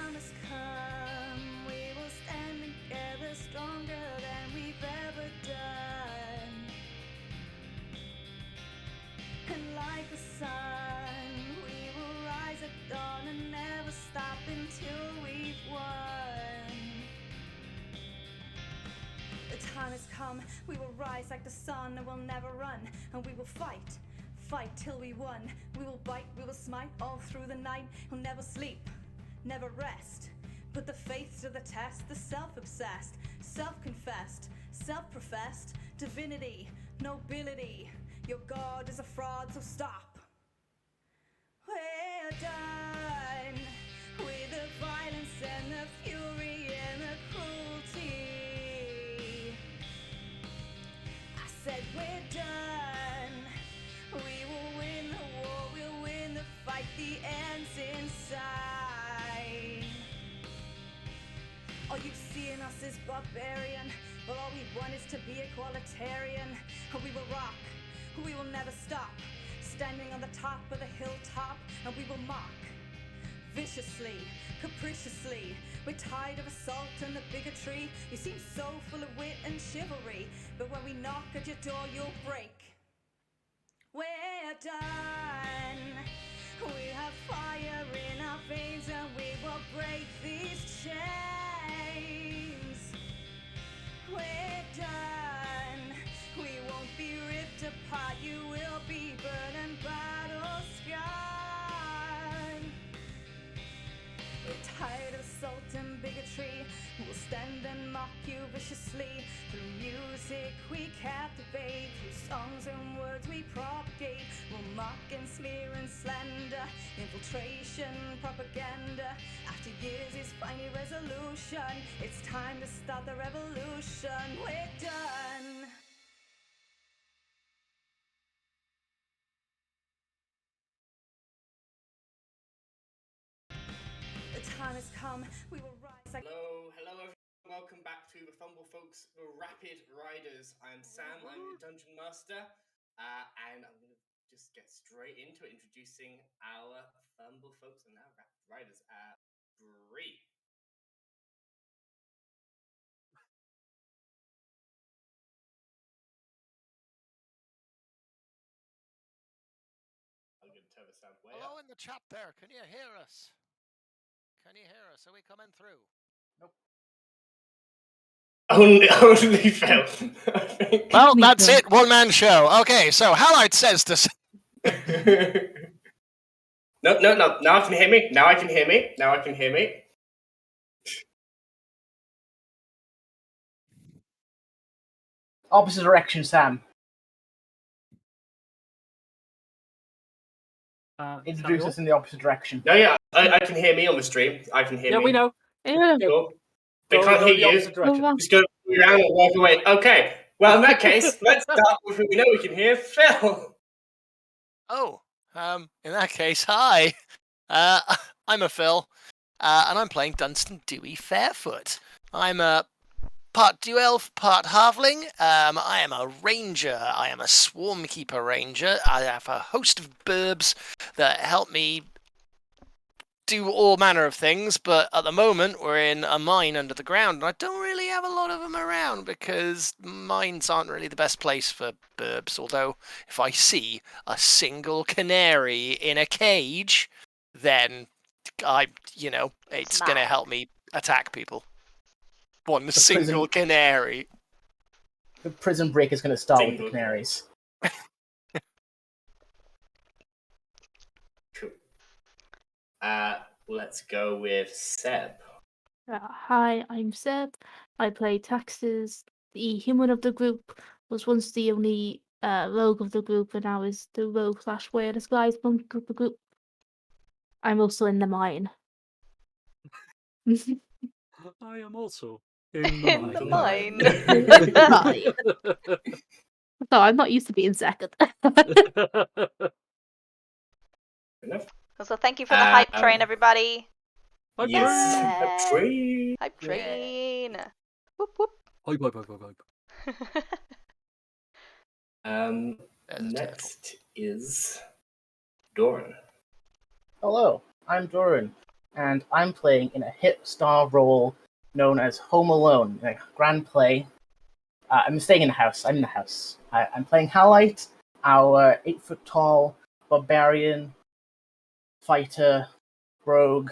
time has come, we will stand together stronger than we've ever done. And like the sun, we will rise at dawn and never stop until we've won. The time has come, we will rise like the sun and we'll never run. And we will fight till we won. We will bite, we will smite all through the night. We'll never sleep, never rest. Put the faith to the test, the self-obsessed, self-confessed, self-professed, divinity, nobility. Your God is a fraud, so stop. We're done with the violence and the fury and the cruelty. I said we're done. We will win the war, we'll win the fight, the end's in sight. All you see in us is barbarian, but all we want is to be equalitarian. And we will rock, we will never stop, standing on the top of the hilltop, and we will mock viciously, capriciously. We're tired of assault and the bigotry. You seem so full of wit and chivalry, but when we knock at your door, you'll break. We're done. We have fire in our veins and we will break these chains. We're done. We won't be ripped apart. You will be burned and battle scarred. We're tired of assault and bigotry. We'll stand and mock you viciously. Through music we captivate. Through songs and words we propagate. We'll mock and smear and slander. Infiltration, propaganda. After years is finally resolution. It's time to start the revolution. We're done. The time has come. We will rise like... Hello everyone. Welcome back to the Fumble Folks, the Rapid Riders. I'm Sam, I'm the Dungeon Master, and I'm going to just get straight into it, introducing our Fumble Folks and our Rapid Riders. Bree. I'm going to turn the sound way Hello up. in the chat there, can you hear us? Can you hear us? Are we coming through? Nope. Only Phil. Well, that's it. One man show. Okay, so Halite says to. No. Now I can hear me. Now I can hear me. Opposite direction, Sam. Introduce us in the opposite direction. No, yeah, I can hear me on the stream. I can hear me. Yeah, we know. Yeah. Cool. They can't hear you. Just go around and walk away. Okay. Well, in that case, let's start with who we know we can hear. Phil. Oh, in that case, hi. I'm a Phil, and I'm playing Dunstan Dewey Fairfoot. I'm a part Dew Elf, part Halfling. I am a ranger. I am a Swarmkeeper ranger. I have a host of burbs that help me do all manner of things, but at the moment we're in a mine under the ground, and I don't really have a lot of them around because mines aren't really the best place for burbs, although if I see a single canary in a cage, then it's going to help me attack people. One single canary. The prison break is going to start with the canaries. Cool. Let's go with Seb. Hi, I'm Seb. I play Taxes. The human of the group was once the only rogue of the group, and now is the rogue / wear disguise monk of the group. I'm also in the mine. I am also in the mine. No, I'm not used to being second. So thank you for the hype train, everybody. Hype train. Hype train. Whoop whoop. Hype. Next is Doran. Hello, I'm Doran. and I'm playing in a hit star role known as Home Alone, a grand play. I'm staying in the house. I'm in the house. I'm playing Halite, our 8-foot-tall barbarian fighter rogue.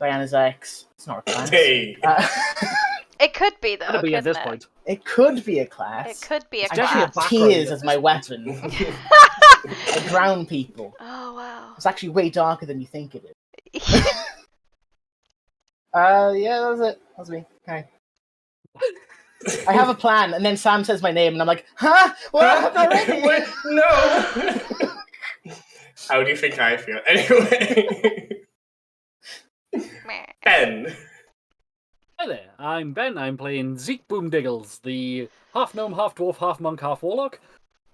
Diana's ex. It's not a class. Hey. It could be though. Gotta be at this couldn't it? point. It could be a class. It could be a I definitely a class. have background tears at as this my point. weapon. I drown people. Oh wow. It's actually way darker than you think it is. Yeah, that was it. That was me. Okay. I have a plan, and then Sam says my name, and I'm like, huh? What? Already? What? No! How do you think I feel? Anyway. Ben. Hi there, I'm Ben. I'm playing Zeke Boomdiggles, the half gnome, half dwarf, half monk, half warlock.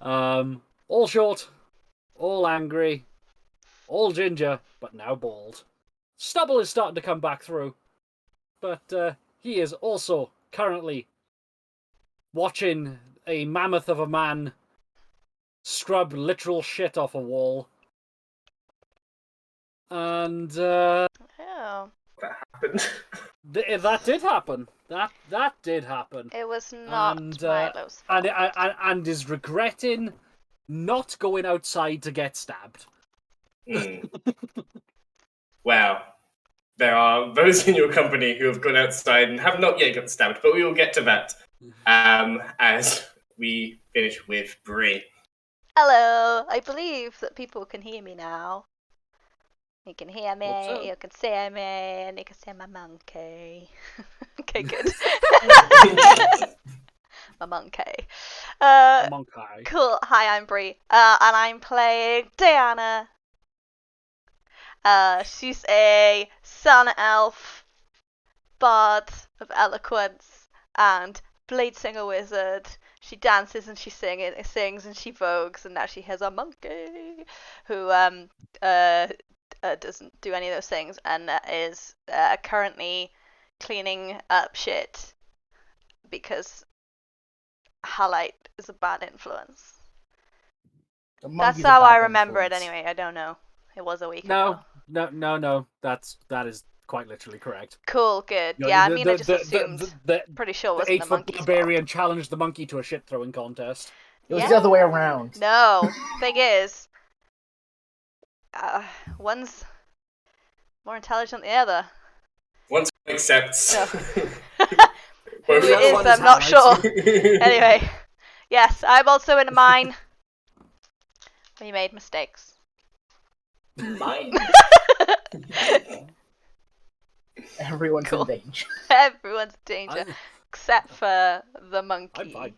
All short, all angry, all ginger, but now bald. Stubble is starting to come back through, but he is also currently watching a mammoth of a man scrub literal shit off a wall. And Oh. That happened. that did happen. That did happen. It was not And, Milo's fault. And is regretting not going outside to get stabbed. Well, there are those in your company who have gone outside and have not yet got stabbed, but we will get to that as we finish with Bree. Hello. I believe that people can hear me now. You can hear me, Hope so. you can see me, and you can see my monkey. Okay, good. My monkey. Monkey. Cool. Hi, I'm Bree, and I'm playing Diana. She's a sun elf, bard of eloquence, and blade singer wizard. She dances and she sings and she vogues, and now she has a monkey who doesn't do any of those things and is currently cleaning up shit because Halite is a bad influence. That's how I remember it anyway. I don't know. It was a week ago. No. That is quite literally correct. Cool, good. You know, Yeah, I mean, I just assumed. The Pretty sure it the wasn't the 8-foot monkey's barbarian challenged the monkey to a shit throwing contest. It was the other way around. No, thing is, one's more intelligent than the other. Once one accepts. No. Both Who it is, one I'm is not Halite. sure. Anyway, yes, I'm also in a mine. We made mistakes. Mine. Everyone's Cool. in danger. Everyone's in danger, except for the monkey. I'm fine.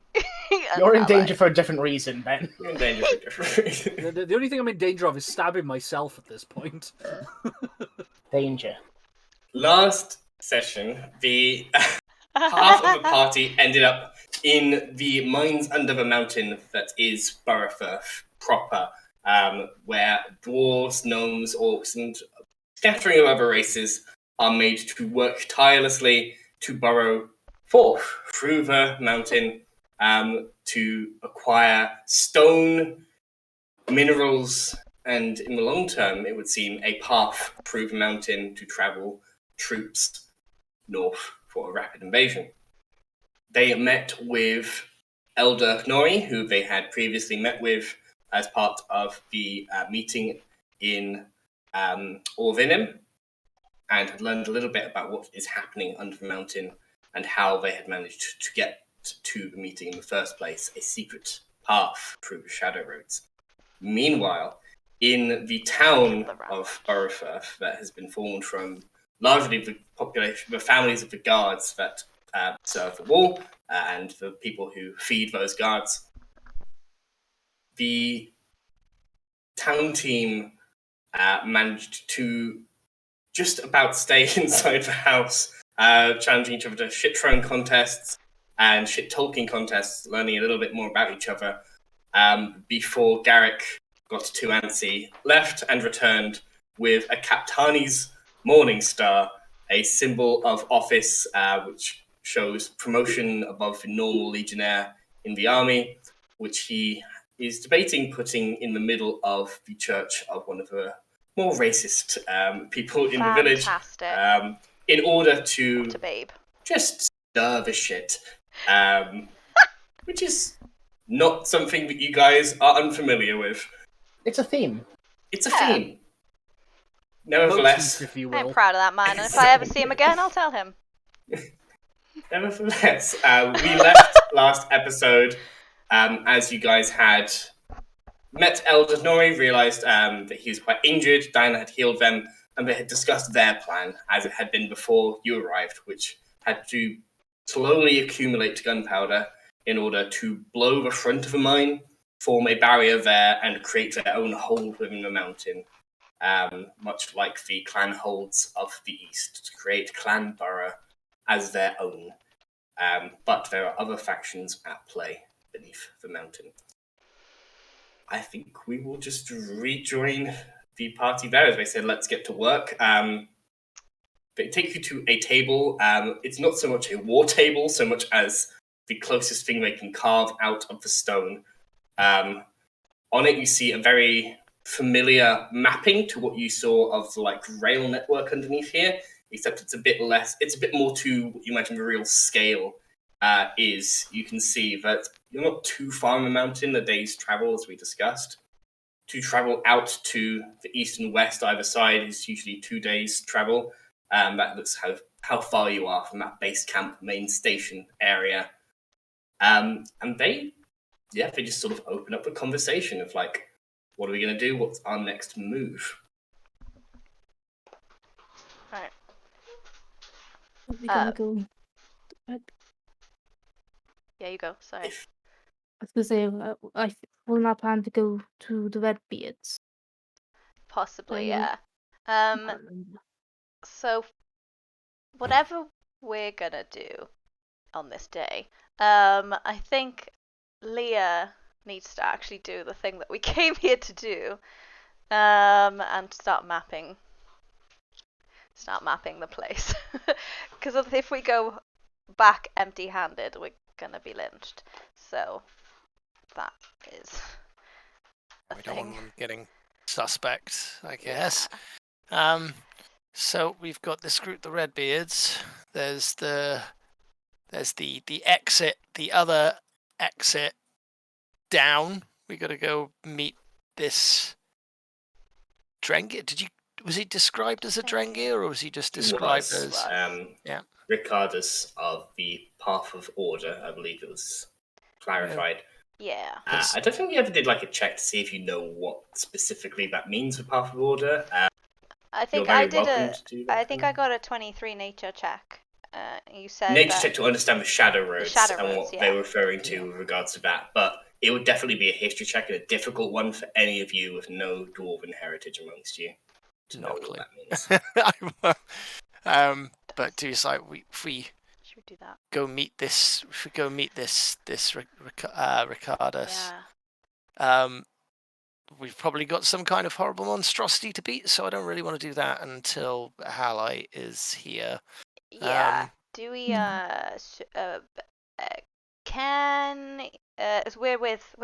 You're in Halite. danger for a different reason, Ben. You're in danger for different reasons. The only thing I'm in danger of is stabbing myself at this point. Danger. Last session, the half of the party ended up in the mines under the mountain that is Burrowfirth proper, where dwarves, gnomes, orcs, and scattering of other races are made to work tirelessly to burrow forth through the mountain to acquire stone, minerals, and in the long term, it would seem, a path through the mountain to travel troops north for a rapid invasion. They met with Elder Nori, who they had previously met with as part of the meeting in Orvinim, and had learned a little bit about what is happening under the mountain and how they had managed to get to the meeting in the first place, a secret path through the Shadow Roads. Meanwhile, in the town of Burrowfirth that has been formed from largely the population, the families of the guards that serve the wall and the people who feed those guards, the town team managed to just about stay inside the house, challenging each other to shit-throwing contests and shit-talking contests, learning a little bit more about each other, before Garrick got too antsy, left and returned with a Captani's Morning Star, a symbol of office which shows promotion above the normal legionnaire in the army, which he is debating putting in the middle of the church of one of the more racist people in the village Fantastic. in order to What a babe. just stir the shit, which is not something that you guys are unfamiliar with. It's a theme. It's a Yeah. theme. Nevertheless, Motif, if you I'm will. proud of that man, and if I ever see him again, I'll tell him. Nevertheless, we left last episode as you guys had met Elder Nori, realised that he was quite injured, Diana had healed them, and they had discussed their plan, as it had been before you arrived, which had to slowly accumulate gunpowder in order to blow the front of a mine, form a barrier there, and create their own hold within the mountain. Much like the clan holds of the East, to create Clan Borough as their own. But there are other factions at play beneath the mountain. I think we will just rejoin the party there, as they said, let's get to work. They take you to a table. It's not so much a war table, so much as the closest thing they can carve out of the stone. On it, you see a very familiar mapping to what you saw of the rail network underneath here, except it's a bit less. It's a bit more to what you imagine the real scale is. You can see that you're not too far on the mountain, a day's travel, as we discussed. To travel out to the east and west either side is usually 2 days travel. That looks how far you are from that base camp main station area. And they just sort of open up a conversation of what are we going to do? What's our next move? Right. We're gonna go. Yeah, you go. Sorry. I was gonna say, I will not plan to go to the Redbeards. Possibly, I yeah. can't remember. So, whatever we're gonna do on this day, I think Leah needs to actually do the thing that we came here to do, and start mapping the place. Because if we go back empty-handed, we're gonna be lynched. So that is a We don't want thing. them getting suspect, I guess. So we've got this group, the Redbeards. There's the exit, the other exit down. We got to go meet this Drengir. Was he described as a Drengir, or was he just described as? Yeah. Ricardus of the Path of Order, I believe it was clarified. Yeah. I don't think we ever did a check to see if you know what specifically that means with Path of Order. I think I did I got a 23 nature check. You said nature check to understand the shadow roads and what yeah. they were referring to with regards to that, but it would definitely be a history check and a difficult one for any of you with no dwarven heritage amongst you to know what that means. But to decide, if we do that. Go meet this. If we go meet this Ricardus. Yeah. We've probably got some kind of horrible monstrosity to beat, so I don't really want to do that until Halite is here. Yeah. Do we we're with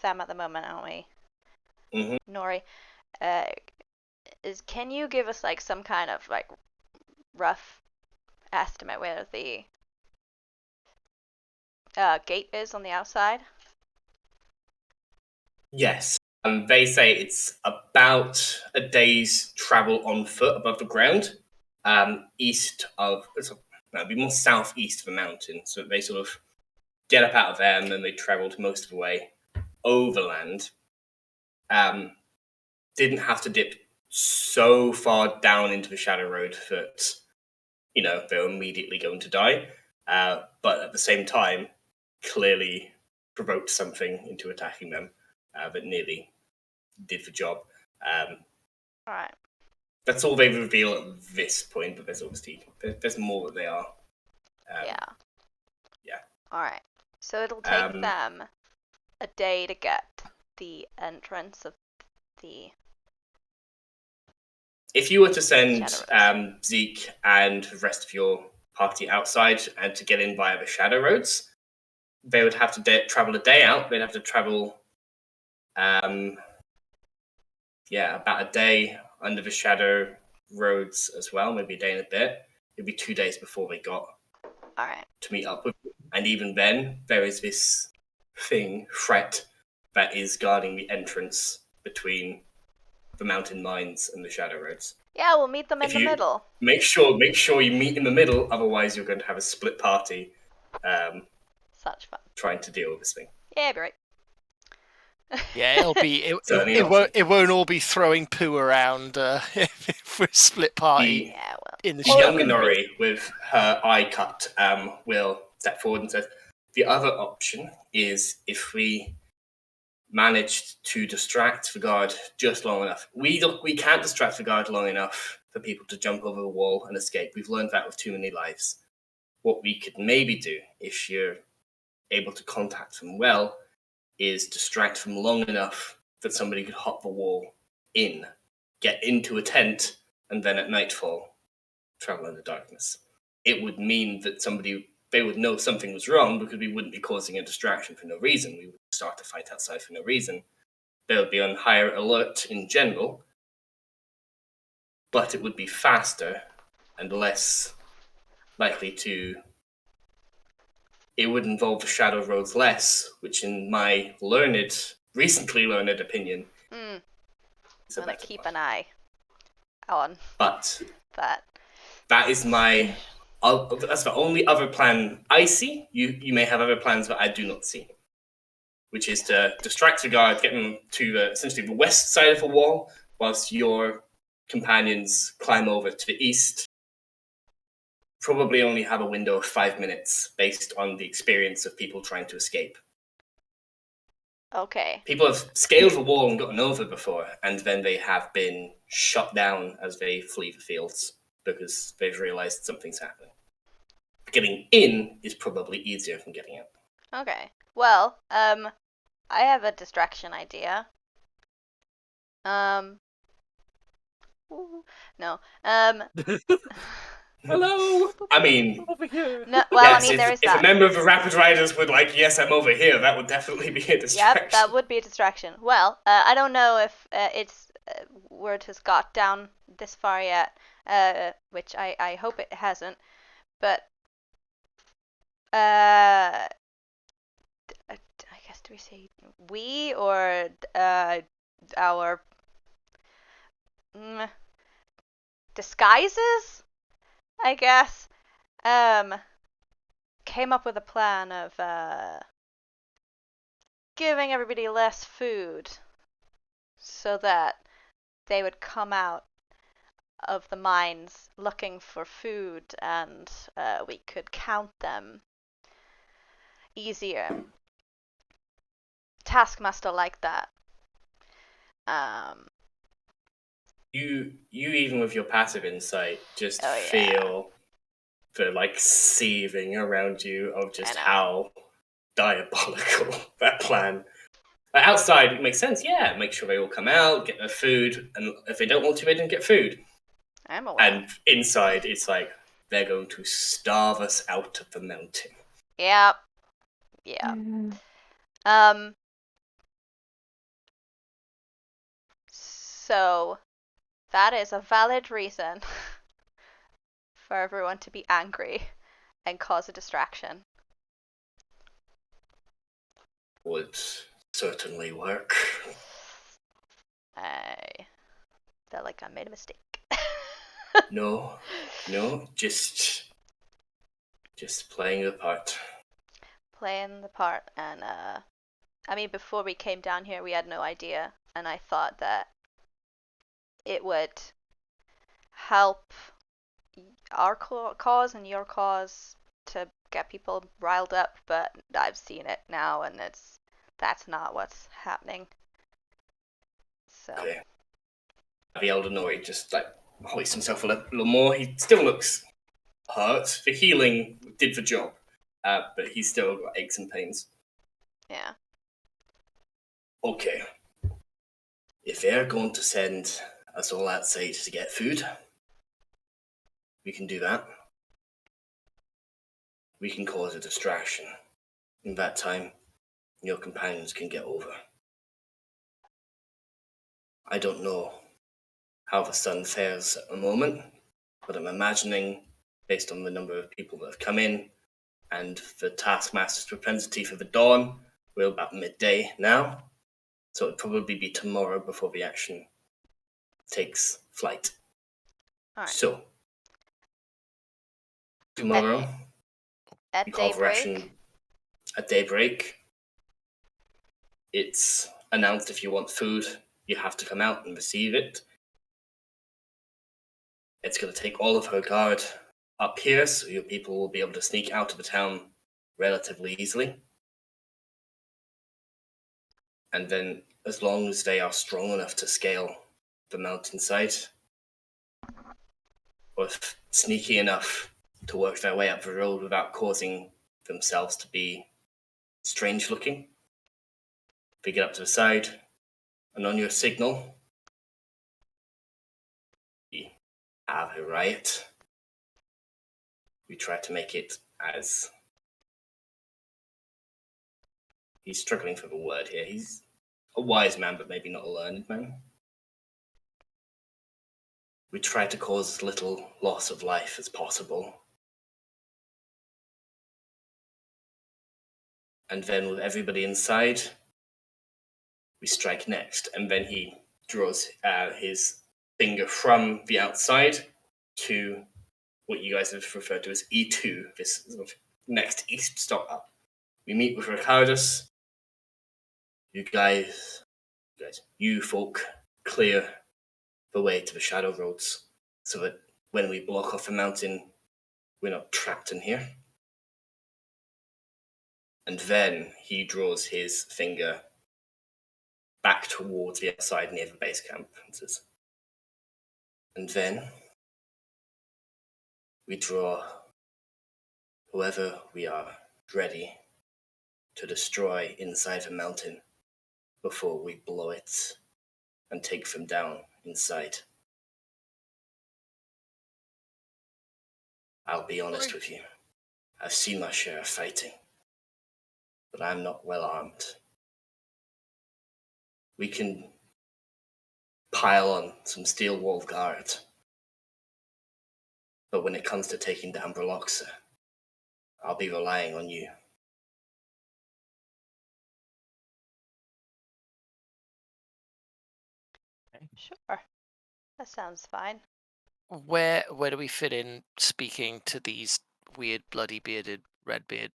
them at the moment, aren't we? Mm-hmm. Nori. Can you give us some kind of rough estimate where the gate is on the outside? Yes. They say it's about a day's travel on foot above the ground, east of, it'd be more southeast of the mountain. So they sort of get up out of there and then they travelled most of the way overland. Didn't have to dip so far down into the Shadow Road that, they're immediately going to die. But at the same time, clearly provoked something into attacking them that nearly did the job. All right. That's all they reveal at this point, but there's obviously there's more that they are. Yeah. Yeah. All right. So it'll take them a day to get the entrance of the. If you were to send Zeke and the rest of your party outside and to get in via the Shadow Roads, they would have to travel a day out. They'd have to travel, about a day under the shadow roads as well, maybe a day and a bit. It'd be 2 days before they got All right. to meet up with you. And even then, there is this threat, that is guarding the entrance between the mountain mines and the shadow roads. Yeah, we'll meet them in the middle. Make sure you meet in the middle, otherwise you're going to have a split party Such fun. trying to deal with this thing. Yeah, be right. Yeah, it'll be. It won't all be throwing poo around for a split party. Yeah, well. In the The shadow. younger Nori, with her eye cut, will step forward and says, the other option is if we managed to distract the guard just long enough. We can't distract the guard long enough for people to jump over the wall and escape. We've learned that with too many lives. What we could maybe do, if you're able to contact them well, is distract them long enough that somebody could hop the wall in, get into a tent, and then at nightfall, travel in the darkness. It would mean that they would know something was wrong because we wouldn't be causing a distraction for no reason. We would start a fight outside for no reason. They would be on higher alert in general, but it would be faster and less likely to... It would involve the shadow roads less, which in my recently learned opinion, is a I'm gonna better keep one. an eye on But that. that is that's the only other plan I see. You may have other plans that I do not see, which is to distract the guard, get them to essentially the west side of the wall, whilst your companions climb over to the east. Probably only have a window of 5 minutes based on the experience of people trying to escape. Okay. People have scaled the wall and gotten over before, and then they have been shot down as they flee the fields because they've realized something's happening. Getting in is probably easier than getting out. Okay. Well, I have a distraction idea. No. Hello. I mean, Over here. No. Well, yes, I mean, there is if that. a member of the Rapid Riders would yes, I'm over here, that would definitely be a distraction. Yep, that would be a distraction. Well, I don't know if it's word has got down this far yet, which I hope it hasn't. But I guess, do we say we or our disguises? I guess came up with a plan of giving everybody less food so that they would come out of the mines looking for food, and we could count them easier. Taskmaster like that. You even with your passive insight just Oh, yeah. feel the seething around you of just I know. how diabolical that plan. Outside it makes sense, yeah. Make sure they all come out, get their food, and if they don't want to, they don't get food. I'm aware. And inside it's like they're going to starve us out of the mountain. Yep. Yeah. So that is a valid reason for everyone to be angry and cause a distraction. Would certainly work. I felt like I made a mistake. No, just playing the part. Playing the part, and I mean, before we came down here, we had no idea, and I thought that it would help our cause and your cause to get people riled up, but I've seen it now, and that's not what's happening. So. Okay. The elder Nori just hoists himself a little more. He still looks hurt. The healing did the job, but he's still got aches and pains. Yeah. Okay. If they're going to send us all outside to get food, we can do that. We can cause a distraction. In that time, your companions can get over. I don't know how the sun fares at the moment, but I'm imagining, based on the number of people that have come in and the taskmaster's propensity for the dawn, we're about midday now, so it'll probably be tomorrow before the action takes flight. Alright. So, tomorrow, At we call for action daybreak. at daybreak. It's announced if you want food, you have to come out and receive it. It's going to take all of her guard up here, so your people will be able to sneak out of the town relatively easily. And then, as long as they are strong enough to scale the mountainside, or sneaky enough to work their way up the road without causing themselves to be strange looking, they get up to the side, and on your signal, we have a riot. We try to make it as... He's struggling for the word here. He's a wise man, but maybe not a learned man. We try to cause as little loss of life as possible. And then with everybody inside, we strike next. And then he draws his finger from the outside to what you guys have referred to as E2, this sort of next east stop up. We meet with Ricardus. You folk, clear the way to the shadow roads so that when we block off the mountain, we're not trapped in here. And then he draws his finger back towards the outside near the base camp and says, and then we draw whoever we are ready to destroy inside the mountain before we blow it and take them down inside. I'll be honest with you. I've seen my share of fighting, but I'm not well armed. We can pile on some steel walled guard, but when it comes to taking down Berloxa, I'll be relying on you. Sure. That sounds fine. Where do we fit in speaking to these weird bloody bearded redbeard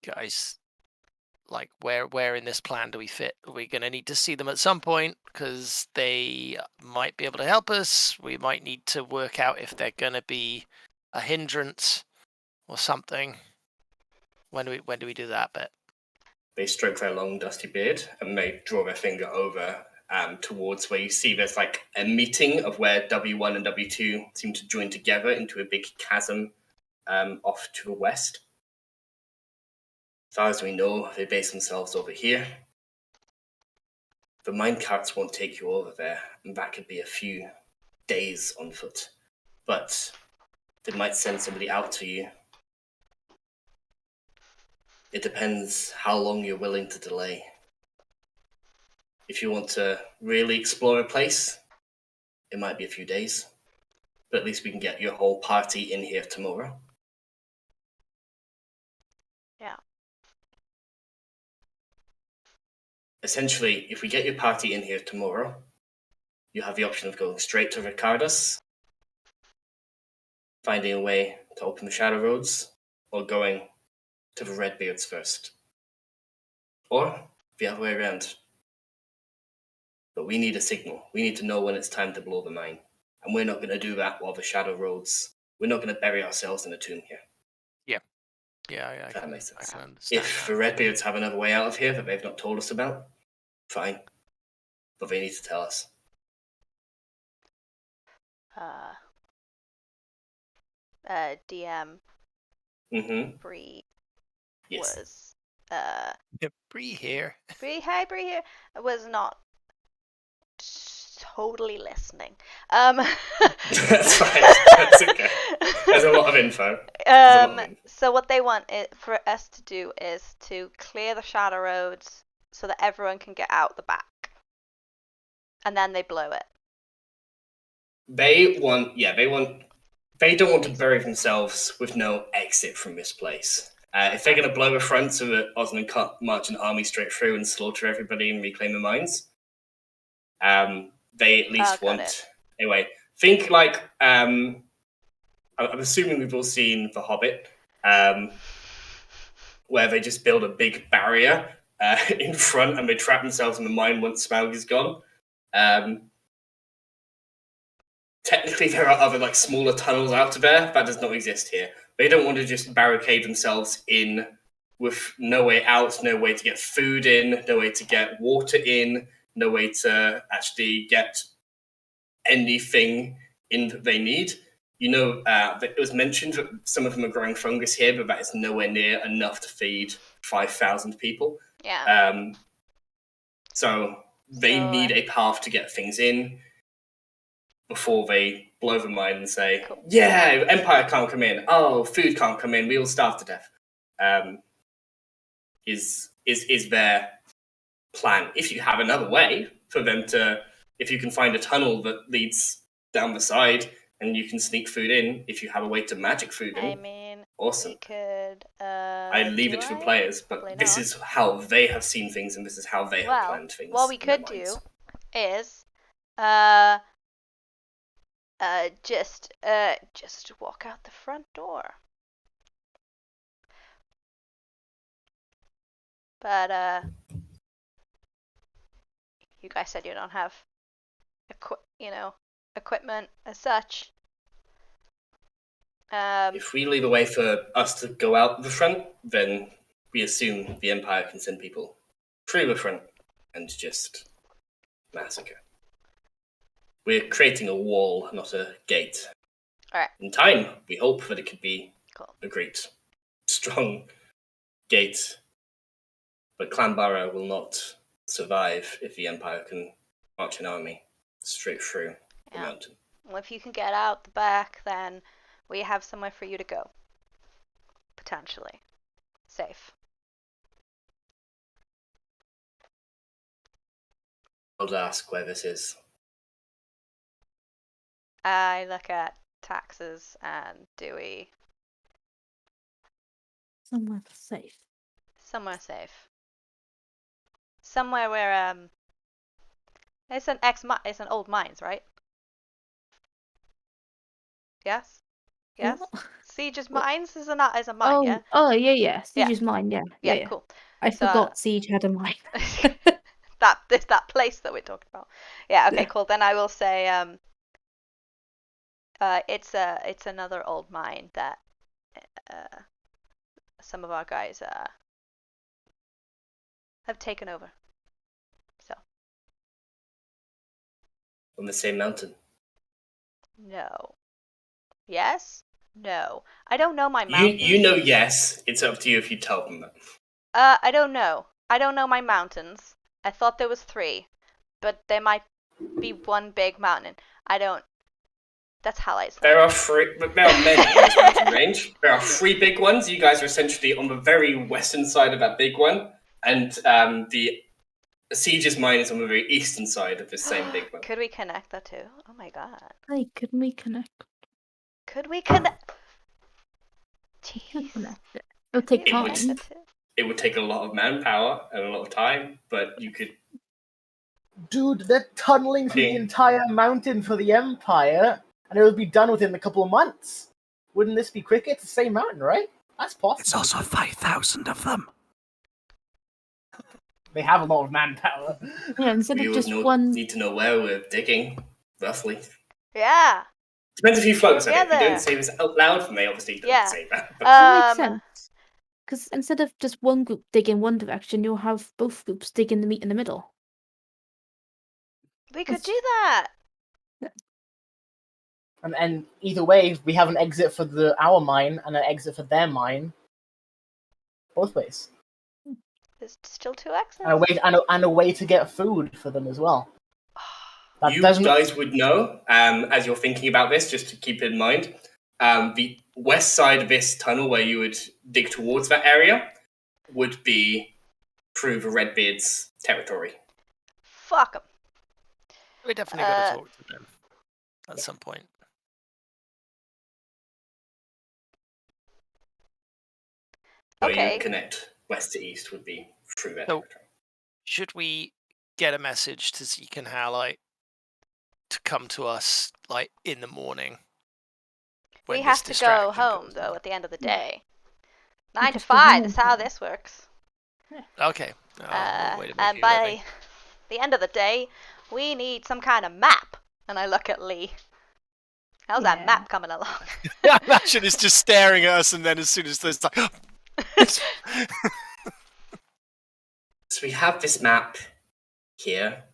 guys? Like where in this plan do we fit? Are we going to need to see them at some point because they might be able to help us? We might need to work out if they're going to be a hindrance or something. When do we do that bit? They stroke their long dusty beard and they draw their finger over towards where you see there's like a meeting of where W1 and W2 seem to join together into a big chasm off to the west. As far as we know, they base themselves over here. The mine carts won't take you over there, and that could be a few days on foot. But they might send somebody out to you. It depends how long you're willing to delay. If you want to really explore a place, it might be a few days. But at least we can get your whole party in here tomorrow. Yeah. Essentially, if we get your party in here tomorrow, you have the option of going straight to Ricardus, finding a way to open the shadow roads, or going to the Redbeards first. Or the other way around. But we need a signal. We need to know when it's time to blow the mine. And we're not going to do that while the shadow roads... We're not going to bury ourselves in a tomb here. Yeah, That makes sense. I can understand If that. the Redbeards have another way out of here that they've not told us about, fine. But they need to tell us. DM Mm-hmm. Bree Yes. was Bree here. Bree here was not totally listening. That's fine. That's okay. There's a lot of info. So what they want for us to do is to clear the shadow roads so that everyone can get out the back, and then they blow it. They don't want to bury themselves with no exit from this place. If they're going to blow the front so that Osman can't march an army straight through and slaughter everybody and reclaim the mines, they at least got want... it. Anyway, think like... I'm assuming we've all seen The Hobbit, where they just build a big barrier in front and they trap themselves in the mine once Smaug is gone. Technically, there are other like smaller tunnels out there. That does not exist here. They don't want to just barricade themselves in with no way out, no way to get food in, no way to get water in, no way to actually get anything in that they need. You know, it was mentioned that some of them are growing fungus here, but that is nowhere near enough to feed 5,000 people. Yeah. So they need a path to get things in before they blow the mine and say, Cool. yeah, Empire can't come in. Oh, food can't come in. We all starve to death. Is their plan. If you have another way for them to, if you can find a tunnel that leads down the side and you can sneak food in, if you have a way to magic food in, I mean, awesome. we could. I leave it to the players, but Probably this not. is how they have seen things and this is how they have planned things. What we in their could minds. do is just walk out the front door. But you guys said you don't have equipment as such. If we leave a way for us to go out the front, then we assume the Empire can send people through the front and just massacre. We're creating a wall, not a gate. All right. In time, we hope that it could be Cool. a great, strong gate. But Clan Barrow will not survive if the Empire can march an army straight through the mountain. Well, if you can get out the back, then we have somewhere for you to go. Potentially. Safe. I'll ask where this is. I look at Taxes and Dewey. Somewhere safe. Somewhere safe. Somewhere where it's an old mines, right? Yes? Yes? What? Siege's Mines is a mine, Oh, yeah? oh yeah, yeah. Yeah. Siege is mine, yeah. Yeah. Cool. I So, forgot Siege had a mine. that place that we're talking about. Yeah, okay, Yeah. cool. Then I will say it's another old mine that some of our guys have taken over. So. On the same mountain. No. Yes? No. I don't know my mountains. You know yes. It's up to you if you tell them that. I don't know. I don't know my mountains. I thought there was 3, but there might be one big mountain. I don't. That's highlights. There are many in this mountain range. There are 3 big ones. You guys are essentially on the very western side of that big one, and the Siege's mine is on the very eastern side of this same big one. Could we connect the two? Oh my god. Hey, could we connect? Could we connect? Could connect it. It'll take It time. would. It would take a lot of manpower and a lot of time, but you could. Dude, they're tunneling through the entire mountain for the Empire, and it would be done within a couple of months. Wouldn't this be quicker? It's the same mountain, right? That's possible. It's also 5,000 of them. They have a lot of manpower. Yeah, instead We of would just one. need to know where we're digging, roughly. Yeah. Depends if you float on it. If you Together. don't say this out loud for me, obviously you don't Yeah. say that. But That makes sense. Because instead of just one group dig in one direction, you'll have both groups dig in the meet in the middle. We could do that. And either way, we have an exit for our mine and an exit for their mine. Both ways. There's still 2 exits. And a way to get food for them as well. That you doesn't... guys would know, as you're thinking about this, just to keep in mind, the west side of this tunnel where you would dig towards that area would be through the Redbeard's territory. Fuck them. We definitely got to talk to them. at some point. Where Okay. you connect west to east would be through their So- territory. Should we get a message to Zeke and Halite to come to us like in the morning? We when have this to go distraction home goes though on? at the end of the Yeah. day. We 9 to just go home 5 on is how time. this works. Okay. One way to make And it, I by think. the end of the day, we need some kind of map. And I look at Lee. How's that Yeah. map coming along? Yeah, imagine it's just staring at us, and then as soon as there's like, So we have this map here.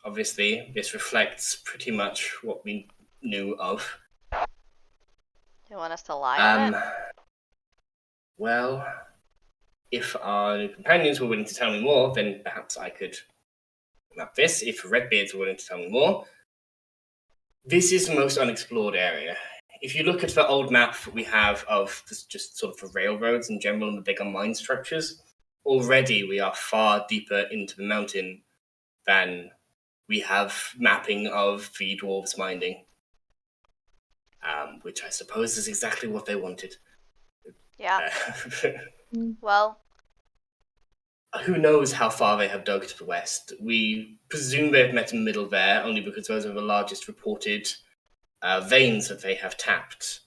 Obviously, this reflects pretty much what we knew of. You want us to lie on it? Well, if our new companions were willing to tell me more, then perhaps I could map this. If Redbeards were willing to tell me more, this is the most unexplored area. If you look at the old map we have of just sort of the railroads in general and the bigger mine structures, already we are far deeper into the mountain than we have mapping of the dwarves mining, which I suppose is exactly what they wanted. Yeah. Well, Who knows how far they have dug to the west? We presume they have met in the middle there, only because those are the largest reported veins that they have tapped.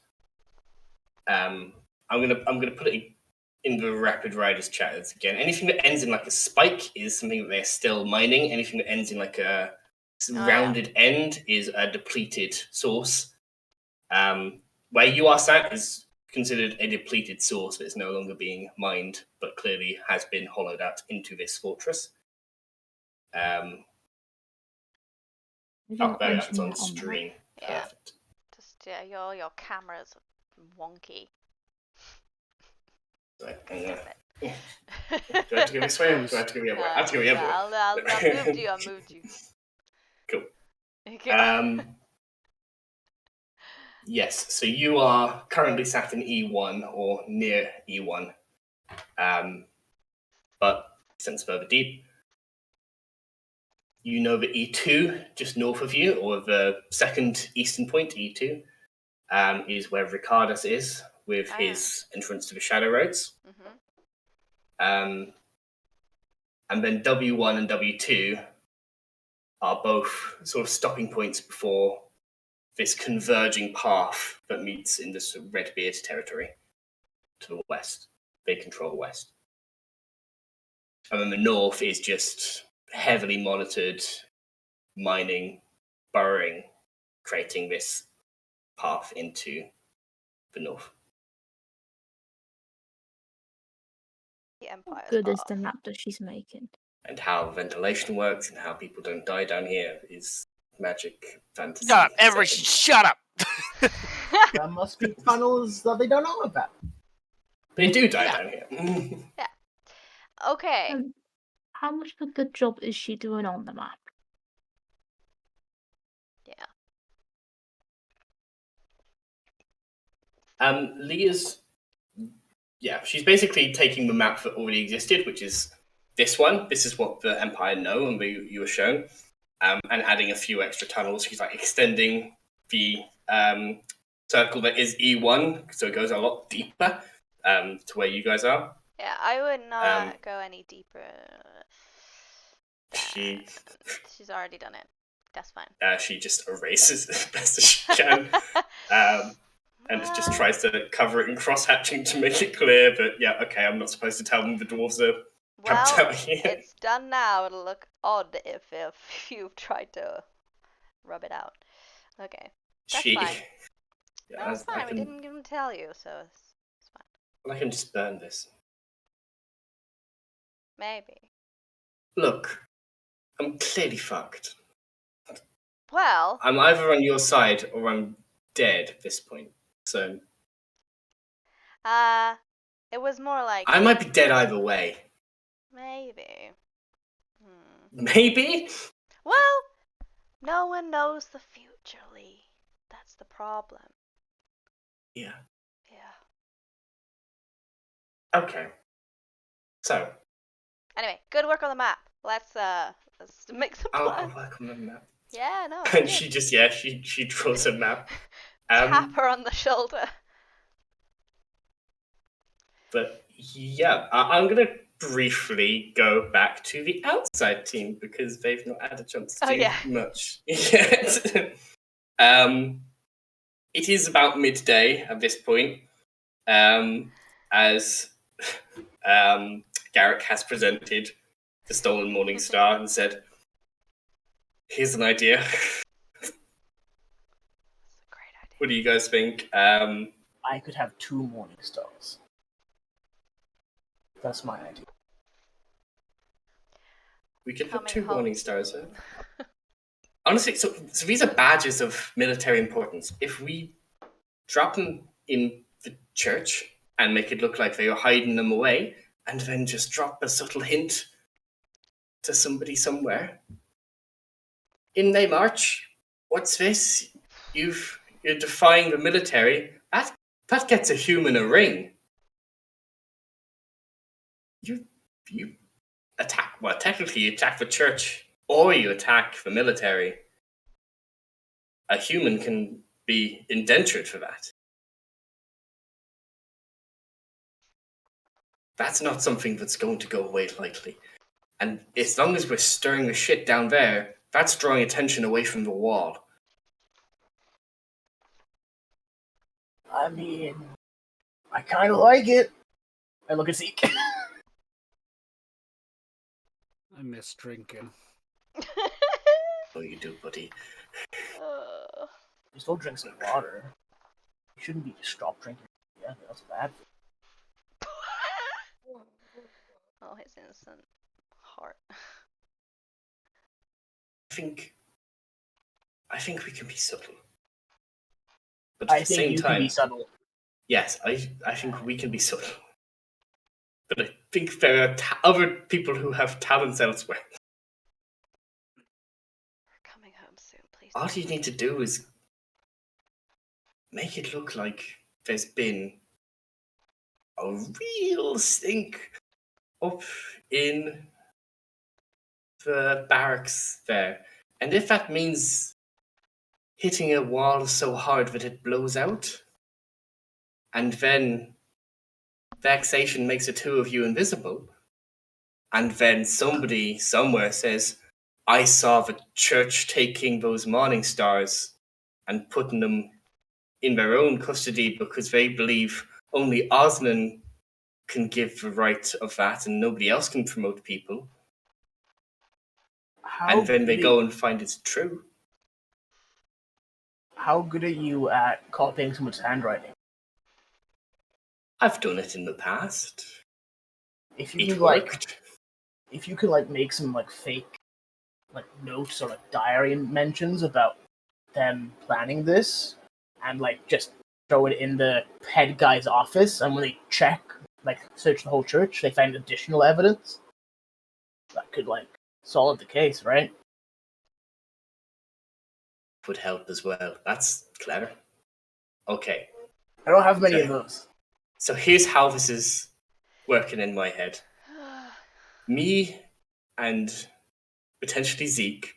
I'm gonna put it in the Rapid Riders chat again. Anything that ends in like a spike is something that they're still mining. Anything that ends in like a rounded end is a depleted source. Where you are sat is considered a depleted source that is no longer being mined, but clearly has been hollowed out into this fortress. Maybe Oh, not there we go. It's mention on that on the stream. Yeah. Perfect. just your camera's wonky. Right, Damn do it. I have to go this way or do I have to go the other way? I have to go the other way. I'll move you. Cool. Okay. Yes, so you are currently sat in E1 or near E1, but since further deep, you know that E2, just north of you, or the second eastern point, E2, is where Ricardus is with his entrance to the Shadow Roads. Mhm. And then W1 and W2 are both sort of stopping points before this converging path that meets in this Redbeard territory to the west. They control the west. And then the north is just heavily monitored mining, burrowing, creating this path into the north. The Empire's good is path. the map that she's making. And how ventilation works and how people don't die down here is magic fantasy. shut up, everybody, shut up. There must be tunnels that they don't know about. They do die Yeah. down here. Okay. How much of a good job is she doing on the map? Yeah. Leah's, she's basically taking the map that already existed, which is this one. This is what the Empire know and you were shown, and adding a few extra tunnels. She's like extending the circle that is E1, so it goes a lot deeper to where you guys are. Yeah, I would not go any deeper. She's already done it. That's fine. She just erases as best as she can. And just tries to cover it in cross-hatching to make it clear that, I'm not supposed to tell them the dwarves are camped out here. It's done now. It'll look odd if you've tried to rub it out. Okay, that's fine. No, it's fine. We didn't even tell you, so it's fine. I can just burn this. Maybe. Look, I'm clearly fucked. Well, I'm either on your side or I'm dead at this point. So it was more like I might be dead either way. maybe. Maybe? Well, no one knows the future, Lee. That's the problem. Yeah. Yeah. Okay. So. Anyway, good work on the map. Let's make some plans. I'll work on the map. Yeah, no. And good. she just she draws a map. Tap her on the shoulder. But yeah, I'm gonna briefly go back to the outside team because they've not had a chance to do much yet. It is about midday at this point, as Garrick has presented the stolen Morning Star and said, "Here's an idea." That's a great idea. What do you guys think? I could have 2 Morning Stars. That's my idea. We could put Coming 2 home Morning Stars. soon. Honestly, so these are badges of military importance. If we drop them in the church and make it look like they are hiding them away, and then just drop a subtle hint to somebody somewhere. In they march. What's this? You're defying the military. That gets a human a ring. You attack. Well, technically, you attack the church, or you attack the military. A human can be indentured for that. That's not something that's going to go away lightly. And as long as we're stirring the shit down there, that's drawing attention away from the wall. I mean, I kind of like it. I look at Zeke. I miss drinking. Oh, you do, buddy. You still drink some water. You shouldn't be just stop drinking. Yeah, that's bad. Oh, his innocent heart. I think we can be subtle. But at I the think same you time, can be subtle. yes, I think we can be subtle. But I think there are other people who have talents elsewhere. We're coming home soon, please. All you need to do is make it look like there's been a real stink up in the barracks there. And if that means hitting a wall so hard that it blows out, and then vexation makes the 2 of you invisible, and then somebody somewhere says, I saw the church taking those Morning Stars and putting them in their own custody because they believe only Osnan can give the right of that and nobody else can promote people. And then they go and find it's true. How good are you at copying someone's handwriting? I've done it in the past. If you It could worked. if you could make some fake notes or diary mentions about them planning this, and just throw it in the head guy's office, and when they check, search the whole church, they find additional evidence, that could solve the case, right? Would help as well. That's clever. Okay. I don't have many of those. So here's how this is working in my head. Me and potentially Zeke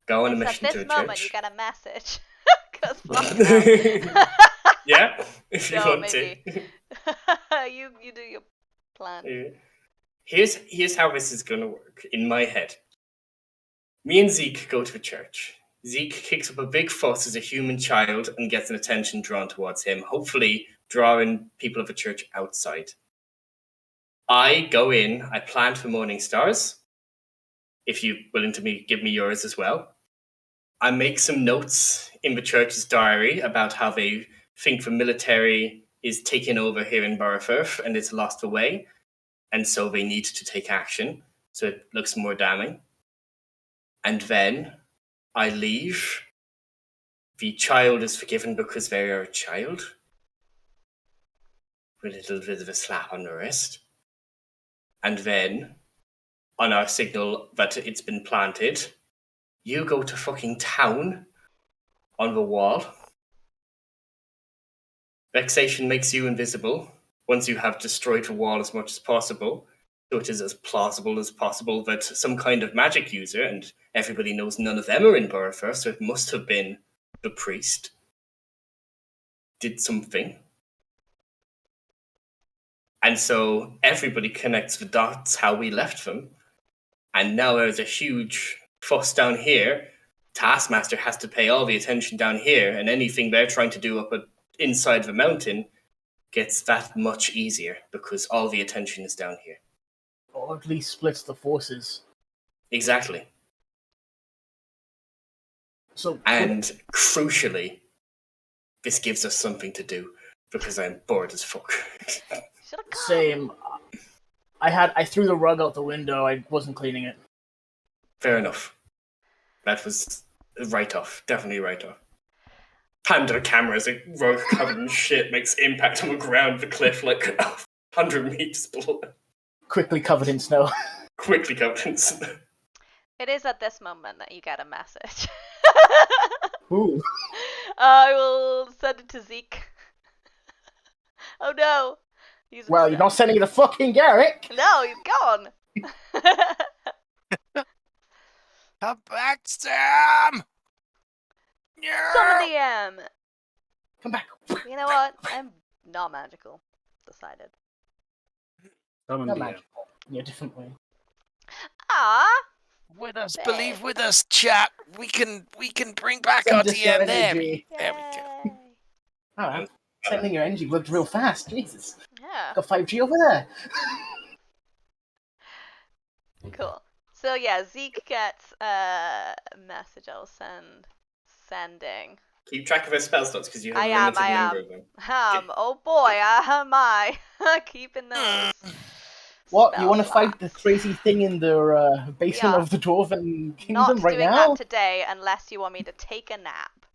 go on a mission to a At this moment, church. you get a message. Because fuck Yeah, if you no, want maybe. to. You do your plan. Here's how this is going to work in my head. Me and Zeke go to a church. Zeke kicks up a big fuss as a human child and gets an attention drawn towards him, hopefully drawing people of the church outside. I go in, I plan for Morning Stars, if you're willing to give me yours as well. I make some notes in the church's diary about how they think the military is taking over here in Borofirth and it's lost the way, and so they need to take action, so it looks more damning. And then I leave. The child is forgiven because they are a child, with a little bit of a slap on the wrist. And then, on our signal that it's been planted, you go to fucking town on the wall. Vexation makes you invisible once you have destroyed the wall as much as possible. So it is as plausible as possible that some kind of magic user, and everybody knows none of them are in Borough, so it must have been the priest, did something. And so everybody connects the dots how we left them. And now there's a huge fuss down here. Taskmaster has to pay all the attention down here, and anything they're trying to do up inside the mountain gets that much easier because all the attention is down here. Or at least splits the forces. Exactly. So, and crucially, this gives us something to do because I'm bored as fuck. Same. I threw the rug out the window. I wasn't cleaning it. Fair enough. That was a write-off. Definitely a write-off. Pan to the camera as a rug covered in shit makes impact on the ground, the cliff, like 100 meters below. Quickly covered in snow. Quickly covered in snow. It is at this moment that you get a message. Ooh. I will send it to Zeke. Oh no. Well, you're not sending it to fucking Garrick. No, he's gone. Come back, Sam! Summon the M. Come back. You know what? I'm not magical. Decided. Summon Not the magical. In a different way. Ah. With us, Babe. believe with us, chat. We can bring back Send our us your DM there. energy. There we go. Yay. Alright. Sending your energy worked real fast. Jesus. Yeah. Got 5G over there. Cool. So yeah, Zeke gets a message I'll sending. Keep track of his spell slots because you have I a am, limited I number am. of them. Oh boy, am I keeping those. What? You want to spell fight the slots. crazy thing in the basement Yeah. of the Dwarven Kingdom Not right doing now? that today unless you want me to take a nap.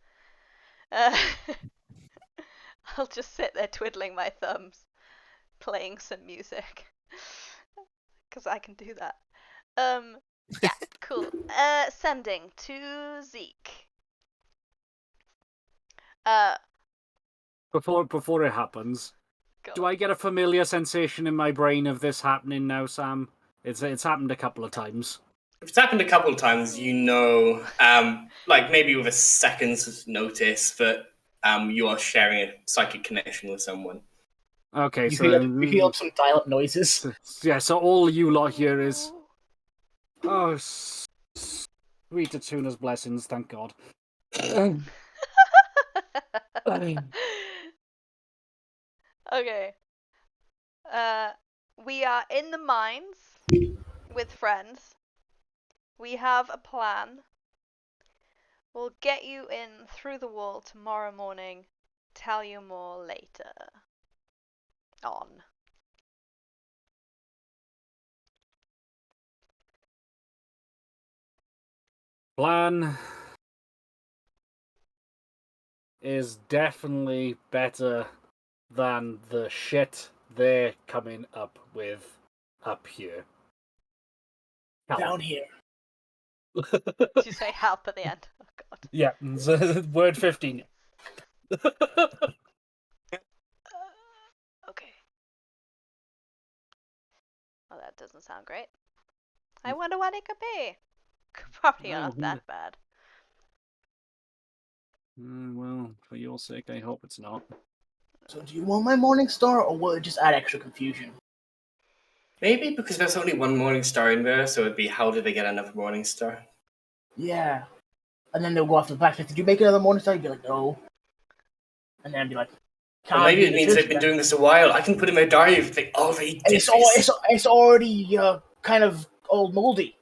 I'll just sit there twiddling my thumbs, playing some music. Because I can do that. Yeah, cool. Sending to Zeke. Before it happens, do I get a familiar sensation in my brain of this happening now, Sam? It's happened a couple of times. If it's happened a couple of times, you know, like maybe with a second's notice that you are sharing a psychic connection with someone. Okay, You so hear up some dial-up noises. yeah, so all you lot hear is, oh, sweet Atuna's blessings, thank God. Okay. We are in the mines with friends. We have a plan. We'll get you in through the wall tomorrow morning. Tell you more later. On. Plan is definitely better than the shit they're coming up with up here. Down here. Did you say help at the end? Oh god. Yeah, word 15. Okay. Well, that doesn't sound great. I wonder what it could be. Probably not that bad. Well, for your sake, I hope it's not. So do you want my Morning Star, or will it just add extra confusion? Maybe because there's only one Morning Star in there, so it'd be how did they get another Morning Star? Yeah. And then they'll go off to the back. Did you make another Morning Star? You'd be like, no. And then be like, Well, maybe it means they've been doing this a while. I can put in my diary if they already did this. It's already kind of old moldy.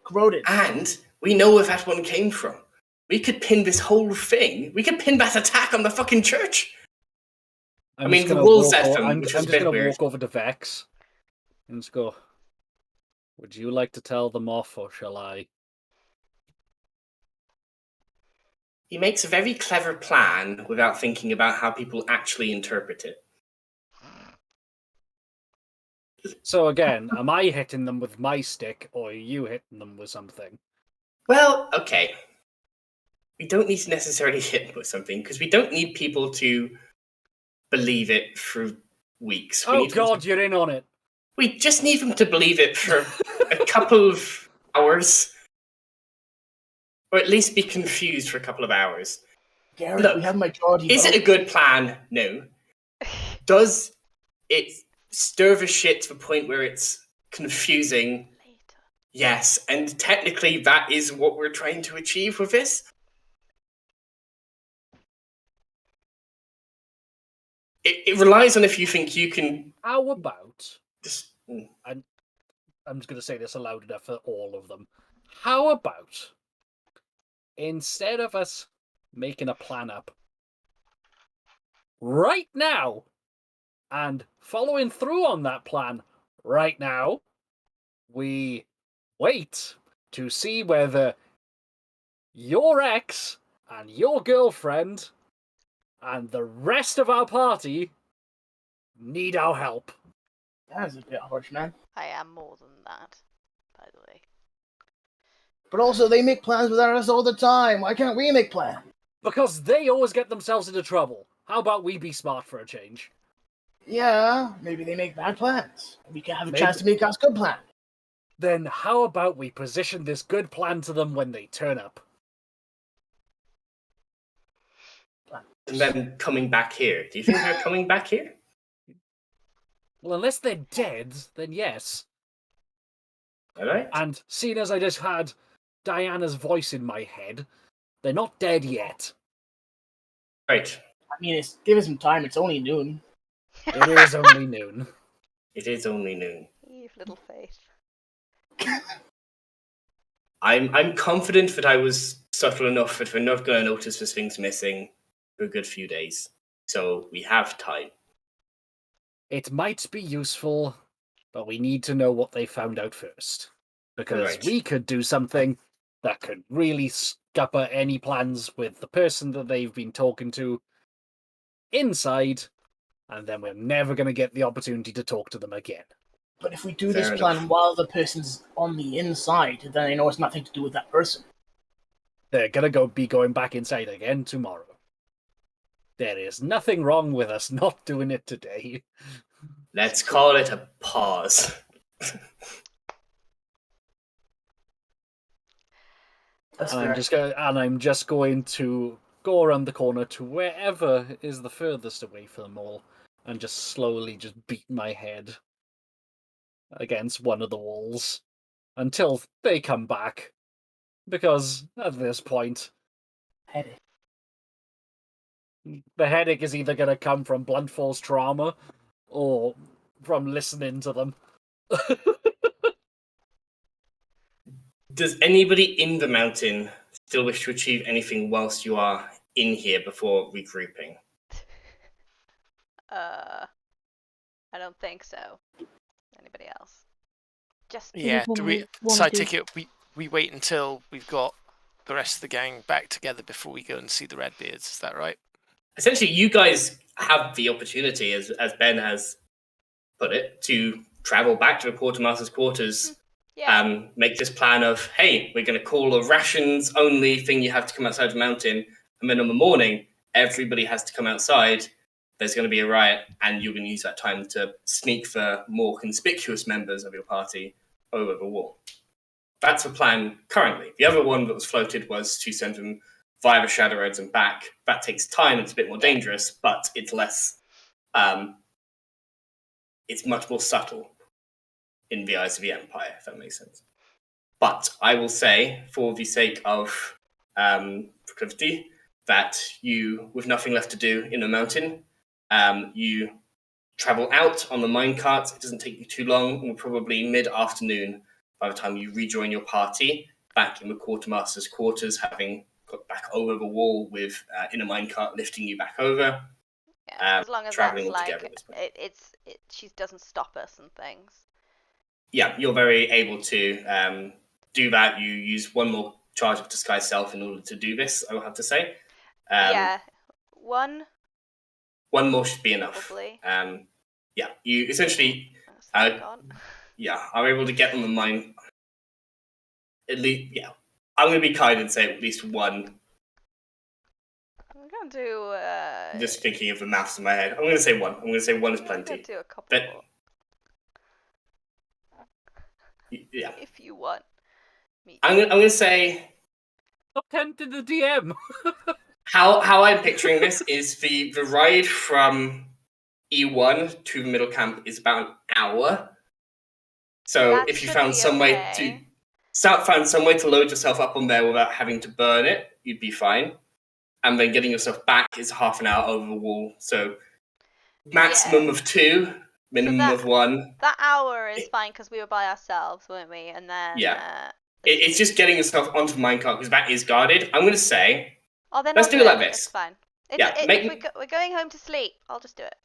Corroded. And we know where that one came from. We could pin this whole thing. We could pin that attack on the fucking church. I'm mean, just the gonna wolves walk at o- them, I'm which I'm was a just bit going to weird. walk over to Vex and just go, would you like to tell them off, or shall I? He makes a very clever plan without thinking about how people actually interpret it. So again, am I hitting them with my stick, or are you hitting them with something? Well, okay. We don't need to necessarily hit with something, because we don't need people to believe it for weeks. We Oh need them god, you're in on it! We just need them to believe it for a couple of hours. Or at least be confused for a couple of hours. Garrett, Look, we have majority is it a good plan? No. Does it stir the shit to the point where it's confusing? Later. Yes, and technically that is what we're trying to achieve with this. It relies on if you think you can... How about... Just, I'm just going to say this aloud enough for all of them. How about, instead of us making a plan up right now and following through on that plan right now, we wait to see whether your ex and your girlfriend and the rest of our party need our help. That is a bit harsh, man. I am more than that, by the way. But also, they make plans without us all the time. Why can't we make plans? Because they always get themselves into trouble. How about we be smart for a change? Yeah, maybe they make bad plans. We can have a Maybe. chance to make us good plans. Then how about we position this good plan to them when they turn up? and then coming back here. Do you think they're coming back here? Well, unless they're dead, then yes. Alright. And seeing as I just had Diana's voice in my head, they're not dead yet. Right. I mean, give us some time. It's only noon. It is only noon. It is only noon. Eve, little faith. I'm confident that I was subtle enough that we're not going to notice this thing's missing for a good few days. So we have time. It might be useful, but we need to know what they found out first. Because Right. we could do something that could really scupper any plans with the person that they've been talking to inside, and then we're never going to get the opportunity to talk to them again. But if we do Fair this plan enough. while the person's on the inside, then I know it's nothing to do with that person. They're going to be going back inside again tomorrow. There is nothing wrong with us not doing it today. Let's call it a pause. That's And fair. I'm just going to go around the corner to wherever is the furthest away from them all, and just slowly just beat my head against one of the walls until they come back. Because at this point, Headache. the headache is either going to come from blunt force trauma or from listening to them. Does anybody in the mountain still wish to achieve anything whilst you are in here before regrouping? I don't think so. Anybody else? Just Yeah, do we? One So I do. take it we wait until we've got the rest of the gang back together before we go and see the Redbeards. Is that right? Essentially, you guys have the opportunity, as Ben has put it, to travel back to the quartermaster's quarters. yeah. Make this plan of, hey, we're going to call a rations only thing. You have to come outside the mountain, and then in the morning, everybody has to come outside. There's going to be a riot, and you're going to use that time to sneak the more conspicuous members of your party over the wall. That's the plan currently. The other one that was floated was to send them via the Shadow Roads and back. That takes time. It's a bit more dangerous, but it's less. It's much more subtle in the eyes of the Empire, if that makes sense. But I will say, for the sake of proclivity, that you, with nothing left to do in the mountain, you travel out on the minecarts. It doesn't take you too long, and probably mid-afternoon by the time you rejoin your party back in the quartermaster's quarters, having got back over the wall with in a minecart lifting you back over. Yeah, as long as traveling that's all like together at this point. she doesn't stop us and things. Yeah, you're very able to do that. You use one more charge of disguise self in order to do this, I will have to say. Yeah, one One more should be enough. probably. Yeah, you essentially Gone. are able to get on the mine. At least, yeah. I'm going to be kind and say at least one. I'm gonna do. I'm just thinking of the maths in my head. I'm going to say one. I'm going to say one is I'm gonna plenty. do a couple But more. Yeah. If you want me. I'm gonna say Top 10 to the DM. how I'm picturing this is the ride from E1 to the middle camp is about an hour. So That if you should found be some way okay. to load yourself up on there without having to burn it, you'd be fine. And then getting yourself back is half an hour over the wall. So maximum of 2, minimum of 1. That hour is fine because we were by ourselves, weren't we? And then It's just getting yourself onto the minecart because that is guarded. I'm going to say, oh, then let's I'll do do it like it. this. It's fine. If we're going home to sleep, I'll just do it.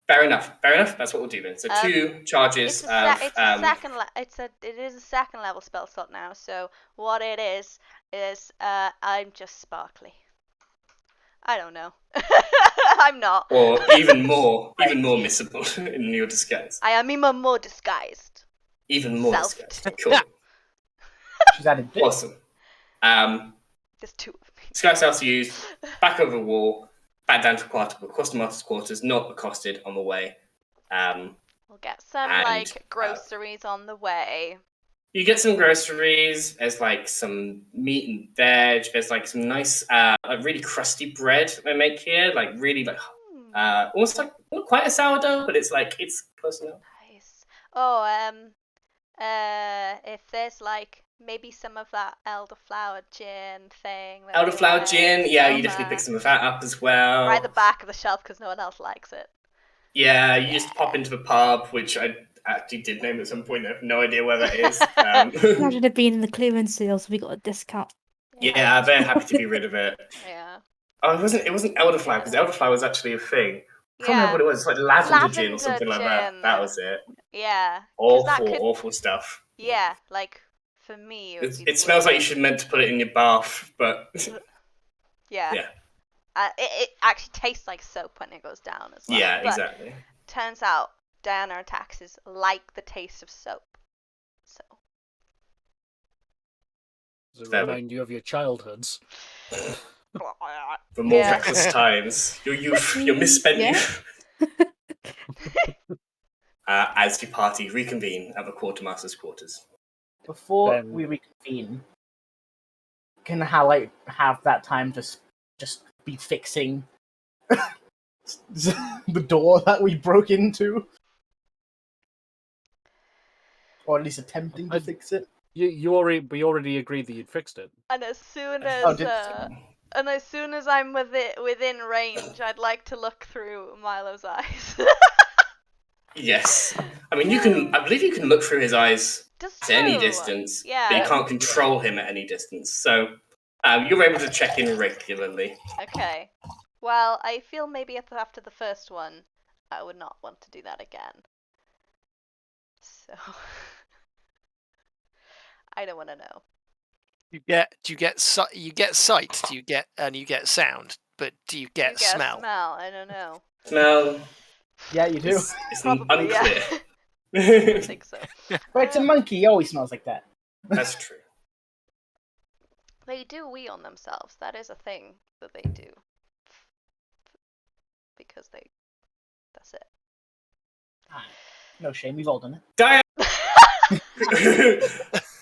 Fair enough. That's what we'll do then. So 2 charges It is a second level spell slot now. So what it is I'm just sparkly. I don't know. I'm not. Or even more missable in your disguise. I am even more disguised. Even more disguised. Cool. She's added this. Awesome. There's 2 of me. Disguise cells used. Back over the wall. Back down to across the master's quarters. Not accosted on the way. We'll get some groceries on the way. You get some groceries. There's like some meat and veg. There's like some nice, really crusty bread they make here. Like really, like almost like not quite a sourdough, but it's close enough. Nice. Oh, if there's like maybe some of that elderflower gin thing. Elderflower gin, yeah, you definitely pick some of that up as well. Right at the back of the shelf because no one else likes it. Yeah, you just pop into the pub, which I actually did name at some point. I have no idea where that is. Imagine it being in the clearance sale, so we got a discount. Yeah, they're happy to be rid of it. Yeah. Oh, it wasn't elderflower because elderflower was actually a thing. I can't remember what it was. It's like lavender gin or something like that. That was it. Yeah. Awful stuff. Yeah, like for me, it smells like you should meant to put it in your bath, but yeah. It actually tastes like soap when it goes down as well. Yeah, but exactly. Turns out Diana and Taxes like the taste of soap. So. Does it remind you of your childhoods? The more reckless times, your youth, your misspent youth. As your party reconvene at the quartermaster's quarters. Before we reconvene, can Halite have that time to just be fixing the door that we broke into? Or at least attempting to fix it? We already agreed that you'd fixed it. And as soon as I'm within range, I'd like to look through Milo's eyes. Yes, I mean I believe you can look through his eyes at any distance, but you can't control him at any distance. So you're able to check in regularly. Okay. Well, I feel maybe after the first one, I would not want to do that again. So I don't want to know. You get sight? Do you get sound? But do you get smell? Smell? I don't know. Smell. Yeah, you do. It's unclear. Yeah. I think so. But it's a monkey. He always smells like that. That's true. They do wee on themselves. That is a thing that they do. Because that's it. No shame, we've all done it. Diane!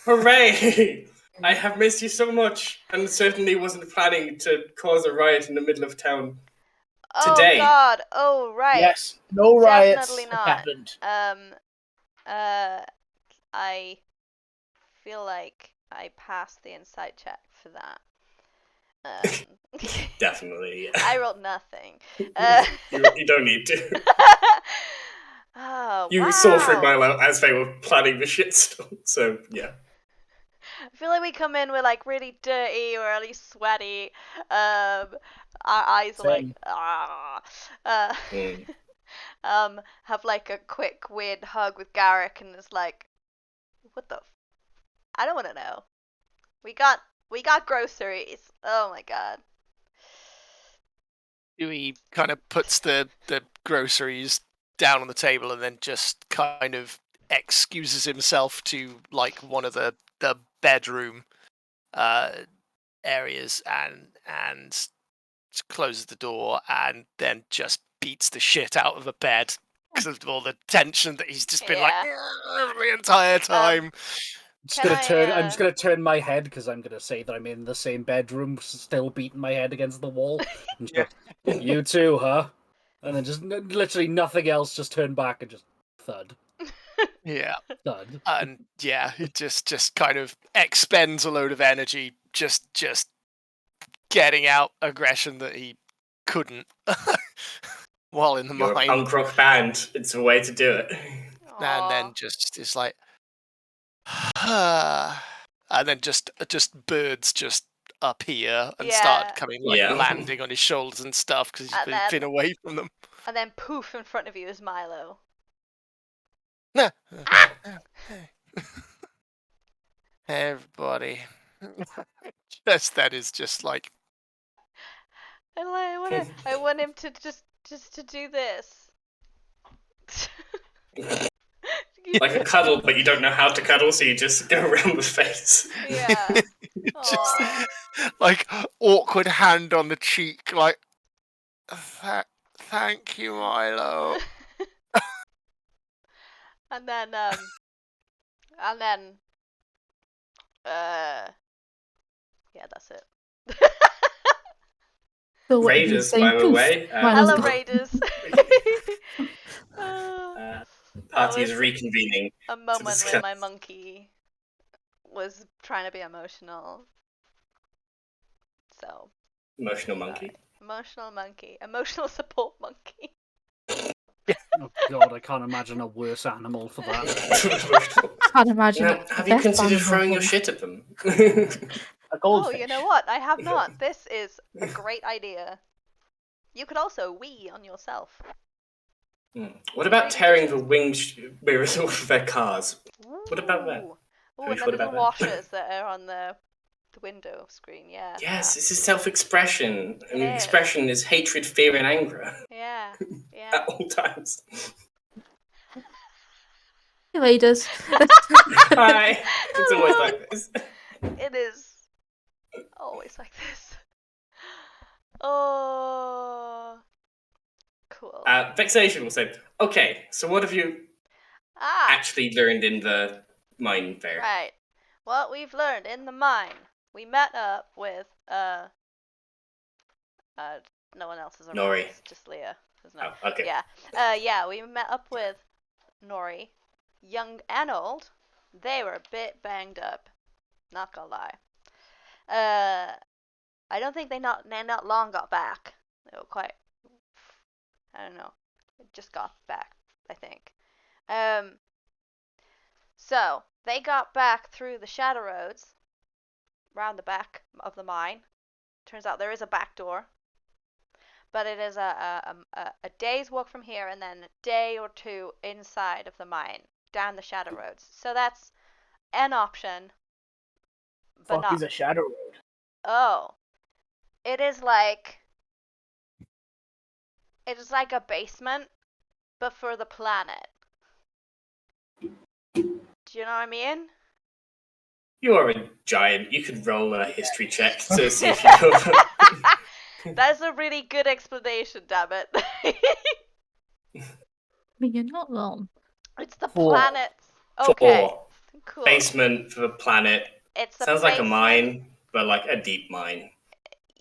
Hooray! I have missed you so much, and certainly wasn't planning to cause a riot in the middle of town today. Oh God! Oh right. Yes, no riots Definitely have not. happened. I feel like I passed the insight check for that. Definitely, yeah. I rolled nothing. You don't need to. Oh, You saw through Milo as they were planning the shitstorm, so yeah. I feel like we come in, we're like really dirty, we're really sweaty. Our eyes are like, have like a quick weird hug with Garrick, and it's like, what the? I don't want to know. We got groceries. Oh my God. Dewey kind of puts the groceries down on the table and then just kind of excuses himself to like one of the bedroom areas and closes the door and then just beats the shit out of a bed because of all the tension that he's just been Yeah. the entire time. I'm just gonna turn my head because I'm gonna say that I'm in the same bedroom, still beating my head against the wall. And just, you too, huh? And then just literally nothing else. Just turn back and just thud, Yeah, thud. and yeah, it just kind of expends a load of energy, just getting out aggression that he couldn't while in the You're a mine. punk rock band. It's a way to do it. And then just it's like, and then just birds just appear and start coming, like landing on his shoulders and stuff because he's been away from them. And then poof, in front of you is Milo. Hey, everybody. That is just like. And I want him to just to do this. Like a cuddle, but you don't know how to cuddle, so you just go around the face. Yeah. Just like awkward hand on the cheek, like thank you, Milo. and then yeah, that's it. So Raiders, by the way. Hello, Raiders. Party is reconvening. A moment when my monkey was trying to be emotional. So. Emotional monkey. Emotional monkey. Emotional support monkey. Oh god, I can't imagine a worse animal for that. Can't imagine. Now, have you considered throwing your shit at them? A goldfish. Oh, you know what? I have not. This is a great idea. You could also wee on yourself. What about tearing the mirrors off of their cars? What about that? Oh, and the little washers that are on the window screen, yeah. Yes, this is self-expression. I mean, expression is hatred, fear, and anger. Yeah, yeah. At all times. Hey, Raiders. Hi. It's always like this. It is always like this. Oh, cool. Vexation will say, okay, so what have you actually learned in the mine fair? Right. What we've learned in the mine. We met up with, no one else is around. Nori. It's just Leah. Oh, okay. Yeah, we met up with Nori, young and old. They were a bit banged up. Not gonna lie. I don't think they not long got back. They were quite, I don't know, just got back, I think. So they got back through the shadow roads, round the back of the mine. Turns out there is a back door, but it is a day's walk from here, and then a day or two inside of the mine, down the shadow roads. So that's an option. But Fuck is a shadow road? Oh. It is like a basement, but for the planet. Do you know what I mean? You are a giant. You could roll a history check to see if you know. That's a really good explanation, damn it. But you're not wrong. It's the planets. Okay. Cool. Basement for the planet. Sounds like a mine, but like a deep mine.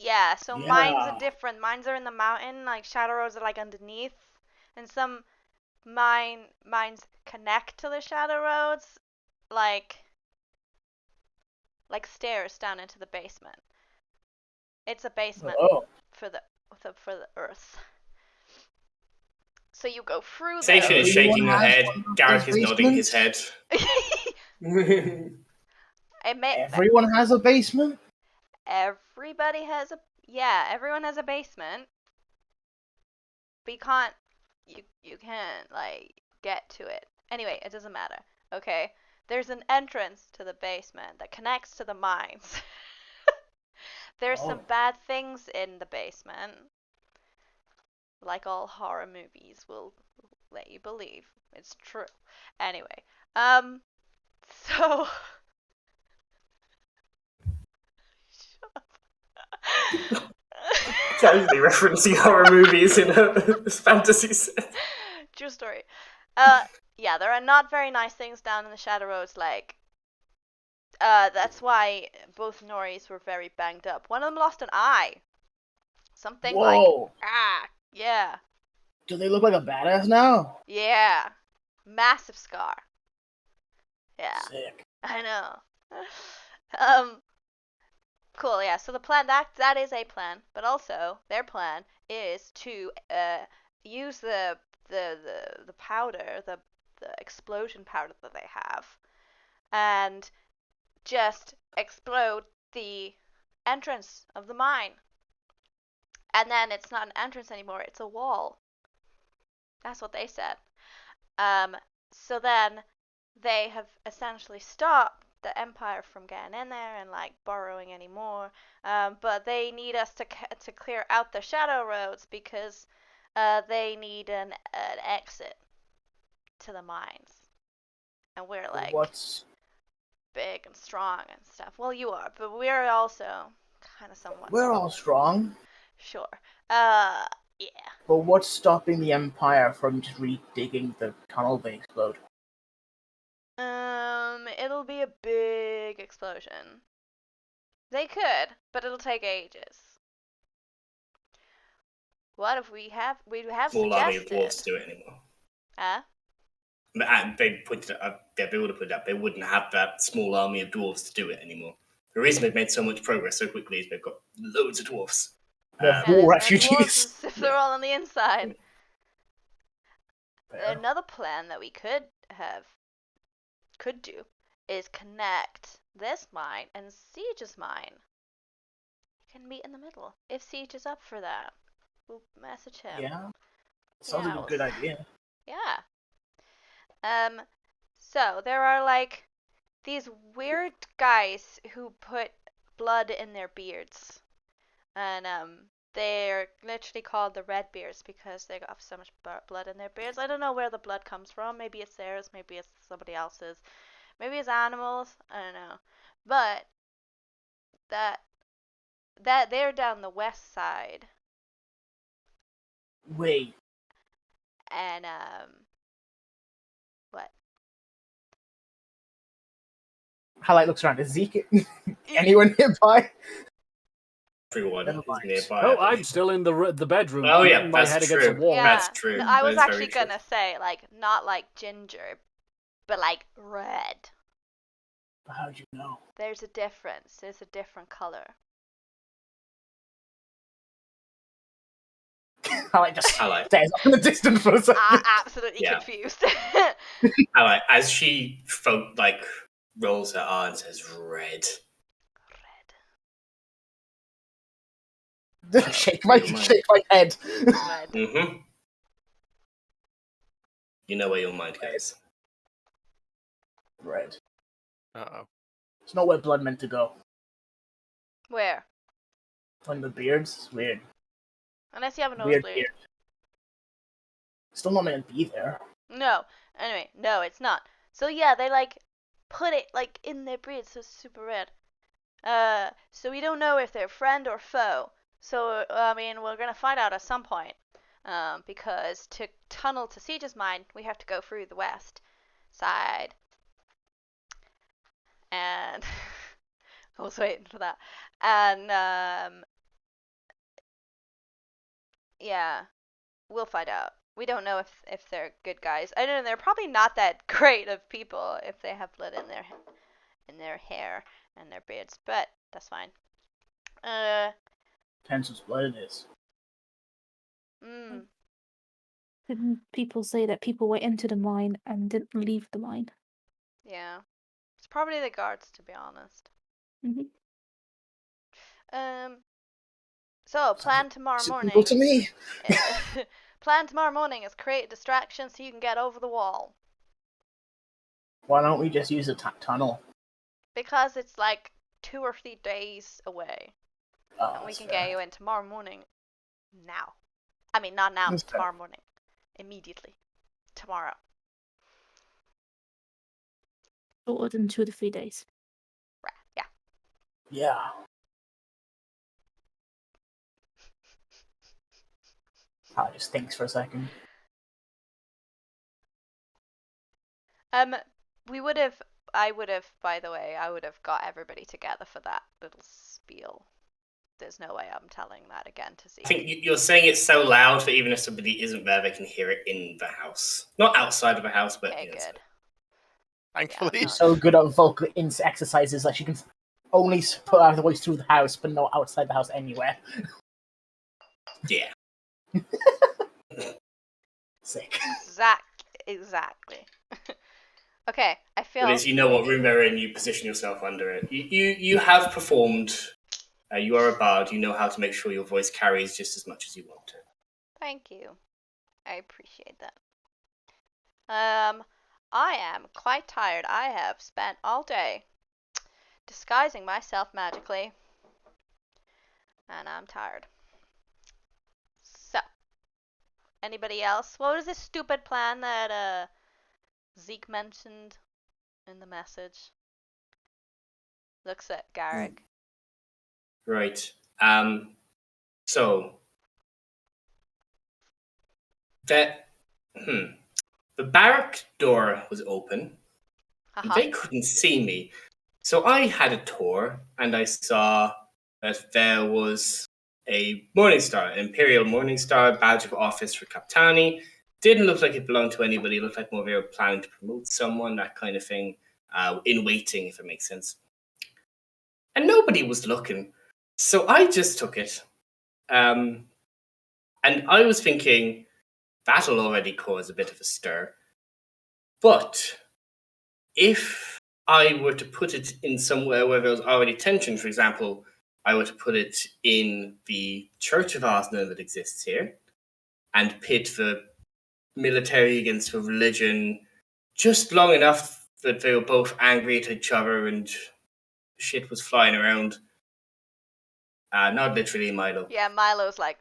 Yeah, so mines are different. Mines are in the mountain, like shadow roads are like underneath, and some mines connect to the shadow roads, like stairs down into the basement. It's a basement for the earth. So you go through. Station is shaking her head. Garrick is nodding his head. Everyone has a basement? Everybody has everyone has a basement. But you can't like get to it. Anyway, it doesn't matter. Okay? There's an entrance to the basement that connects to the mines. There's some bad things in the basement. Like all horror movies will let you believe. It's true. Anyway, so Casually referencing horror movies in a fantasy set. True story. Yeah, there are not very nice things down in the Shadow Roads. Like, that's why both Noris were very banged up. One of them lost an eye. Something like, Whoa. yeah, Do they look like a badass now? yeah, massive scar. Yeah, Sick. I know. Cool. Yeah. So the plan that is a plan, but also their plan is to use the powder, the explosion powder that they have, and just explode the entrance of the mine. And then it's not an entrance anymore, it's a wall. That's what they said. So then they have essentially stopped the Empire from getting in there and like borrowing any more. But they need us to clear out the Shadow Roads because they need an exit to the mines. And we're like What's big and strong and stuff. Well, you are, but we're also kind of somewhat. We're all strong. Sure. Yeah. But what's stopping the Empire from just redigging the tunnel they explode? It'll be a big explosion. They could, but it'll take ages. What if we have Small army of suggested? dwarves to do it anymore. Huh? And they pointed out, they would have put it up, they wouldn't have that small army of dwarves to do it anymore. The reason they've made so much progress so quickly is they've got loads of dwarves. They're Yeah, war there's no refugees. dwarves if they're all on the inside. Fair. Another plan that we could do is connect this mine and Siege's mine. You can meet in the middle if Siege is up for that. We'll message him. Yeah. Sounds Yeah, like a good idea. Yeah. So there are like these weird guys who put blood in their beards. And they're literally called the Redbeards because they got so much blood in their beards. I don't know where the blood comes from. Maybe it's theirs, maybe it's somebody else's. Maybe it's animals, I don't know. But that they're down the west side. Wait. And what? Highlight looks around. Is Zeke anyone nearby? Everyone Never is mind. nearby. Oh, I'm still in the bedroom. Oh, yeah, beating my that's head against true. the wall. Yeah, That's true. No, I was That is actually very true. gonna say like not like ginger, but like red. How'd you know? There's a difference. There's a different color. Highlight just Highlight. stares off in the distance for a second. I'm absolutely Yeah. confused. Alright, as she rolls her R and says red. shake my head. Red. Mm-hmm. You know where your mind goes. Red. Uh-oh. It's not where blood meant to go. Where? On the beards. It's weird. Unless you have a Weird nosebleed. beard. Still not meant to be there. No. Anyway, no, it's not. So yeah, they like put it like in their beard, so it's super red. So we don't know if they're friend or foe. So I mean, we're gonna find out at some point. Because to tunnel to Siege's mine, we have to go through the west side. And I was waiting for that. And yeah, we'll find out. We don't know if they're good guys. I don't know. They're probably not that great of people if they have blood in their hair and their beards, but that's fine. Depends whose blood it is. Didn't people say that people went into the mine and didn't leave the mine? Yeah. It's probably the guards, to be honest. Mm-hmm. So plan tomorrow morning. People to me. Plan tomorrow morning is create a distraction so you can get over the wall. Why don't we just use a tunnel? Because it's like 2 or 3 days away. Oh, And we that's can fair. get you in tomorrow morning. Now. I mean, not now, That's fair. tomorrow morning. Immediately. Tomorrow. Shorter than 2 to 3 days. Right, yeah. Yeah. I just thinks for a second. We would have. I would have. By the way, I would have got everybody together for that little spiel. There's no way I'm telling that again to see. I think you're saying it so loud that even if somebody isn't there, they can hear it in the house. Not outside of the house, but Okay, inside. good. Thankfully. Yeah, She's so good at vocal exercises that she can only put out the voice through the house, but not outside the house anywhere. Yeah. Sick. Exactly. Okay, I feel. But as you know what room they're in, you position yourself under it. You have performed. You are a bard. You know how to make sure your voice carries just as much as you want to. Thank you. I appreciate that. I am quite tired. I have spent all day disguising myself magically, and I'm tired. So, anybody else? What was this stupid plan that Zeke mentioned in the message? Looks at Garrick. Right. So that the barrack door was open. And they couldn't see me. So I had a tour and I saw that there was a Morningstar, an Imperial Morningstar badge of office for Captani. Didn't look like it belonged to anybody. It looked like more they were planning to promote someone, that kind of thing, in waiting, if it makes sense. And nobody was looking. So I just took it. And I was thinking, that'll already cause a bit of a stir. But if I were to put it in somewhere where there was already tension, for example, I were to put it in the Church of Osna that exists here, and pit the military against the religion just long enough that they were both angry at each other and shit was flying around. Not literally, Milo. Yeah, Milo's like.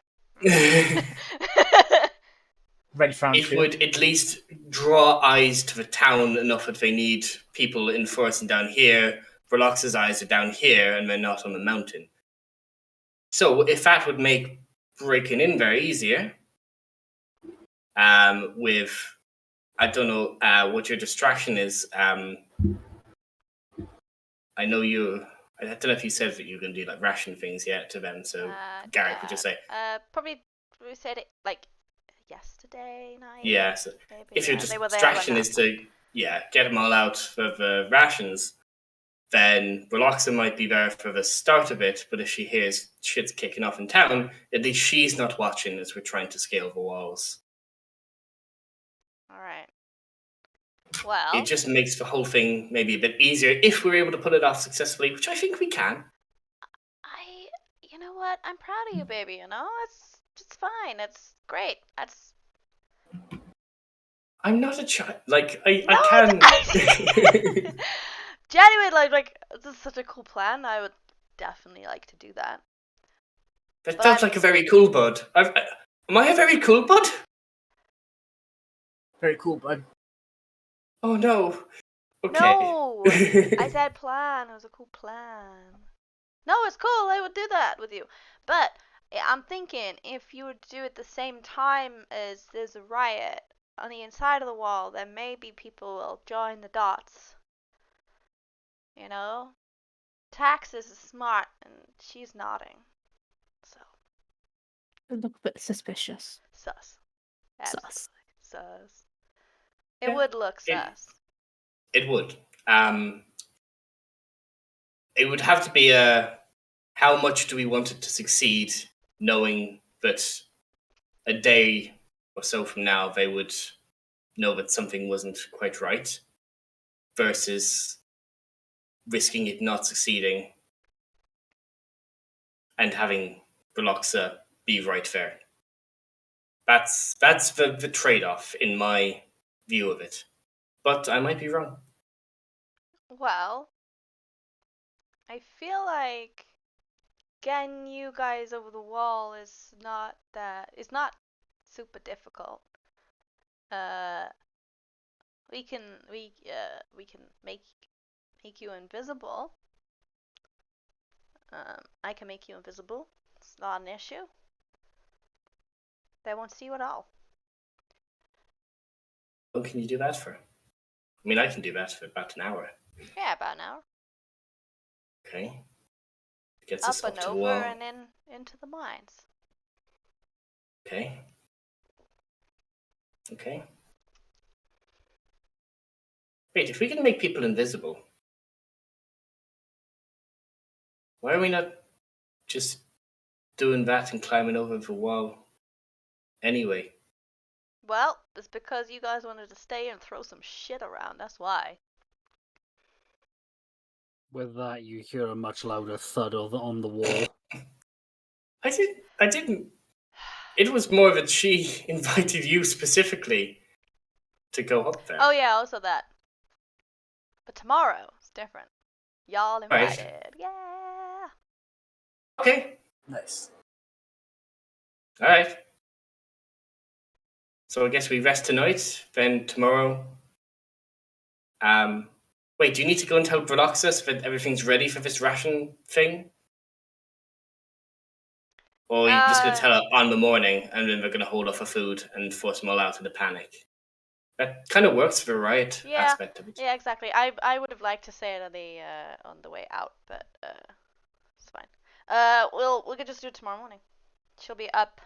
Ready for round It two. would at least draw eyes to the town enough that they need people enforcing down here. Verlox's eyes are down here and they're not on the mountain. So if that would make breaking in very easier, with, I don't know what your distraction is. I know I don't know if you said that you were going to do like ration things yet to them, so Garrick would just say. Probably we said it like yesterday night. Yeah, so maybe. if your They were there distraction when is to get them all out for the rations, then Reluctant might be there for the start of it, but if she hears shit's kicking off in town, at least she's not watching as we're trying to scale the walls. Alright. Well. It just makes the whole thing maybe a bit easier if we're able to pull it off successfully, which I think we can. You know what? I'm proud of you, baby, you know? It's fine. It's great. I'm not a child. Like, I No, can. Genuine, like, this is such a cool plan. I would definitely like to do that. That sounds like a very cool bud. Am I a very cool bud? Very cool, bud. Oh no. Okay. No! I said plan. It was a cool plan. No, it's cool. I would do that with you. But I'm thinking if you would do it the same time as there's a riot on the inside of the wall, then maybe people will join the dots. You know? Taxes is smart, and she's nodding. So. It look a bit suspicious. Sus. Sus. Sus. It would look sus. It would. It would have to be how much do we want it to succeed, knowing that a day or so from now they would know that something wasn't quite right, versus risking it not succeeding and having Veloxa be right there. That's the trade-off in my view of it. But I might be wrong. Well, I feel like getting you guys over the wall is not super difficult. We can make you invisible. I can make you invisible. It's not an issue. They won't see you at all. What can you do that for? I mean, I can do that for about an hour. Yeah, about an hour. Okay. Gets Up us up and to the over wall. and into the mines. Okay. Okay. Wait, if we can make people invisible, why are we not just doing that and climbing over the wall anyway? Well, it's because you guys wanted to stay and throw some shit around. That's why. With that, you hear a much louder thud on the wall. I didn't. It was more that she invited you specifically to go up there. Oh yeah, also that. But tomorrow is different. Y'all Right. invited. Yeah. Okay. Nice. All right. So I guess we rest tonight. Then tomorrow. Wait. Do you need to go and tell Reluctantsheep that everything's ready for this ration thing? Or are you just going to tell her on the morning, and then we're going to hold off for food and force them all out in the panic? That kind of works for the riot aspect of it. Yeah, exactly. I would have liked to say it on the way out, but it's fine. We could just do it tomorrow morning. She'll be up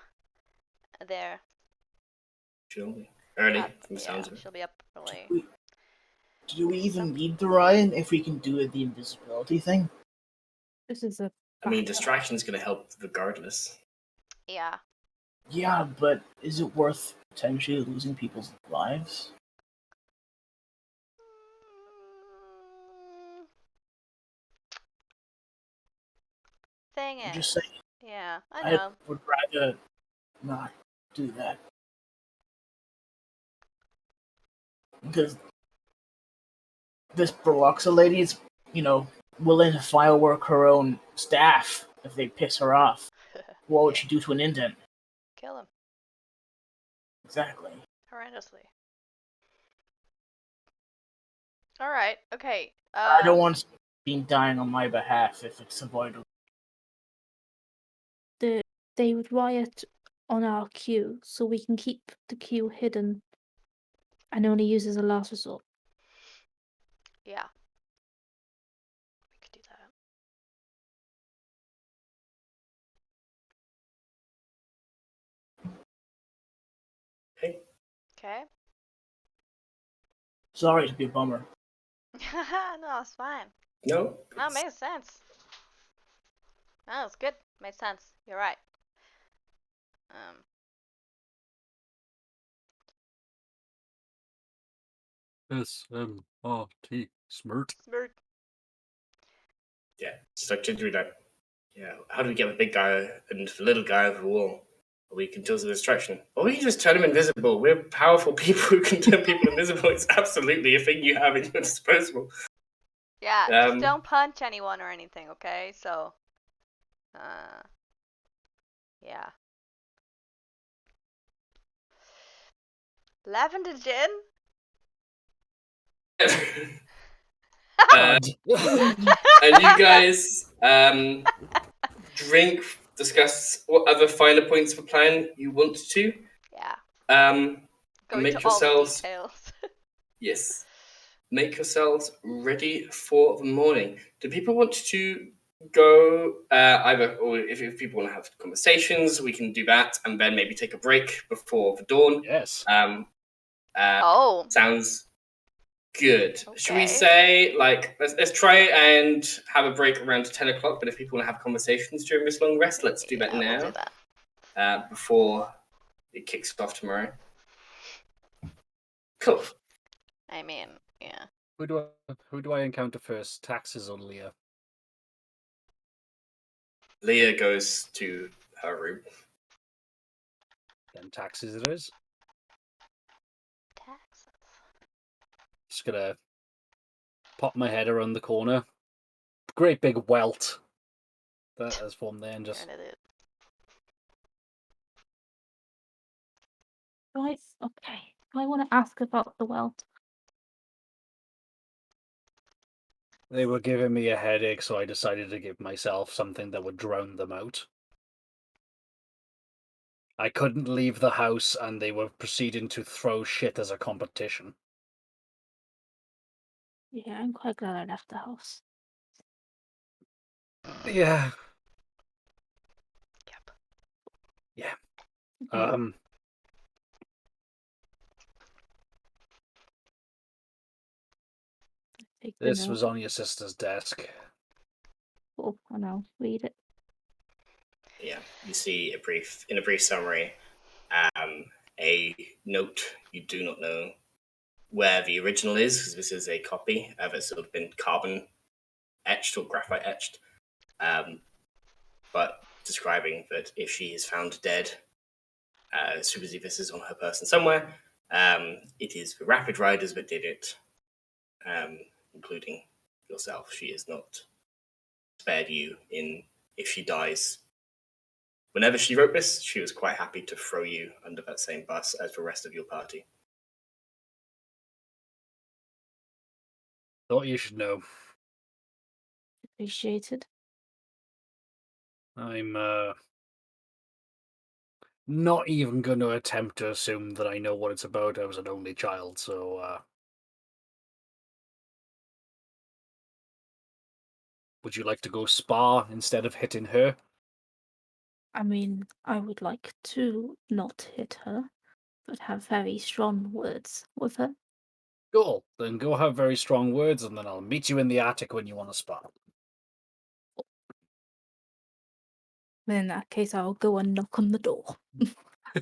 there. She'll be early, from the sounds of it. She'll be up early. Do we even need the Ryan if we can do the invisibility thing? This is a. I mean, distraction's going to help regardless. Yeah. Yeah, but is it worth potentially losing people's lives? Thing I'm is. just saying. Yeah, I know. I would rather not do that. Because this Berloxa lady is, willing to firework her own staff if they piss her off. What would she do to an indent? Kill him. Exactly. Horrendously. Alright, okay. I don't want being dying on my behalf if it's avoidable. They would riot on our queue, so we can keep the queue hidden and only use as a last resort. Yeah. We could do that. Okay. Okay. Sorry to be a bummer. No, it's fine. No? No, it makes sense. No, it's good. Makes sense. You're right. SMRT. Smirt. Smirt. Yeah, it's like to do that. Yeah, how do we get the big guy and the little guy over the wall? We can do the distraction. Or we can just turn them invisible. We're powerful people who can turn people invisible. It's absolutely a thing you have at your disposal. Yeah, just don't punch anyone or anything, okay? So, yeah. Lavender gin? And you guys drink, discuss what other finer points of the plan you want to. Yeah. Go make into yourselves. all the details. Yes. Make yourselves ready for the morning. Do people want to go either, or if people want to have conversations, we can do that, and then maybe take a break before the dawn. Yes. Sounds good. Okay. Should we say, let's try and have a break around 10 o'clock, but if people want to have conversations during this long rest, let's do that now. We'll do that. Before it kicks off tomorrow. Cool. I mean, yeah. Who do I encounter first? Taxes or Leah? Leah goes to her room. Then taxes it is. Taxes. Just gonna pop my head around the corner. Great big welt that has formed there, and just. Okay. I want to ask about the welt. They were giving me a headache, so I decided to give myself something that would drown them out. I couldn't leave the house, and they were proceeding to throw shit as a competition. Yeah, I'm quite glad I left the house. Yeah. Yep. Yeah. Okay. Take the This note. was on your sister's desk. Oh, and I'll read it. Yeah, you see in a brief summary, a note you do not know where the original is, because this is a copy of it, sort of been carbon etched or graphite etched, but describing that if she is found dead, supposedly this is on her person somewhere. It is the Rapid Riders that did it, including yourself. She has not spared you in if she dies. Whenever she wrote this, she was quite happy to throw you under that same bus as the rest of your party. Thought you should know. Appreciated. I'm not even going to attempt to assume that I know what it's about. I was an only child, so would you like to go spar instead of hitting her? I mean, I would like to not hit her, but have very strong words with her. Cool. Then go have very strong words, and then I'll meet you in the attic when you want to spar. In that case, I'll go and knock on the door.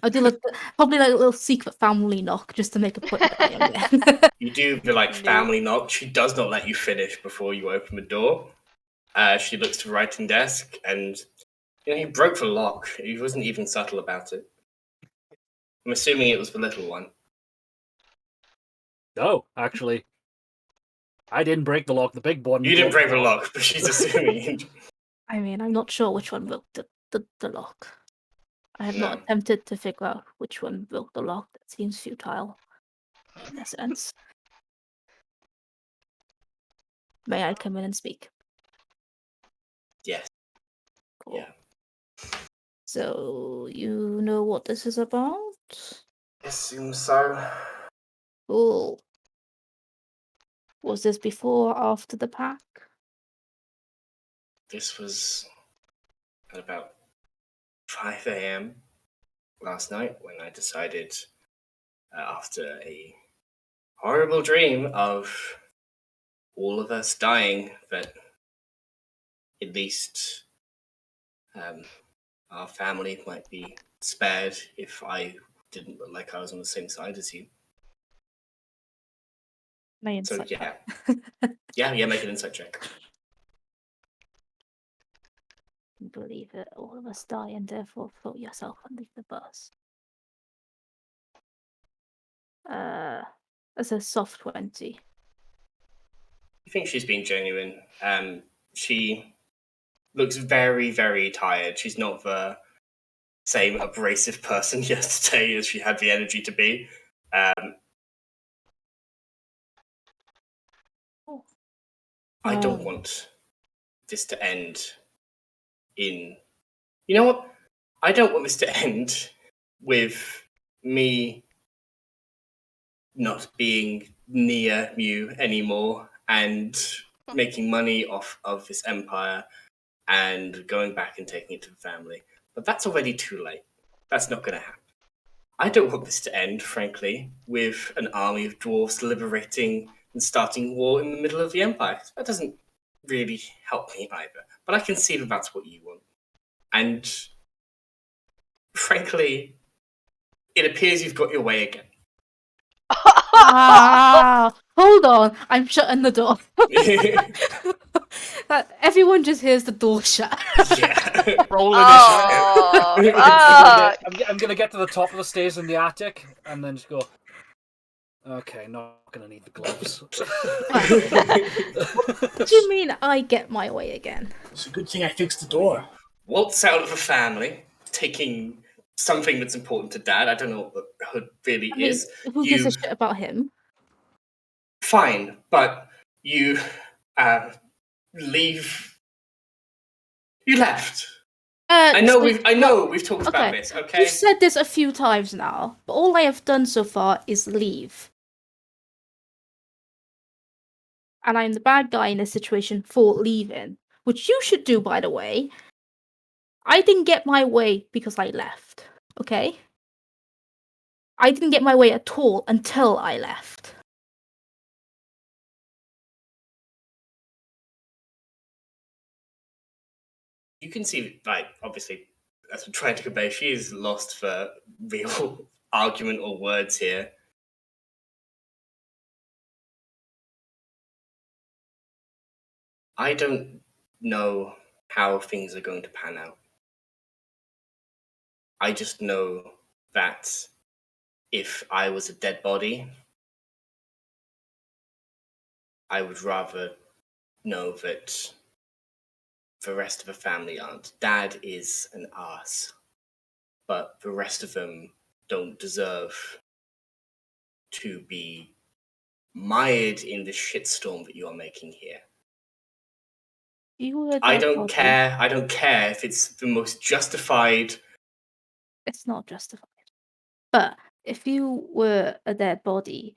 I'll do probably a little secret family knock just to make a point that I am there. You do the family knock. She does not let you finish before you open the door. She looks to the writing desk, and he broke the lock. He wasn't even subtle about it. I'm assuming it was the little one. No, actually, I didn't break the lock. The big one. You didn't break the lock, but she's assuming. I mean, I'm not sure which one broke the lock. I have not No. attempted to figure out which one broke the lock. That seems futile, in a sense. May I come in and speak? Yes. Cool. Yeah. So, you know what this is about? Assume so. Cool. Was this before or after the pack? This was at about 5 a.m. last night when I decided, after a horrible dream of all of us dying, that at least our family might be spared if I didn't look like I was on the same side as you. My So insight. yeah, make an insight check. Believe it, all of us die and therefore throw yourself under the bus. That's a soft 20. I think she's being genuine. She looks very, very tired. She's not the same abrasive person yesterday as she had the energy to be. I don't want this to end in... You know what? I don't want this to end with me not being near you anymore and making money off of this empire and going back and taking it to the family. But that's already too late. That's not going to happen. I don't want this to end, frankly, with an army of dwarves liberating and starting war in the middle of the empire. That doesn't really help me either. But I can see that that's what you want. And frankly, it appears you've got your way again. Hold on, I'm shutting the door. Everyone just hears the door shut. Yeah. Roll I'm gonna get to the top of the stairs in the attic and then just go. Okay, not gonna need the gloves. What do you mean I get my way again? It's a good thing I fixed the door. Waltz out of the family, taking something that's important to Dad. I don't know what the hood really is. Who gives a shit about him? Fine, but you leave. You left. I know we've talked about this. Okay. You've said this a few times now, but all I have done so far is leave. and I'm the bad guy in this situation for leaving, which you should do, by the way. I didn't get my way because I left, okay? I didn't get my way at all until I left. You can see, like, obviously, as we're trying to convey, she is lost for real argument or words here. I don't know how things are going to pan out. I just know that if I was a dead body, I would rather know that the rest of the family aren't. Dad is an arse, but the rest of them don't deserve to be mired in the shitstorm that you are making here. You were a I dead don't body. care. I don't care if it's the most justified. It's not justified. But if you were a dead body,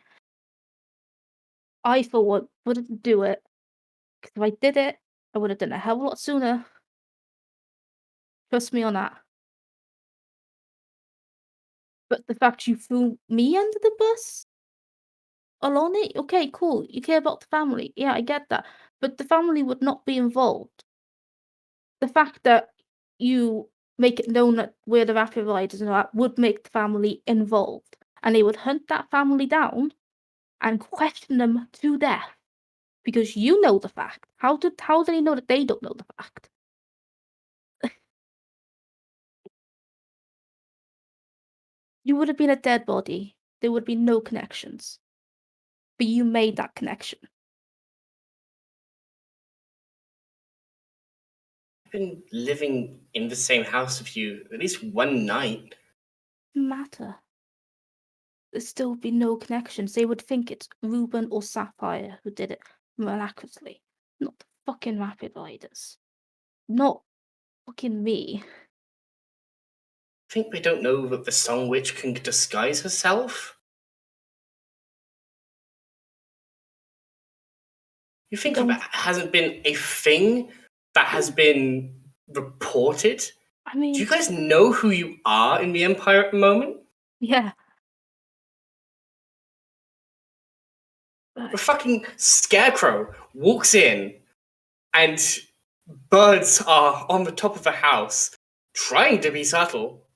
I, for one, wouldn't do it. Because if I did it, I would have done it a hell of a lot sooner. Trust me on that. But the fact you threw me under the bus? Alone it? Okay, cool. You care about the family. Yeah, I get that. But the family would not be involved. The fact that you make it known that we're the rapid riders and all that would make the family involved. And they would hunt that family down and question them to death. Because you know the fact. How do they know that they don't know the fact? You would have been a dead body. There would be no connections. But you made that connection. I've been living in the same house with you at least one night. Doesn't matter. There'd still be no connections. They would think it's Ruben or Sapphire who did it miraculously. Not the fucking Rapid Riders. Not fucking me. I think they don't know that the Song Witch can disguise herself. You think that hasn't been a thing that has been reported? I mean, Do you guys know who you are in the Empire at the moment? yeah. The fucking scarecrow walks in and birds are on the top of the house trying to be subtle.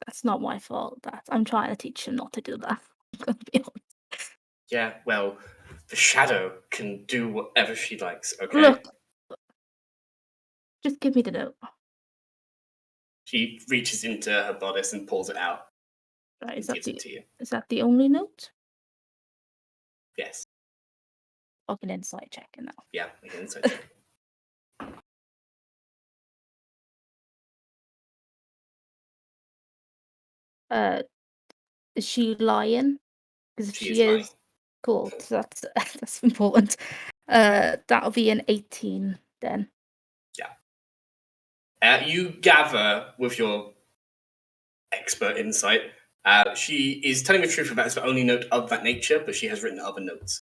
That's not my fault. I'm trying to teach him not to do that. I'm gonna be honest. Yeah, well, the shadow can do whatever she likes, okay? Look. Just give me the note. She reaches into her bodice and pulls it out. Right, and gives it to you. Is that the only note? Yes. Fucking insight check now. Yeah, make an insight check. Is she lying? Because if She is lying. cool. So that's important. That'll be an 18 then. Yeah. You gather with your expert insight. She is telling the truth, that is the only note of that nature, but she has written other notes.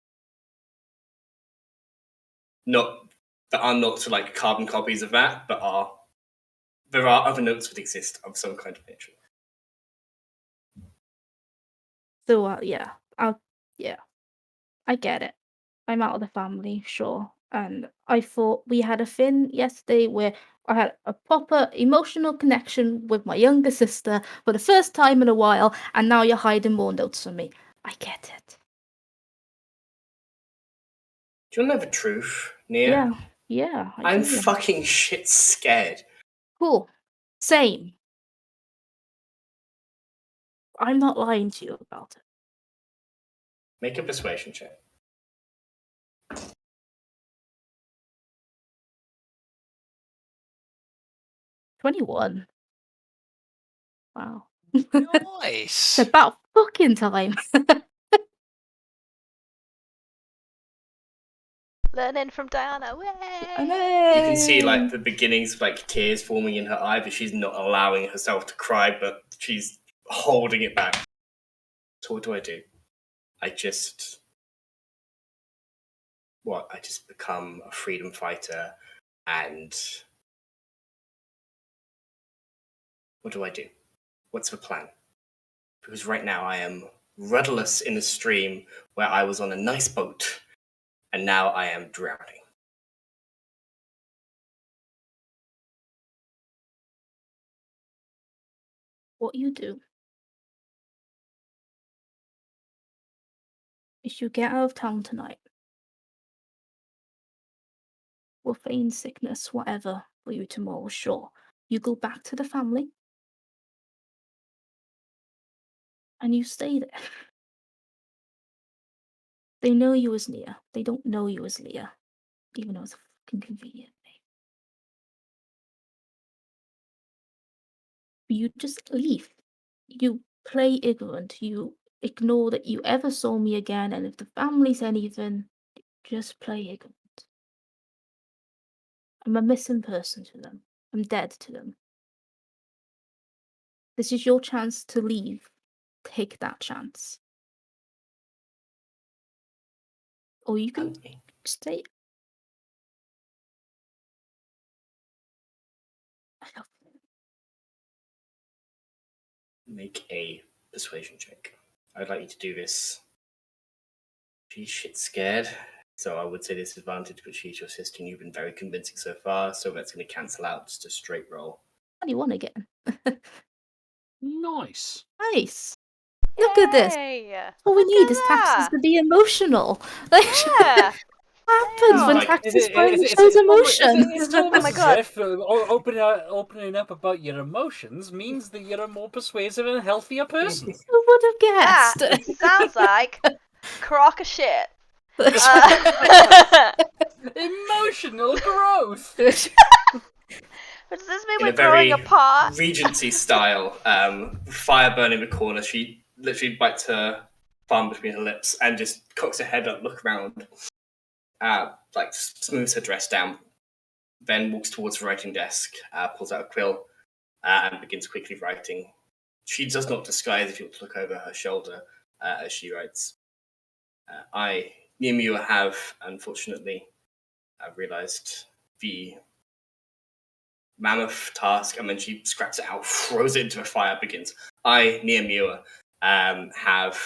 Not that are not like carbon copies of that, but there are other notes that exist of some kind of nature. So yeah, I get it. I'm out of the family, sure. And I thought we had a thing yesterday where I had a proper emotional connection with my younger sister for the first time in a while, and now you're hiding more notes from me. I get it. Do you want to know the truth, Nia? Yeah. I'm do. fucking shit scared. Cool. Same. I'm not lying to you about it. Make a persuasion check. 21. Wow. Nice. It's about fucking time. Learning from Diana. Way! You can see like the beginnings of like tears forming in her eye, but she's not allowing herself to cry, but she's holding it back. So what do I do? I just become a freedom fighter, and what do I do? What's the plan? Because right now I am rudderless in a stream where I was on a nice boat, and now I am drowning. What you do is you get out of town tonight. We'll feign sickness, whatever, for you tomorrow, sure. You go back to the family. And you stay there. They know you as Nia. They don't know you as Leah. Even though it's a fucking convenient name. You just leave. You play ignorant. You ignore that you ever saw me again, and if the family's anything, just play ignorant. I'm a missing person to them. I'm dead to them. This is your chance to leave. Take that chance. Or you can stay. Make a persuasion check. I'd like you to do this. She's shit scared, so I would say disadvantage, but she's your sister and you've been very convincing so far, so that's going to cancel out just a straight roll. 21 again. Nice. Nice. Look at this. Yay! All we Look need at is Taxes that. to be emotional. Like, Yeah. what happens when Like, Taxes finally shows emotion? It's Oh almost my as God. if opening up about your emotions means that you're a more persuasive and healthier person. Who would have guessed? That sounds like crock of shit. Emotional growth. Does this mean in we're a very growing apart? Regency style, fire burning the corner, she literally bites her thumb between her lips and just cocks her head up, look around, like smooths her dress down, then walks towards the writing desk, pulls out a quill, and begins quickly writing. She does not disguise if you want to look over her shoulder as she writes. I, Nimu, have, unfortunately, realized the mammoth task, and then she scraps it out, throws it into the fire, begins. I, Niamua, have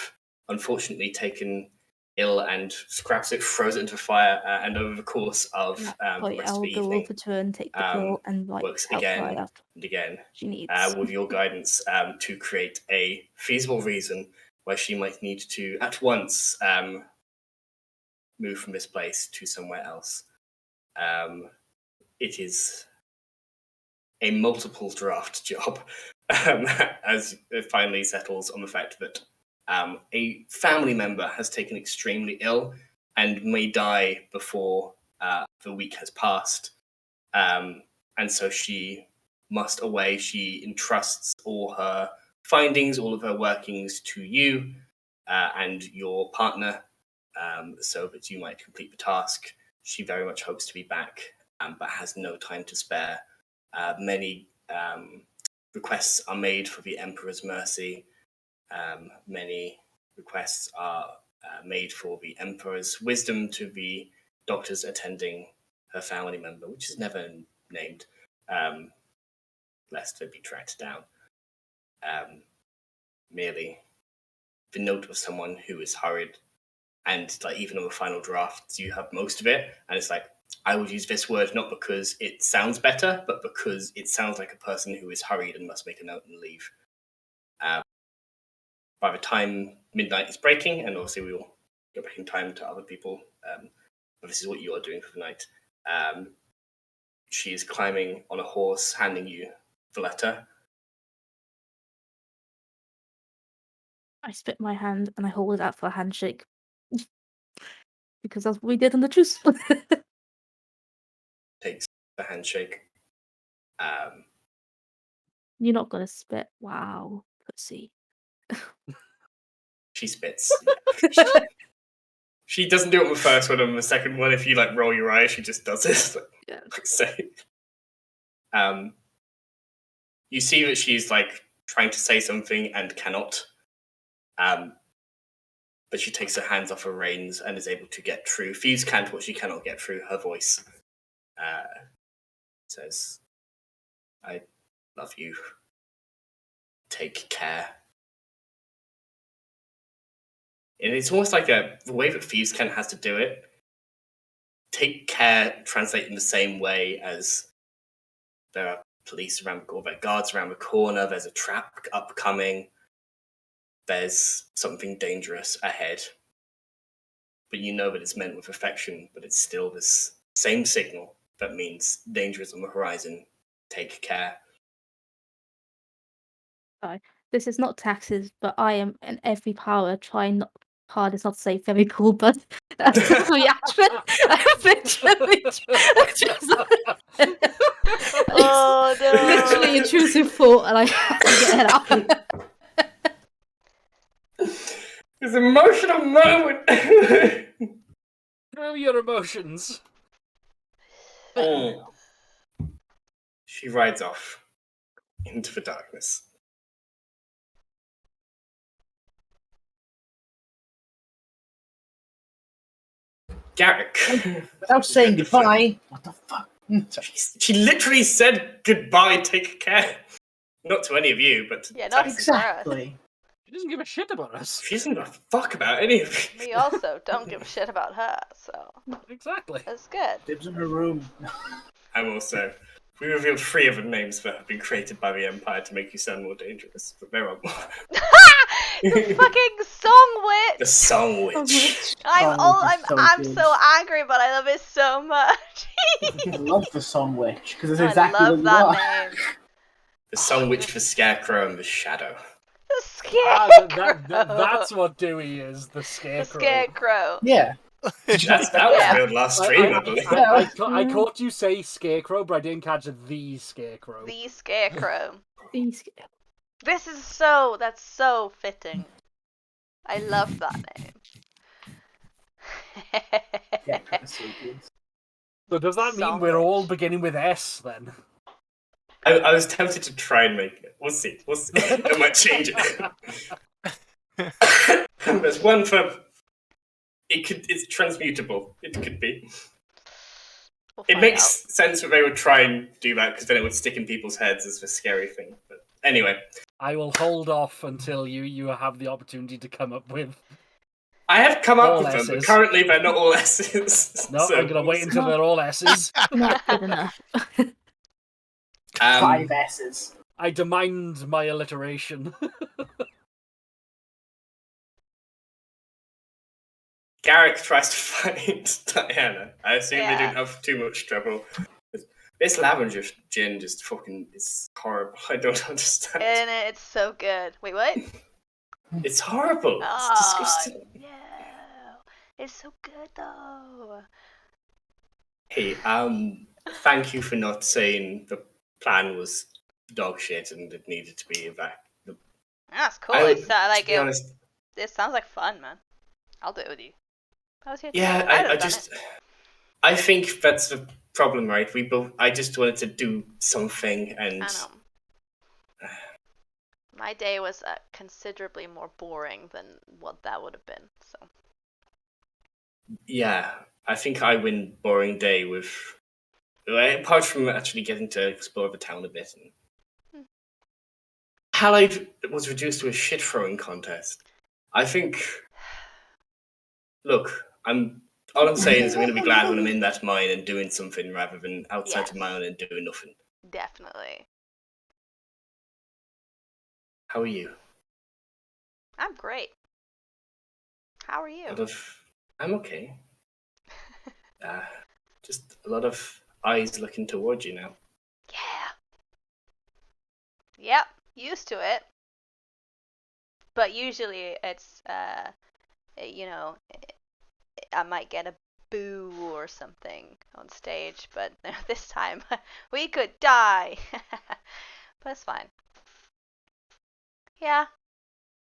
unfortunately taken ill and scraps it, throws it into the fire, and over the course of the rest I'll of the go evening, over to her and take the pill and like works help her again up. and again She needs. with your guidance to create a feasible reason where she might need to at once move from this place to somewhere else. It is a multiple draft job as it finally settles on the fact that a family member has taken extremely ill and may die before the week has passed. And so she must away. She entrusts all her findings, all of her workings to you and your partner so that you might complete the task. She very much hopes to be back, but has no time to spare. Many requests are made for the Emperor's mercy. Many requests are made for the Emperor's wisdom to the doctors attending her family member, which is never named, lest they be tracked down. Merely the note of someone who is hurried, and like even on the final drafts, you have most of it, and it's like, I would use this word not because it sounds better, but because it sounds like a person who is hurried and must make a note and leave. By the time midnight is breaking, and obviously we will go back in time to other people, but this is what you are doing for the night. She is climbing on a horse, handing you the letter. I spit my hand and I hold it out for a handshake. Because that's what we did in the truce. Takes the handshake. You're not gonna spit. Wow, pussy. She spits. She doesn't do it on the first one. On the second one, if you like roll your eyes, she just does it. Yeah. Like say. You see that she's like trying to say something and cannot. but she takes her hands off her reins and is able to get through. Fuse can't what she cannot get through. Her voice says, "I love you. Take care." And it's almost like the way that Fuse has to do it. Take care translate in the same way as there are police around the corner, there are guards around the corner, there's a trap upcoming, there's something dangerous ahead. But you know that it's meant with affection, but it's still this same signal that means danger is on the horizon. Take care. This is not taxes, but I am in every power trying not hardest not to say very cool, but that's the reaction. I'm literally Oh no! literally intrusive thought, and I have to get it out. This emotional moment. Through your emotions. She rides off into the darkness. Garrick. Without saying goodbye. What the fuck? She literally said goodbye, take care. Not to any of you, but to Yeah, not Texas. Exactly. She doesn't give a shit about us. She doesn't give a fuck about any of you. We also don't give a shit about her, so Exactly. that's good. Dibs in her room. I'm also. We revealed 3 of the names that have been created by the Empire to make you sound more dangerous, but there are more. The fucking song witch. The Song Witch. I'm so angry, but I love it so much. I love the Song Witch because it's I exactly love what you are. that name. The Song Witch for Scarecrow and the Shadow. The scarecrow. That's what Dewey is, the The scarecrow. scarecrow. Yeah. That was Yeah. revealed last stream, I believe. I caught you say scarecrow, but I didn't catch the scarecrow. The scarecrow. These- This is so. That's so fitting. I love that name. Yeah, kind of sleepy. So does that mean Song we're all witch. beginning with S then? I was tempted to try and make it. We'll see. I might change it. There's one for. It's transmutable. It could be. We'll It find makes out. sense that they would try and do that because then it would stick in people's heads as the scary thing. But anyway, I will hold off until you have the opportunity to come up with. I have come up All with them, but S's. currently they're not all S's. No, so I'm gonna wait until they're all S's. Not good enough. 5 S's. I demand my alliteration. Garrick tries to find Diana. I assume they Yeah. didn't have too much trouble. This lavender gin just fucking is horrible. I don't understand. And it's so good. Wait, what? It's horrible. It's Oh, disgusting. no. It's so good, though. Hey, thank you for not saying the plan was dog shit and it needed to be back. That's cool. I would- It's like to be honest, it sounds like fun, man. I'll do it with you. I was here. yeah, I'd I have done just, I think that's the problem, right? I just wanted to do something, and I know. My day was considerably more boring than what that would have been. So yeah, I think I win boring day with, apart from actually getting to explore the town a bit. And Halide was reduced to a shit throwing contest. I think. Look, all I'm saying is I'm going to be glad when I'm in that mine and doing something rather than outside of my own and doing nothing. definitely, How are you? I'm great. How are you? I'm okay. Just a lot of eyes looking towards you now. Yeah. Yep. Used to it. But usually it's I might get a boo or something on stage, but this time we could die. But it's fine. Yeah.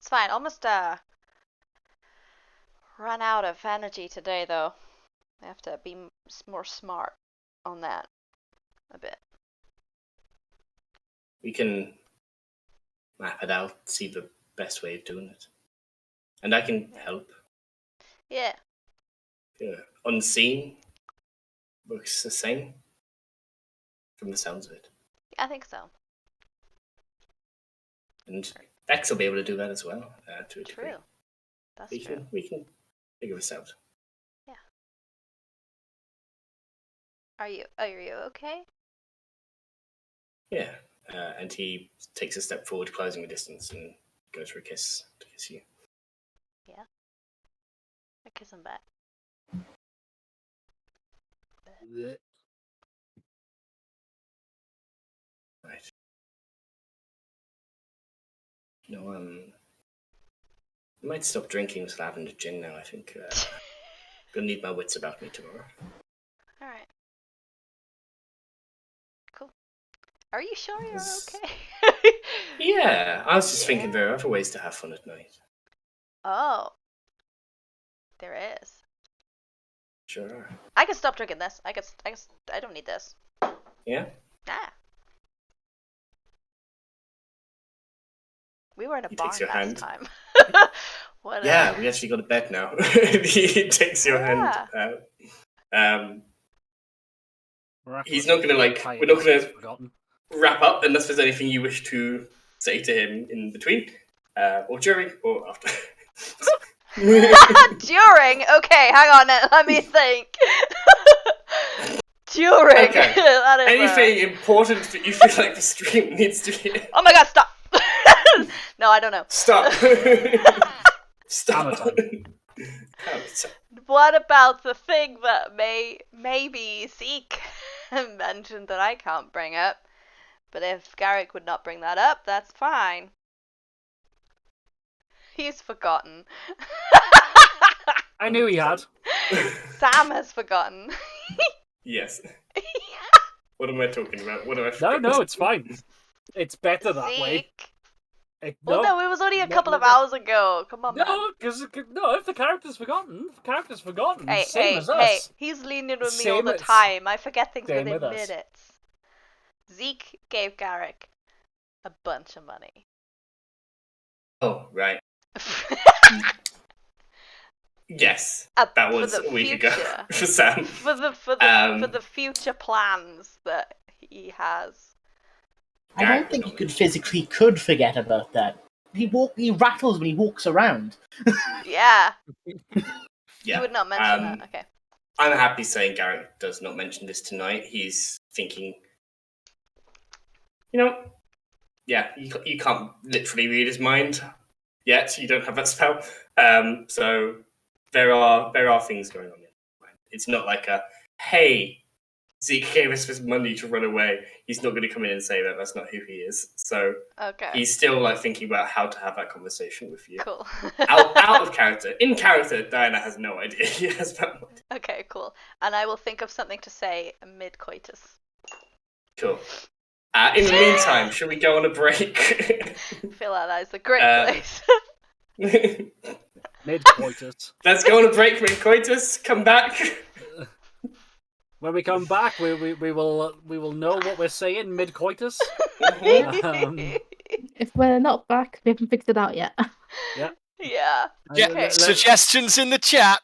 It's fine. Almost run out of energy today though. I have to be more smart on that a bit. We can map it out, see the best way of doing it. And I can help. Yeah. Unseen works the same from the sounds of it. I think so. And Dex will be able to do that as well, to a degree. True. That's true. We can figure this out. Yeah. Are you okay? Yeah. And he takes a step forward, closing the distance, and goes for a kiss to kiss you. Yeah. I kiss him back. Right. No, I might stop drinking this lavender gin now. I think I'm gonna need my wits about me tomorrow. All right. Cool. Are you sure you're okay? Yeah, I was just thinking there are other ways to have fun at night. Oh. There is. Sure. I can stop drinking this. I don't need this. Yeah? Ah. We were in a He barn takes your last hand. time. What Yeah, we actually got a bed now. He takes your hand out. He's not gonna we're not gonna wrap up unless there's anything you wish to say to him in between, or during, or after. During? Okay, hang on. Let me think. During. Okay. That is Anything important that you feel like the stream needs to hear? Oh my god, stop! No, I don't know. Stop. Stop. What about the thing that maybe Zeke mentioned that I can't bring up? But if Garrick would not bring that up, that's fine. He's forgotten. I knew he had. Sam has forgotten. Yes. What am I talking about? What am I? No, it's fine. It's better that way. Zeke. No, Well, no, it was only a couple of hours ago. Come on, man. No, because if the character's forgotten, Hey, same as us. he's leaning with me Same all the as- time. I forget things same within with us. minutes. Zeke gave Garrick a bunch of money. Oh, right. Yes. That was a week ago for Sam. For the future plans that he has. I don't think he could forget about that. He rattles when he walks around. Yeah. Yeah. You would not mention that. Okay. I'm happy saying Garrett does not mention this tonight. He's thinking, yeah, you can't literally read his mind yet. You don't have that spell. So there are things going on. It's not like hey, Zeke gave us this money to run away. He's not going to come in and say that. That's not who he is. So he's still thinking about how to have that conversation with you. Cool. out of character. In character, Diana has no idea he has that money. Okay, cool. And I will think of something to say mid-coitus. Cool. In the meantime, shall we go on a break? I feel like that is a great place. Mid-coitus. Let's go on a break, mid-coitus. Come back. When we come back, we will know what we're saying mid-coitus. If we're not back, we haven't figured it out yet. Yeah. Yeah. Okay. Suggestions in the chat.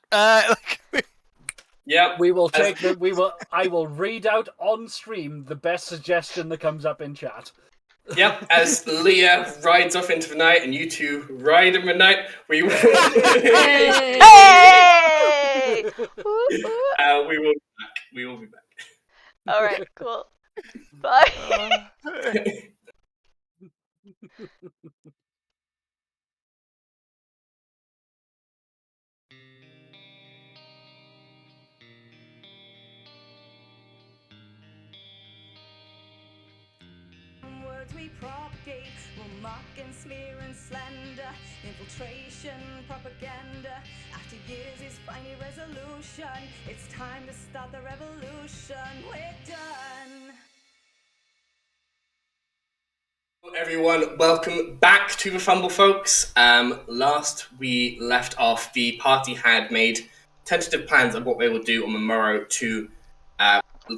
Yeah. We will take them. I will read out on stream the best suggestion that comes up in chat. Yep. As Leah rides off into the night, and you two ride in the night, we will. Hey! We will be back. We will be back. All right. Cool. Bye. Words we propagate will mock and smear and slander, infiltration, propaganda. After years is finally resolution. It's time to start the revolution. We're done. Hello everyone, welcome back to the Fumble, folks. Last we left off, the party had made tentative plans of what they will do on the morrow to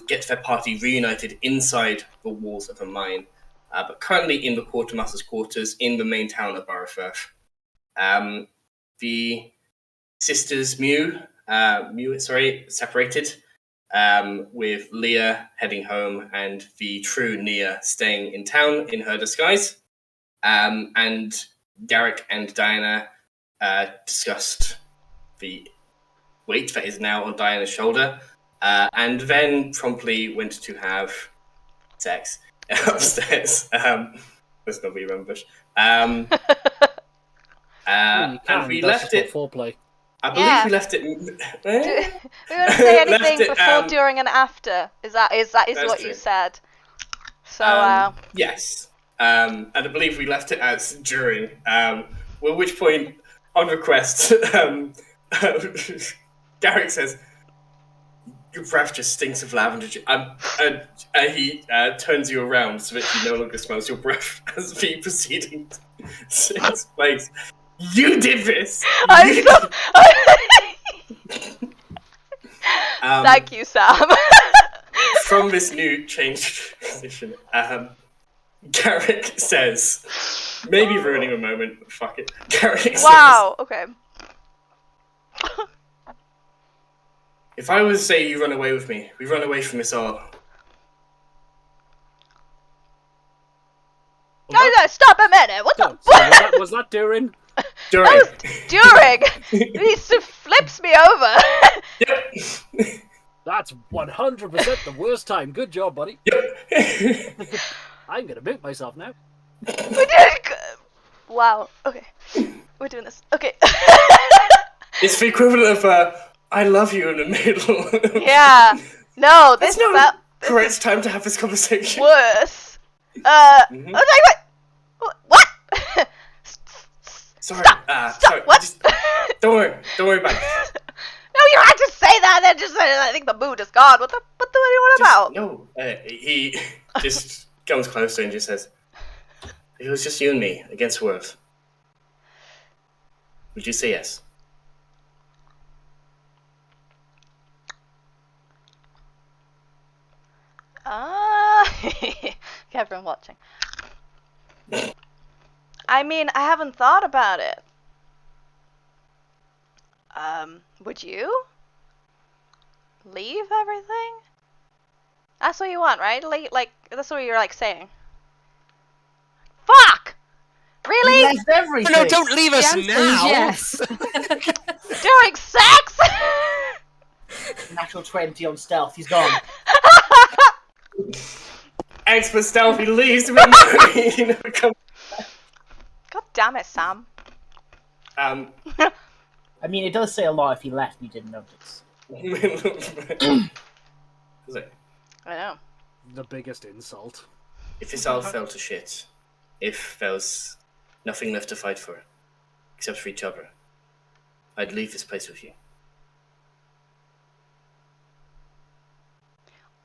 get their party reunited inside the walls of a mine, but currently in the quartermaster's quarters in the main town of Barrowfirth. The sisters separated, with Leah heading home and the true Nia staying in town in her disguise. And Garrick and Diana discussed the weight that is now on Diana's shoulder, and then promptly went to have sex upstairs. Let's not be rubbish. You And can, we that's left just it. what foreplay. I believe Yeah. we left it. Do we want to say anything Left it, before, during, and after? Is that That's what true. you said? So, Yes. And I believe we left it as during. At which point, on request, Garrick says, "Your breath just stinks of lavender." He turns you around so that he no longer smells your breath as the proceeding takes place. You did this! I'm so... Thank you, Sam. From this new changed position, Garrick says, maybe ruining a moment, but fuck it. Garrick Wow, okay. says, if I was to say you run away with me, we run away from this all. No, stop a minute. What the So was that during? During. That was during. He flips me over. Yep. That's 100% the worst time. Good job, buddy. Yep. I'm gonna mute myself now. We did. Wow. Okay. We're doing this. Okay. It's the equivalent of I love you in the middle. Yeah. No, this That's not felt the correct time to have this conversation. worse. Mhm. I was like, what? Sorry. Stop. Sorry. What? Just, don't worry about it. No, you had to say that. And just I think the mood is gone. What are you on about? No. He just comes closer and just says, "It was just you and me against the world. Would you say yes?" Everyone watching. I mean, I haven't thought about it. Would you? Leave everything? That's what you want, right? Like, that's what you're, like, saying. Fuck! He Really? left everything. No, don't leave The us answer is now. yes. Doing sex? Natural 20 on stealth. He's gone. Expert stealth, he leaves with money. He never comes. God damn it, Sam. Um, I mean, it does say a lot if he left and you didn't notice. is it? I know. The biggest insult. If this all fell to shit, if there was nothing left to fight for, except for each other, I'd leave this place with you.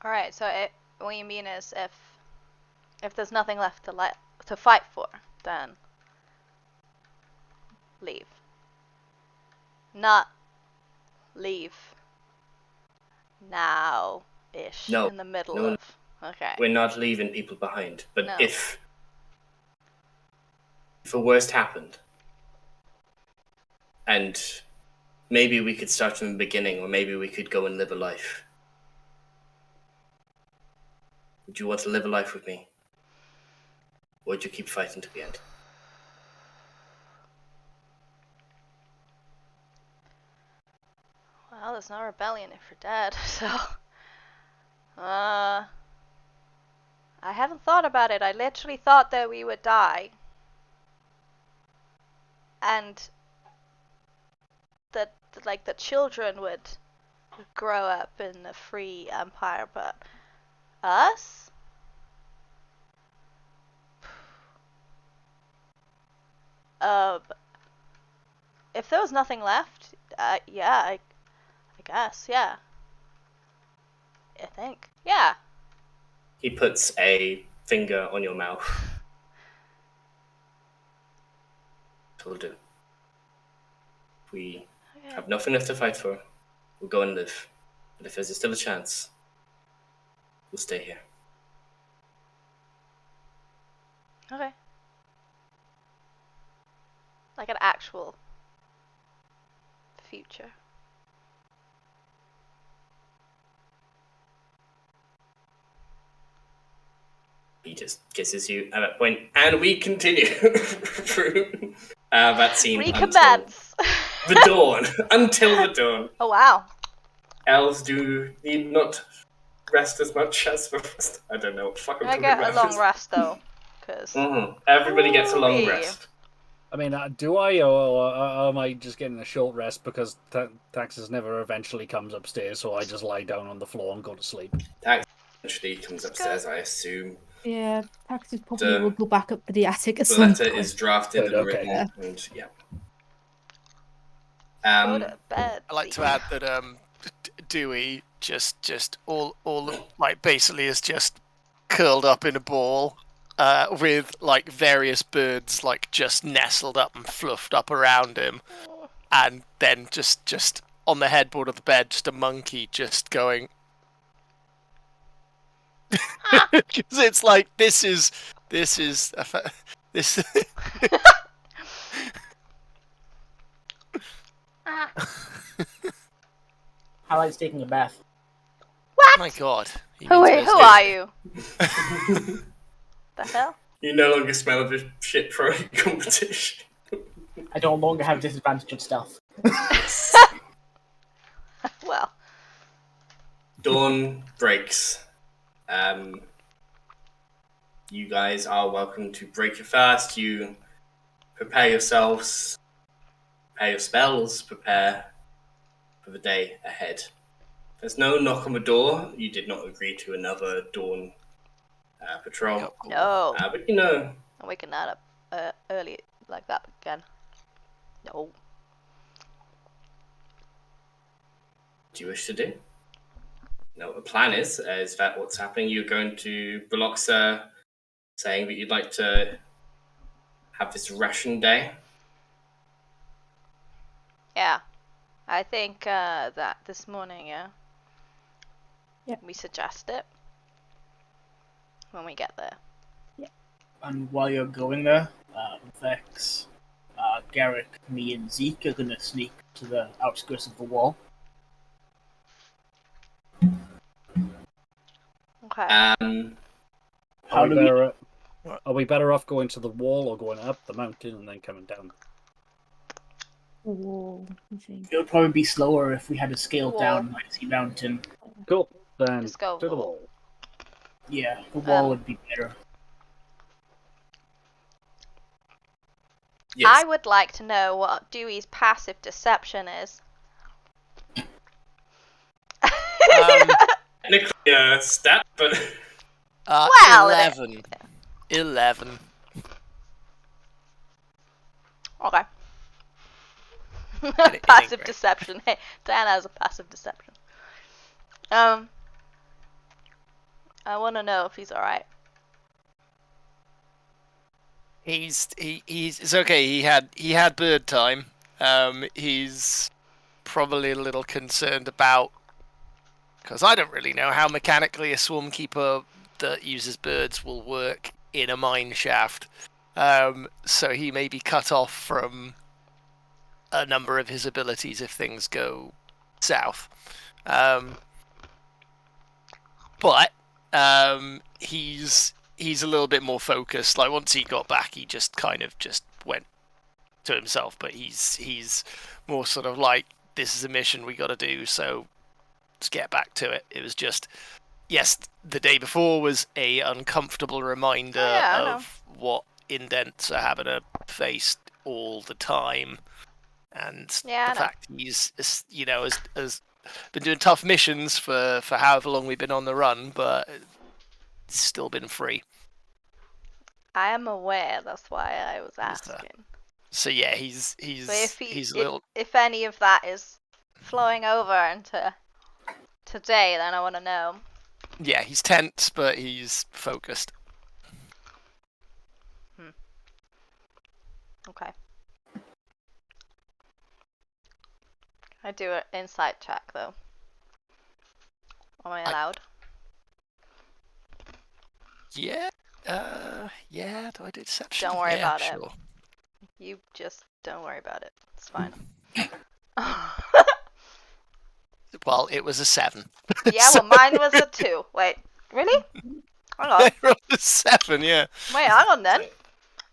Alright, so what you mean is if there's nothing left to fight for, then leave. Not leave now-ish. No. In the middle No. of. Okay. We're not leaving people behind, but No. if the worst happened, and maybe we could start from the beginning, or maybe we could go and live a life. Would you want to live a life with me? Or would you keep fighting to the end? Well, there's no rebellion if you're dead, so. I haven't thought about it. I literally thought that we would die. And that, like, the children would grow up in a free empire, but us? If there was nothing left, yeah, I guess, yeah. I think, yeah. He puts a finger on your mouth. That'll do. If we Okay. have nothing left to fight for, we'll go and live. But if there's still a chance, we'll stay here. Okay. Like an actual future. He just kisses you at that point, and we continue through that scene until Recommence. the dawn. Until the dawn. Oh wow. Elves do need not rest as much as the rest. I don't know what the fuck I'm I talking get about. a long rest though, because Everybody gets a long Ooh-wee. rest. I mean, do I, or am I just getting a short rest because Taxes never eventually comes upstairs, so I just lie down on the floor and go to sleep? Tax eventually comes upstairs, I assume. Yeah, Taxes probably will go back up to the attic at The some letter point. is drafted Good, and okay. written, and yeah. Go to bed. I like to add that Dewey just all like basically is just curled up in a ball with like various birds like just nestled up and fluffed up around him, and then just on the headboard of the bed just a monkey just going because it's like this is this. Highlight's taking a bath. What? My God. Who are you? The hell? You no longer smell of a shit throwing competition. I no longer have disadvantage of stealth. Well. Dawn breaks. You guys are welcome to break your fast. You prepare yourselves, prepare your spells, prepare for the day ahead. There's no knock on the door. You did not agree to another dawn patrol. No. But you know. I'm waking that up early like that again. No. What do you wish to do? No, what the plan is that what's happening? You're going to Biloxa saying that you'd like to have this ration day. Yeah. I think that this morning, yeah. Yeah. We suggest it when we get there. And while you're going there, Vex, Garrick, me, and Zeke are gonna sneak to the outskirts of the wall. Okay. How do Are we better off going to the wall or going up the mountain and then coming down? Wall, I think. It would probably be slower if we had to scale Wall. down Mighty Mountain. Cool. Then Just go to the wall. Yeah, the wall would be better. Yes. I would like to know what Dewey's passive deception is. Technically a stat, but Well, 11. 11. Okay. ain't Passive great. deception. Hey, Diana has a passive deception. I want to know if he's alright. It's okay. He had bird time. He's probably a little concerned about because I don't really know how mechanically a swarm keeper that uses birds will work in a mine shaft. So he may be cut off from a number of his abilities if things go south. But he's a little bit more focused. Like once he got back, he just kind of just went to himself. But he's more sort of like, this is a mission we got to do, so let's get back to it. It was just, yes, the day before was a uncomfortable reminder of what indents are having to face all the time, and the fact he's has been doing tough missions for however long we've been on the run, but it's still been free. I am aware. That's why I was asking. So yeah, he's a little. If any of that is flowing over into today, then I want to know. Yeah, he's tense, but he's focused. Okay. I do an insight check though. Am I allowed? Yeah. Yeah. Do I do deception? Don't worry about sure. it. You just don't worry about it. It's fine. well, it was a 7. Yeah, well, mine was a 2. Wait, really? Hang on. I rolled a 7, yeah. Wait, hang on then.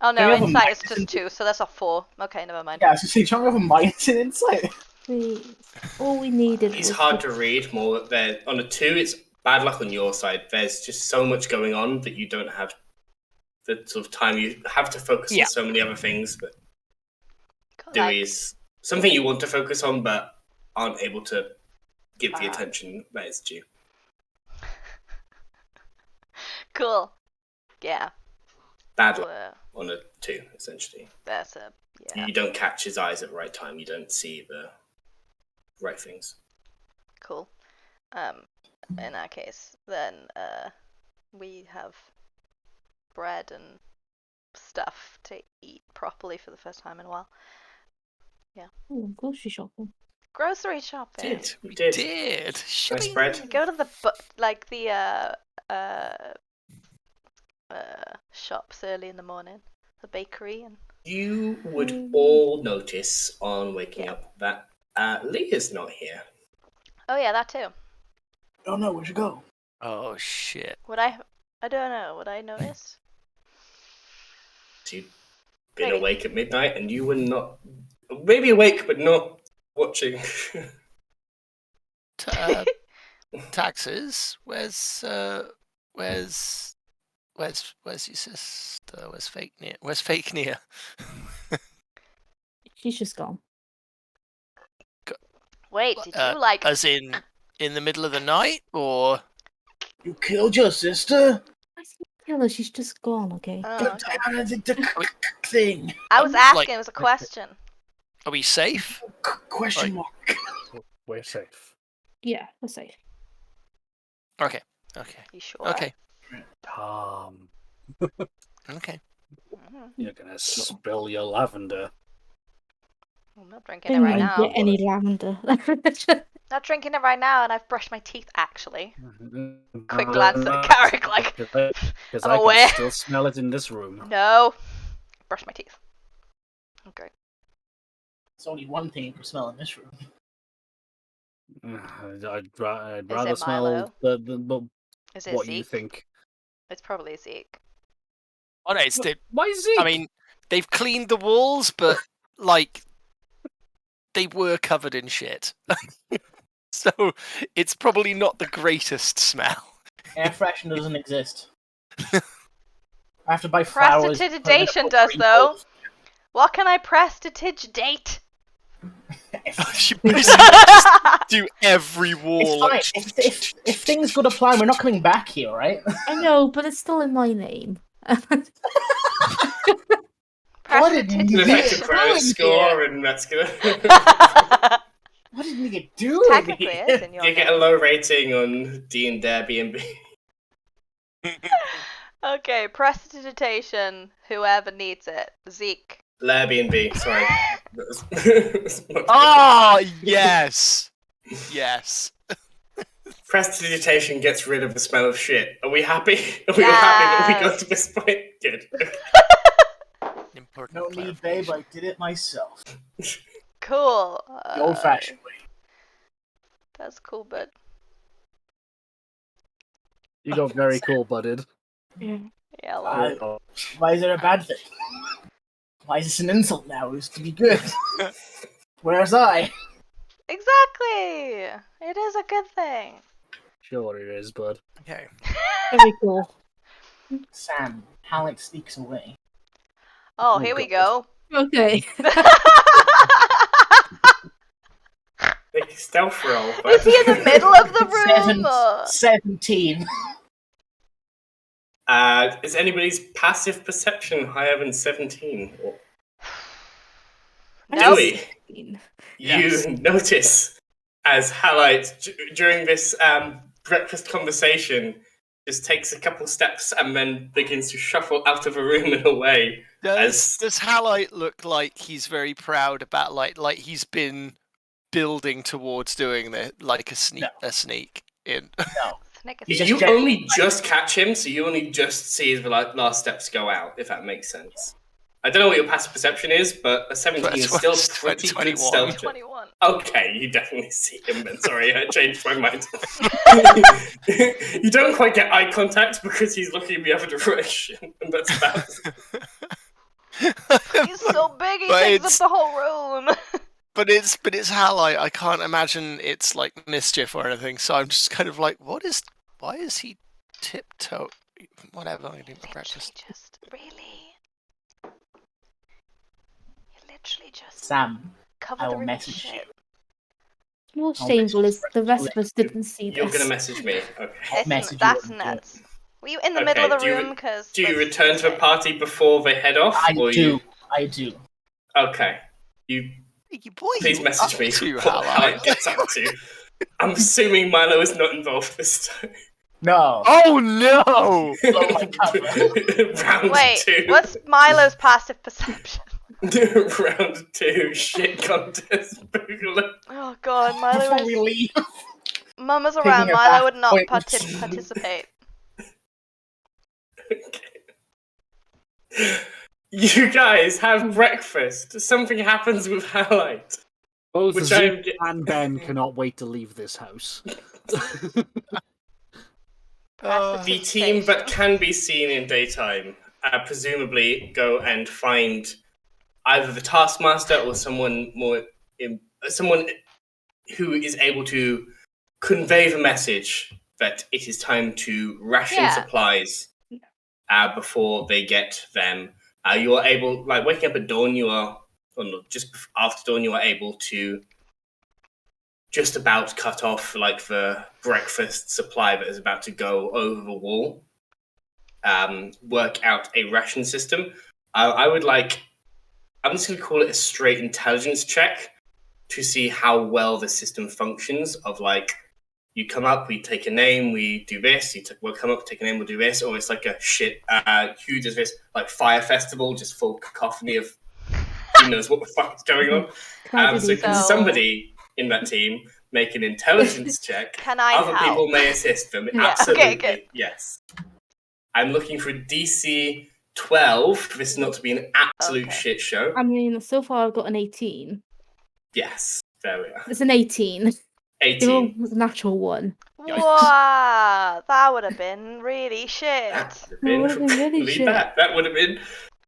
Oh no, Can we have a insight is minus just 2, so that's a 4. Okay, never mind. Yeah, I was just saying, trying to have a minus in insight. All we needed It's was hard to read more. There on a 2, it's bad luck on your side. There's just so much going on that you don't have the sort of time. You have to focus on so many other things. But Dewey is something you want to focus on, but aren't able to give the attention that is due. Cool. Yeah. Bad luck on a 2, essentially. That's a You don't catch his eyes at the right time. You don't see the right things. Cool. In that case, then we have bread and stuff to eat properly for the first time in a while. Yeah. Oh, grocery shopping. Grocery shopping. We did. Shopping. Nice bread. Go to the shops early in the morning, the bakery, and You would all notice on waking up that Leah's not here. oh yeah, that too. Oh no, where'd you go? Oh, shit. Would I don't know. Would I notice? You'd been awake at midnight, and you were not. Maybe awake, but not watching. Taxes? Where's your sister? Where's Fake Nia? Where's Fake Nia? She's just gone. Wait, did you like? As in the middle of the night, or? You killed your sister? I didn't kill her, she's just gone, okay? Oh, okay. The thing. I was asking. It was a question. Are we safe? Question mark. We're safe. Yeah, we're safe. Okay. You sure? Okay. Calm. Okay. You're gonna spill your lavender. I'm not drinking it right now. Get any lavender. Not drinking it right now, and I've brushed my teeth actually. Quick glance at Carrick, like Because I'm I aware. can still smell it in this room. No, brush my teeth. Okay. There's only one thing you can smell in this room. I'd Is rather it smell Milo? the Is it what Zeke? you think. It's probably Zeke. Oh no, it's Why Zeke? I mean, they've cleaned the walls, but like they were covered in shit. So it's probably not the greatest smell. Air freshener doesn't exist. I have to buy flowers. Prestidigitation does though. What can I prestidigitate? She basically just do every wall. It's fine. If things go to plan, we're not coming back here, right? I know, but it's still in my name. What did you Effective credit score, and that's good. What did you do? Technically, it's in your You get a low rating on D and Airbnb. Okay, prestidigitation. Whoever needs it. Zeke. Airbnb, sorry. Oh yes, yes. Prestidigitation gets rid of the smell of shit. Are we happy? Are we all happy that we got to this point? Good. Important No need, babe. I did it myself. Cool. The old-fashioned way. That's cool, but You got very cool, budded. Yeah. yeah. Well, Why is it a bad thing? Why is this an insult now? It used to be good. Where's I? exactly. It is a good thing. Sure it is, bud. Okay. Very cool. Sam, Halleck sneaks away. Oh, here we go. Okay. Make a stealth roll. Is he in the middle of the room? or- 17. Is anybody's passive perception higher than 17? Nope. Dewey, Yes. you notice as Halite, during this breakfast conversation, just takes a couple steps and then begins to shuffle out of the room and away. Does Halite look like he's very proud about like he's been building towards doing the like a sneak in? No. You only just catch him, so you only just see his last steps go out, if that makes sense. I don't know what your passive perception is, but a 17 is still It's pretty 21. good stealth. check. 21. Okay, you definitely see him then. Sorry, I changed my mind. You don't quite get eye contact because he's looking in the other direction, and that's about He's so big, he But takes up it's- the whole room. But it's Halite. I can't imagine it's like mischief or anything. So I'm just kind of like, why is he tiptoe? Whatever. I'm eating my breakfast. Just really. You literally just Sam, cover I the will room in message you. shit. What's I'll shameful is message the rest you. of us didn't see You're this. going to message me. Okay. I'll message you That's when I'm nuts. Were you in the middle of the do you- room? Cause Do you return to the party before they head off? I or do. You... I do. Okay. You please message me to, what Halite? Halite gets up to. I'm assuming Milo is not involved this time. No. Oh no! Blow my cover. Round Wait, 2. what's Milo's passive perception? Round 2. Shit contest. Boogaloo. Oh god, Milo Before is... we leave. Mama's Taking around, a Milo bath would not point. participate. You guys have breakfast. Something happens with Halite. Both Which Zeke I'm- and Ben cannot wait to leave this house. The team that can be seen in daytime presumably go and find either the taskmaster or someone someone who is able to convey the message that it is time to ration Yeah. supplies before they get them. You are able, like waking up at dawn, or just after dawn, you are able to just about cut off like the breakfast supply that is about to go over the wall. Work out a ration system. I'm just going to call it a straight intelligence check to see how well the system functions. Of like, you come up, we take a name, we do this. We'll come up, take a name, we'll do this. Or it's like a shit. Who does this? Like Fire Festival, just full cacophony of who knows what the fuck is going on. So can somebody in that team make an intelligence check? Can I Other help? people may assist them. Yeah, Absolutely, okay, good. yes. I'm looking for a DC 12 for this not to be an absolute shit show. I mean, so far I've got an 18. Yes, there we are. It's an 18. 18. It was a natural one. Wow, that would have been really shit. That would have That would have been really leave shit. That would have been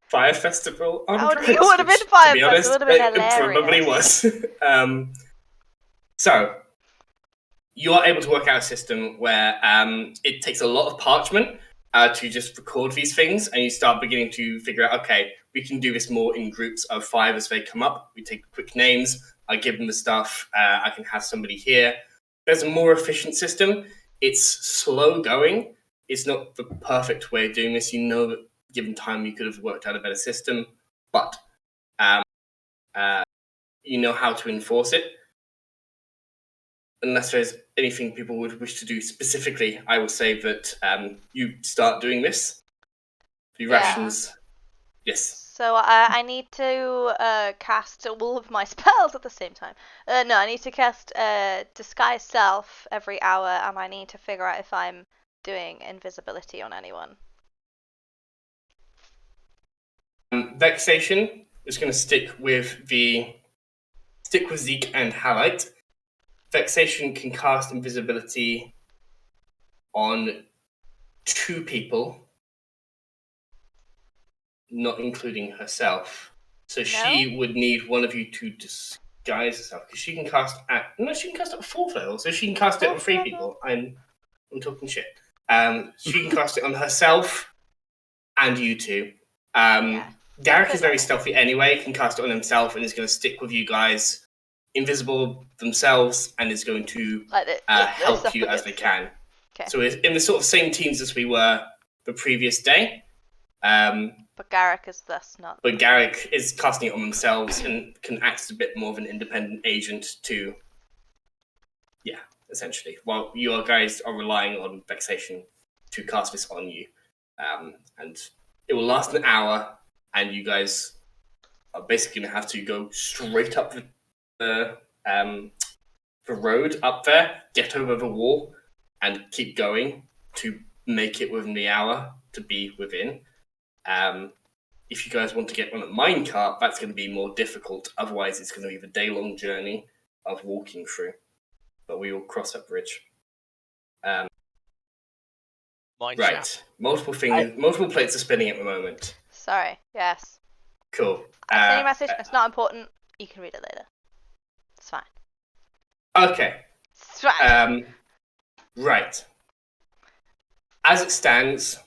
Fire Festival on That would- Drugs, it would have been which, Fire to be honest, Festival, it would have been it probably hilarious. was. So, you are able to work out a system where it takes a lot of parchment to just record these things, and you start beginning to figure out, okay, we can do this more in groups of 5 as they come up. We take quick names, I give them the stuff, I can have somebody here. There's a more efficient system. It's slow going. It's not the perfect way of doing this. You know that given time you could have worked out a better system, but you know how to enforce it. Unless there's anything people would wish to do specifically, I would say that you start doing this. The rations. Yes. So I need to cast all of my spells at the same time. No, I need to cast Disguise Self every hour, and I need to figure out if I'm doing invisibility on anyone. Vexation is going to stick with Zeke and Halite. Vexation can cast invisibility on 2 people, not including herself. So she would need one of you to disguise herself, because she can cast at 4th level, so she can cast it on 3 people. I'm talking shit. She can cast it on herself and you 2. Garrick is very stealthy anyway, can cast it on himself and is going to stick with you guys, invisible themselves, and is going to help you as they can. Okay. So we're in the sort of same teams as we were the previous day. But Garrick is thus not. But Garrick is casting it on themselves and can act as a bit more of an independent agent to, essentially. While you guys are relying on Vexation to cast this on you. And it will last an hour, and you guys are basically going to have to go straight up the road up there, get over the wall, and keep going to make it within the hour to be within. if you guys want to get on a minecart, that's going to be more difficult. Otherwise, it's going to be the day-long journey of walking through. But we will cross that bridge. Mine Right. shaft. Multiple plates are spinning at the moment. Sorry. Yes. Cool. I sent you a message. It's not important. You can read it later. It's fine. Okay. It's fine. Right. As it stands,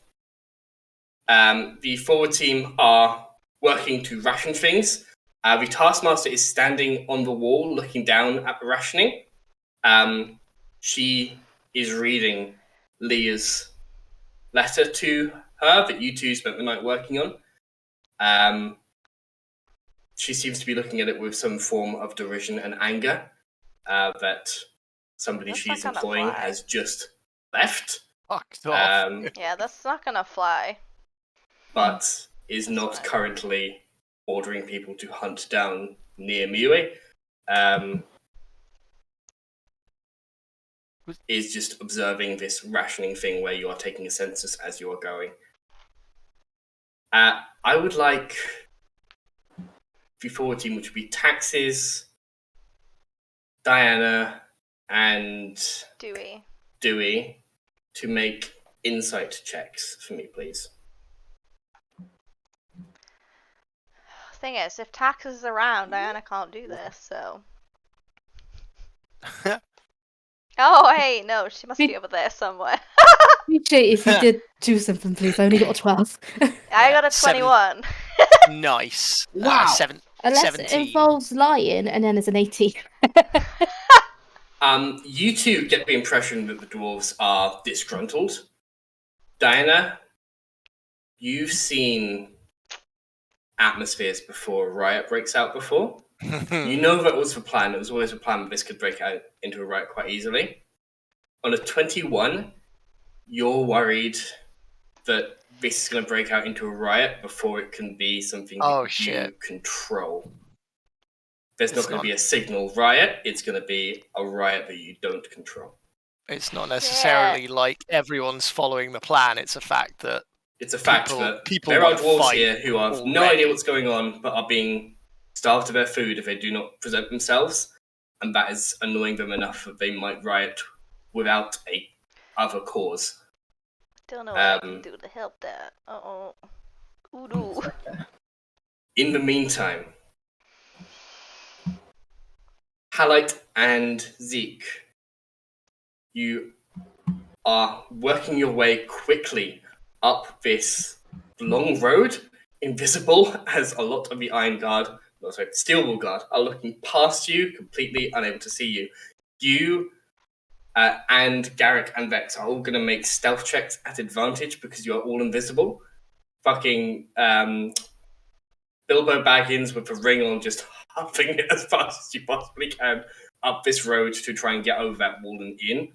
the forward team are working to ration things. The Taskmaster is standing on the wall looking down at the rationing. She is reading Leah's letter to her that you two spent the night working on. She seems to be looking at it with some form of derision and anger that somebody That's she's not gonna employing fly. has just left. Fucked off. Yeah, that's not gonna fly. But is not fine. currently ordering people to hunt down near Miwe. Is just observing this rationing thing where you are taking a census as you are going. I would like the forward team, which would be Taxes, Diana, and Dewey, to make insight checks for me, please. Thing is, if Tax is around, Diana can't do this, so. Oh, hey, no, she must be over there somewhere. Appreciate if you did do something, please. I only got a 12. I got a 21. Nice. Wow. Unless 17. it involves lying, and then there's an 18. You two get the impression that the dwarves are disgruntled. Diana, you've seen atmospheres before a riot breaks out before. You know that was the plan. It was always the plan that this could break out into a riot quite easily. On a 21, you're worried that this is going to break out into a riot before it can be something that you control. There's not going to be a signal riot. It's going to be a riot that you don't control. It's not necessarily like everyone's following the plan. It's a fact that people there are dwarves here who have no idea what's going on, but are being starved of their food if they do not present themselves, and that is annoying them enough that they might riot without a other cause. Don't know what I can do to help that. Uh-oh. Oodoo. In the meantime, Halite and Zeke, you are working your way quickly up this long road, invisible as a lot of the Steel Wool Guard are looking past you, completely unable to see you. You and Garrick and Vex are all going to make stealth checks at advantage because you are all invisible. Fucking Bilbo Baggins with the ring on, just huffing it as fast as you possibly can up this road to try and get over that wall and in,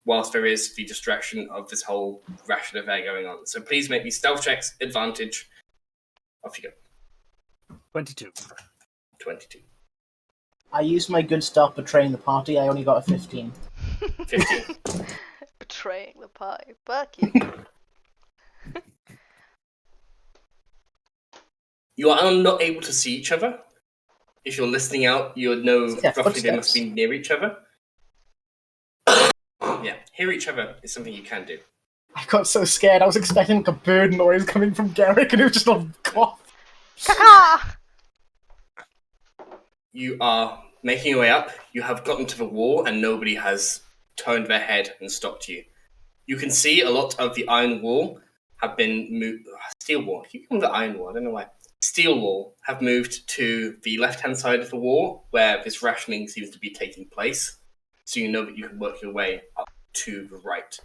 whilst there is the distraction of this whole ration affair going on. So please make these stealth checks, advantage. Off you go. 22. I used my good stuff betraying the party. I only got a 15. 15. Betraying the party. Fuck you. You are not able to see each other. If you're listening out, you would know roughly they must be near each other. Yeah, hear each other is something you can do. I got so scared. I was expecting like a bird noise coming from Garrick, and it was just a cough. Caca! You are making your way up. You have gotten to the wall, and nobody has turned their head and stopped you. You can see a lot of the iron wall have been moved. Steel wall. I keep calling it iron wall. I don't know why. Steel wall have moved to the left-hand side of the wall, where this rationing seems to be taking place. So you know that you can work your way up to the right.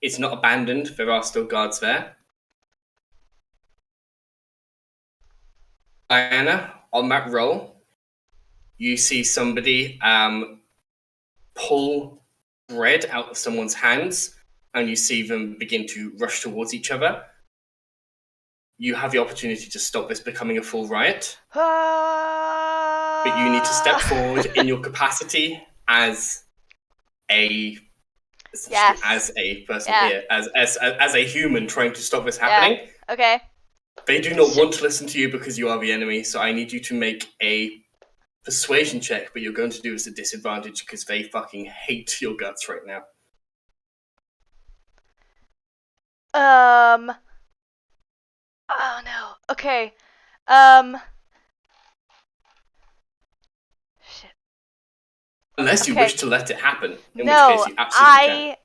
It's not abandoned. There are still guards there. Diana, on that roll, you see somebody pull bread out of someone's hands, and you see them begin to rush towards each other. You have the opportunity to stop this becoming a full riot, but you need to step forward in your capacity as a person here, as a human trying to stop this happening. Yeah. Okay. They do not want to listen to you because you are the enemy, so I need you to make a persuasion check, but you're going to do this at disadvantage because they fucking hate your guts right now. Oh no. Okay. Shit. Unless you Okay. wish to let it happen, in No, which case you absolutely can.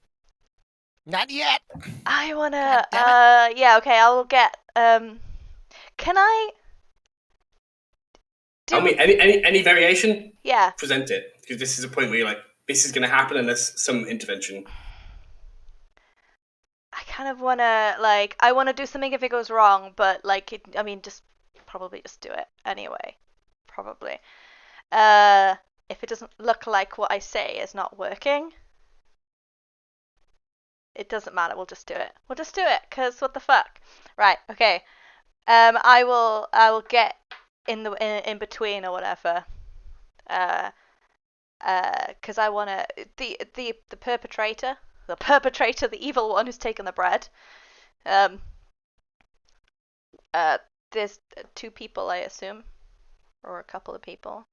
Not yet. I wanna. God damn Yeah. Okay. I will get. Can I? I mean, any variation, Yeah. present it, because this is a point where you're like, this is going to happen unless some intervention. I kind of wanna like. I wanna do something if it goes wrong, but like, I mean, probably just do it anyway. Probably. If it doesn't look like what I say is not working, it doesn't matter. We'll just do it. We'll just do it, cause what the fuck? Right. Okay. I will get in between or whatever. Cause I wanna the perpetrator, the evil one who's taken the bread. There's 2 people, I assume, or a couple of people.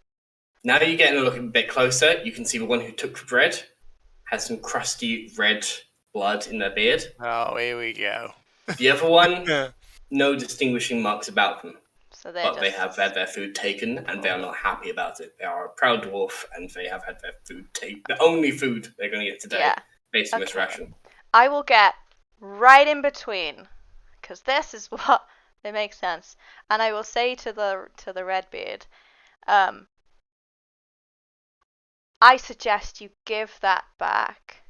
Now that you're getting a look a bit closer, you can see the one who took the bread has some crusty red blood in their beard. Oh, here we go. The other one, no distinguishing marks about them. So They have had their food taken, and they are not happy about it. They are a proud dwarf, and they have had their food taken. The only food they're going to get today, based on this ration. I will get right in between, because this is what it makes sense. And I will say to the Redbeard, I suggest you give that back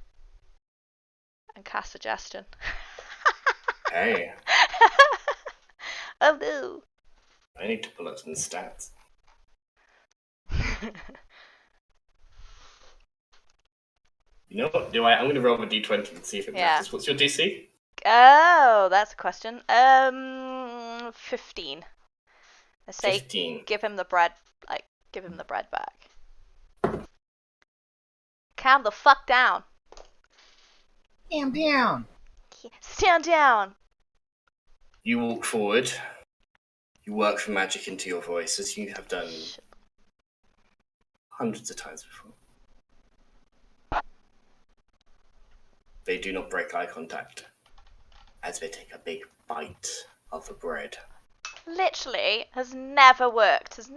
and cast suggestion. Hey. Oh no. I need to pull up some stats. You know what? I'm going to roll a d20 and see if it matters. What's your DC? Oh, that's a question. 15. I say 15. give him the bread back. Calm the fuck down. Calm down. Stand down. You walk forward. You work the magic into your voice, as you have done hundreds of times before. They do not break eye contact as they take a big bite of the bread. Literally has never worked. He's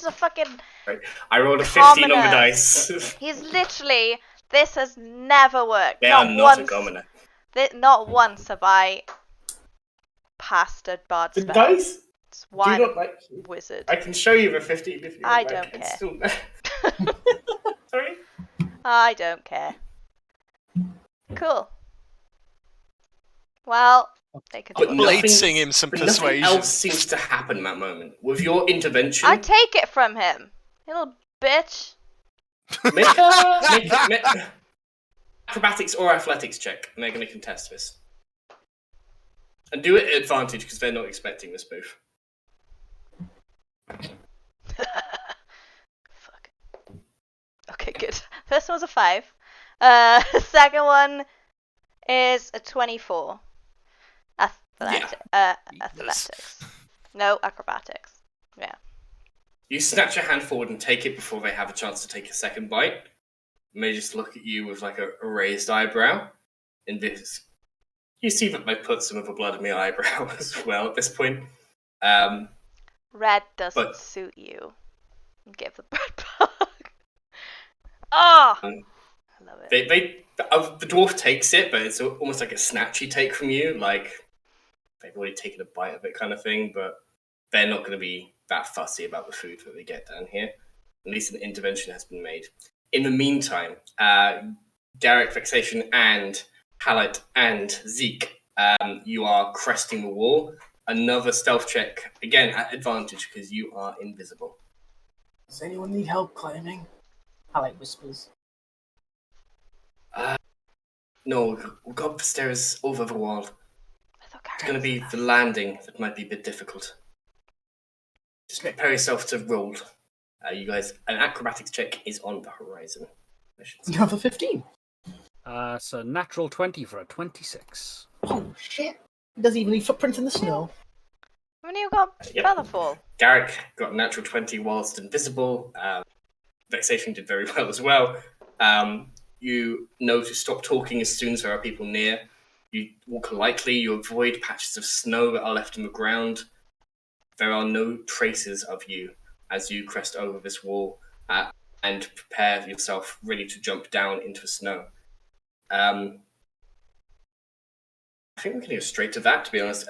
a fucking Right. I rolled a 15 on the commoner. dice. He's literally, this has never worked. They are not a commoner. Not once have I passed a bard The spell. dice It's one do not like you. wizard. I can show you the 15 if you I would like. don't It's care. still... Sorry? I don't care. Cool. Well, they can do But it. Blade sing him some But nothing persuasion. else seems to happen in that moment. With your intervention... I take it from him. You little bitch. Make acrobatics or athletics check, and they're going to contest this. And do it at advantage, because they're not expecting this move. Fuck. Okay, good. First one was a 5. Second one is a 24. Athletics. No, acrobatics. Yeah. You snatch your hand forward and take it before they have a chance to take a second bite. And they just look at you with like a raised eyebrow. And this, you see that they put some of the blood in my eyebrow as well at this point. Red doesn't suit you. Give the bread back. Oh! I love it. The dwarf takes it, but it's almost like a snatchy take from you. Like, they've already taken a bite of it kind of thing, but they're not going to be that fussy about the food that they get down here. At least an intervention has been made. In the meantime, Derek, Vexation, and Halite, and Zeke, you are cresting the wall. Another stealth check, again at advantage because you are invisible. Does anyone need help climbing? Halite whispers. No, we'll go up the stairs over the wall. It's going to be the landing that might be a bit difficult. Just prepare yourself to roll. You guys, an acrobatics check is on the horizon. You have a 15. So natural 20 for a 26. Oh, shit. He doesn't even leave footprints in the snow. When you got Yep. Featherfall. Garrick got a natural 20 whilst invisible. Vexation did very well as well. You know to stop talking as soon as there are people near. You walk lightly, you avoid patches of snow that are left on the ground. There are no traces of you as you crest over this wall and prepare yourself ready to jump down into the snow. I think we can go straight to that, to be honest.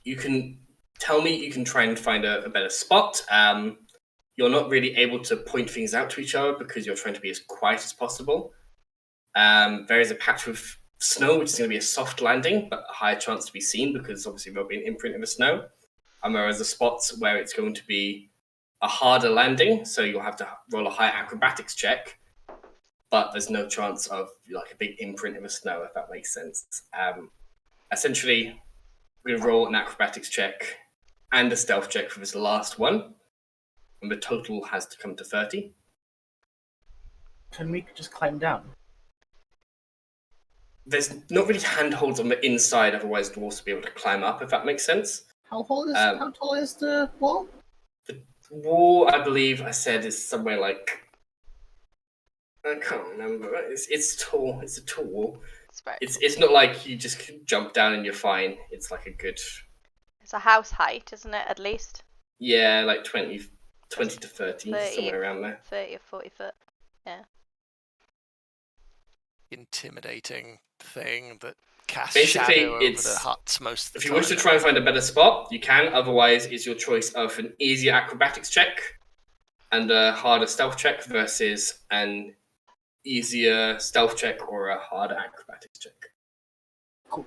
You can tell me, you can try and find a better spot. You're not really able to point things out to each other because you're trying to be as quiet as possible. There is a patch of snow, which is going to be a soft landing, but a higher chance to be seen because obviously there'll be an imprint of the snow. And there are the spots where it's going to be a harder landing, so you'll have to roll a high acrobatics check, but there's no chance of like a big imprint of the snow, if that makes sense. Essentially, we're going to roll an acrobatics check and a stealth check for this last one, and the total has to come to 30. Can we just climb down? There's not really handholds on the inside, otherwise dwarves will be able to climb up, if that makes sense. How tall is the wall? The wall, I believe I said, is somewhere like... I can't remember. It's tall. It's a tall wall. It's not like you just can jump down and you're fine. It's like a good... It's a house height, isn't it, at least? Yeah, like 20 to 30, 30, somewhere around there. 30 or 40 foot. Yeah. Intimidating thing that casts Basically, shadow over it's- the huts most of the If time. you wish to try and find a better spot, you can. Otherwise, it's your choice of an easier acrobatics check and a harder stealth check versus an easier stealth check or a harder acrobatics check. Cool.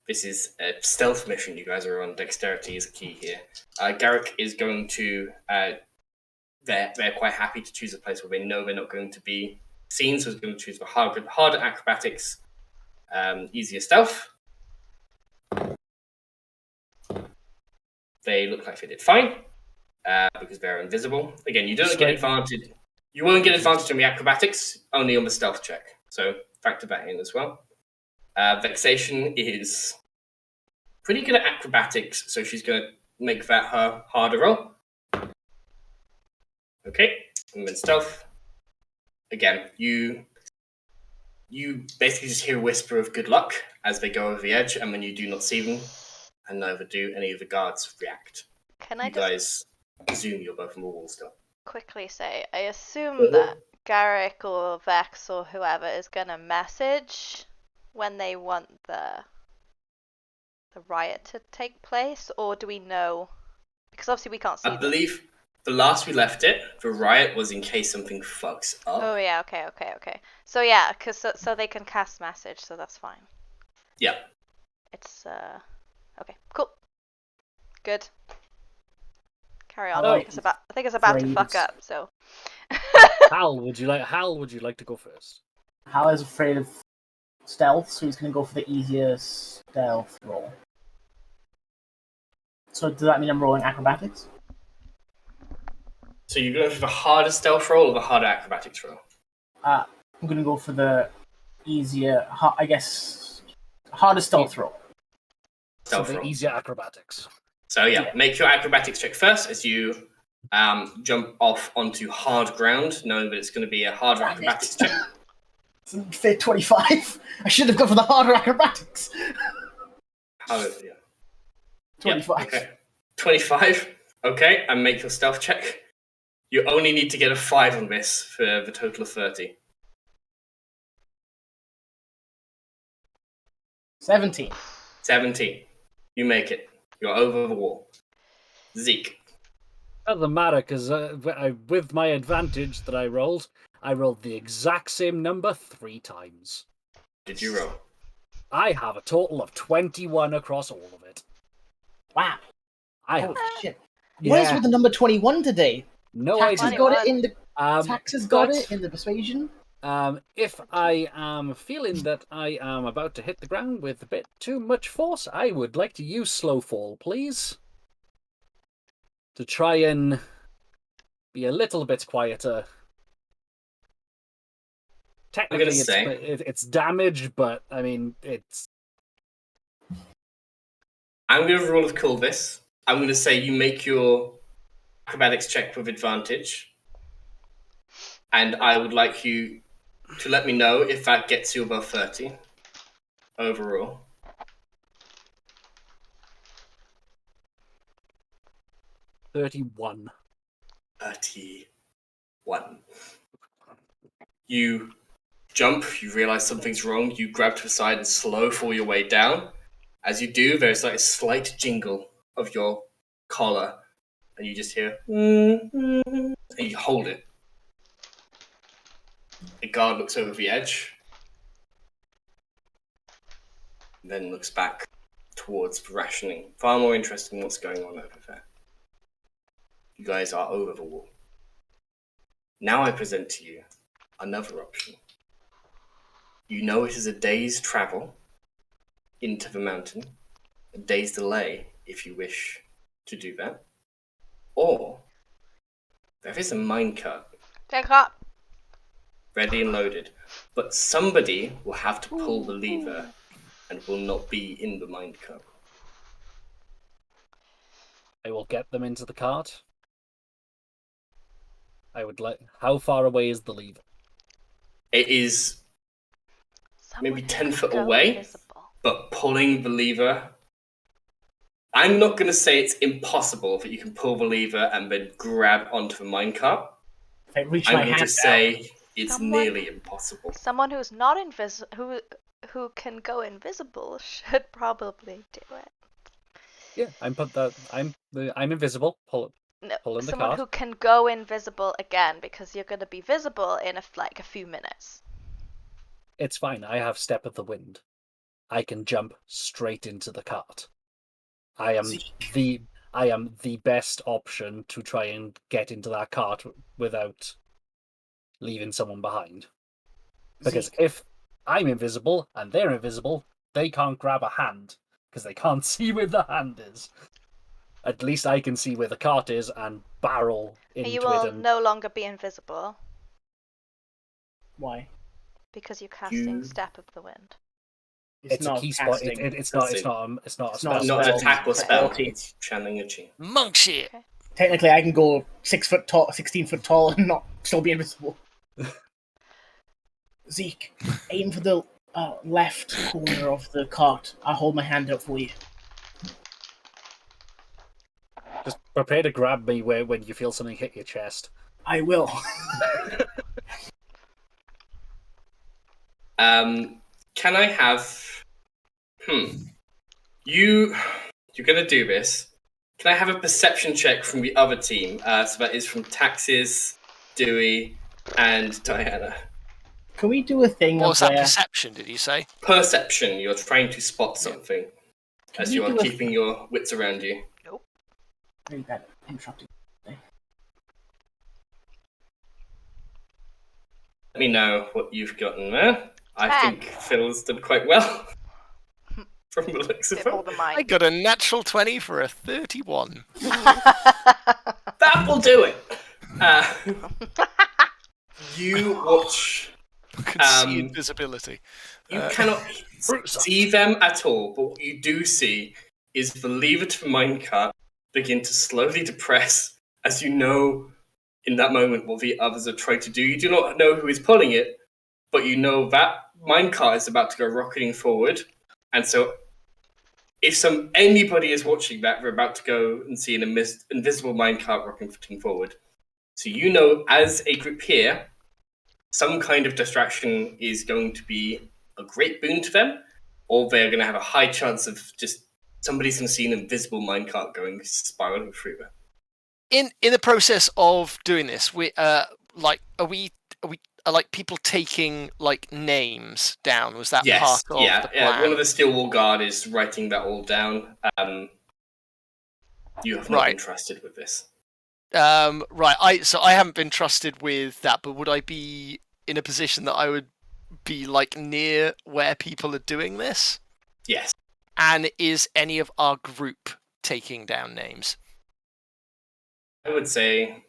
This is a stealth mission. You guys are on. Dexterity is key here. Garrick is going to... they're quite happy to choose a place where they know they're not going to be seen, so he's going to choose the harder acrobatics, easier stealth. They look like they did fine because they're invisible. Again, you don't get advantage. You won't get advantage on the acrobatics, only on the stealth check. So factor that in as well. Vexation is pretty good at acrobatics, so she's going to make that her harder roll. Okay, and then stealth. Again, you basically just hear a whisper of good luck as they go over the edge, and when you do not see them, and neither do any of the guards react. Can I You just guys assume you're both on the wall still. quickly say, I assume that Garrick or Vex or whoever is going to message when they want the riot to take place, or do we know? Because obviously we can't see I them. believe the last we left it, the riot was in case something fucks up. Oh yeah, okay. So yeah, cause so they can cast message, so that's fine. Yeah. It's okay, cool, good. Carry on. Oh, I think it's about to great. fuck up. So. Hal, would you like to go first? Hal is afraid of stealth, so he's going to go for the easier stealth roll. So does that mean I'm rolling acrobatics? So you're going for the harder stealth roll or the harder acrobatics roll? I'm going to go for the easier, I guess, harder stealth roll. Stealth Something roll. easier acrobatics. So yeah, make your acrobatics check first as you jump off onto hard ground, knowing that it's going to be a harder acrobatics check. Fit 25. I should have gone for the harder acrobatics. Yeah. 25. Yeah, okay. 25. Okay, and make your stealth check. You only need to get a 5 on this for the total of 30. 17. 17. You make it. You're over the wall. Zeke. Doesn't matter, because with my advantage that I rolled the exact same number 3 times. Did you roll? I have a total of 21 across all of it. Wow. I Holy have shit. Where's Yeah. with the number 21 today? no Taxes idea. got it in the Um, taxes got but, it in the persuasion. If I am feeling that I am about to hit the ground with a bit too much force, I would like to use slow fall, please. To try and be a little bit quieter. Technically, say- it's damage, but I mean, it's I'm going to rule of cool this. I'm going to say you make your acrobatics check with advantage. And I would like you to let me know if that gets you above 30 overall. 31. 31. You jump, you realize something's wrong, you grab to the side and slow fall your way down. As you do, there's like a slight jingle of your collar, and you just hear, and you hold it. The guard looks over the edge, and then looks back towards the rationing. Far more interested in what's going on over there. You guys are over the wall. Now I present to you another option. You know it is a day's travel into the mountain, a day's delay if you wish to do that, or there is a minecart Take up. ready and loaded, but somebody will have to pull the lever and will not be in the minecart. I will get them into the cart. I would like. How far away is the lever? It is maybe Someone 10 who foot can go away, invisible. but pulling the lever, I'm not going to say it's impossible that you can pull the lever and then grab onto the minecart. If I reach I'm my going hand to out, say it's Someone- nearly impossible. Someone who's not who can go invisible should probably do it. Yeah, I'm invisible. Pull No, in the someone cart. who can go invisible again, because you're gonna be visible in a few minutes. It's fine. I have step of the wind. I can jump straight into the cart. I am the best option to try and get into that cart without leaving someone behind. Because Zeke, if I'm invisible and they're invisible, they can't grab a hand because they can't see where the hand is. At least I can see where the cart is and barrel into You it. will And no longer be invisible why? because you're casting You- Step of the Wind. it's a key spot. casting. It's not. That's It's it. not. It's not a It's not spell. Not an spell. attack or Okay. spell, Ability. it's channeling a chi. Monk shit. Okay. Technically, I can go 6 foot tall, 16 foot tall, and not still be invisible. Zeke, aim for the left corner of the cart. I'll hold my hand up for you. Just prepare to grab me when you feel something hit your chest. I will. Can I have... You're going to do this. Can I have a perception check from the other team? So that is from Taxes, Dewey, and Diana. Can we do a thing What of was that where... perception, did you say? Perception, you're trying to spot something as we you are do a- keeping your wits around you. Maybe that interrupted. Let me know what you've gotten there. I 10. think Phil's done quite well. From the looks of Bit more it. than I mine. got a natural 20 for a 31. That will do it. You watch... I can see invisibility. You cannot see them at all, but what you do see is the lever to the minecart begin to slowly depress as you know in that moment what the others are trying to do. You do not know who is pulling it, but you know that minecart is about to go rocketing forward. And so if anybody is watching that, they're about to go and see an invisible minecart rocketing forward. So you know as a group here, some kind of distraction is going to be a great boon to them, or they're going to have a high chance of just somebody's going to see an invisible minecart going spiraling through them. In the process of doing this, we are like people taking like names down? Was that Yes, part of the plan? yeah. One of the Steel Wall Guard is writing that all down. You have not been trusted with this. Right. I haven't been trusted with that, but would I be in a position that I would be like near where people are doing this? Yes. And is any of our group taking down names? I would say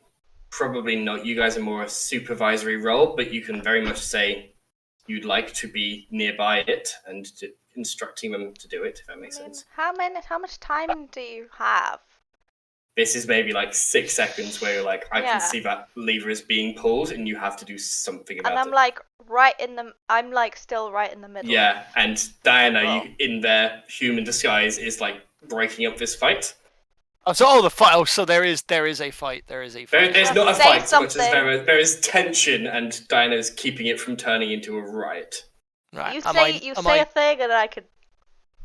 probably not. You guys are more a supervisory role, but you can very much say you'd like to be nearby it and instructing them to do it, if that makes sense. How much time do you have? This is maybe like 6 seconds where you're like, I can see that lever is being pulled and you have to do something about it. And I'm like still right in the middle. Yeah, and Diana, in their human disguise, is like breaking up this fight. The fight. Oh, so there is a fight. There's not a fight so much as there is tension, and Diana's keeping it from turning into a riot. Right. You say a thing, and I could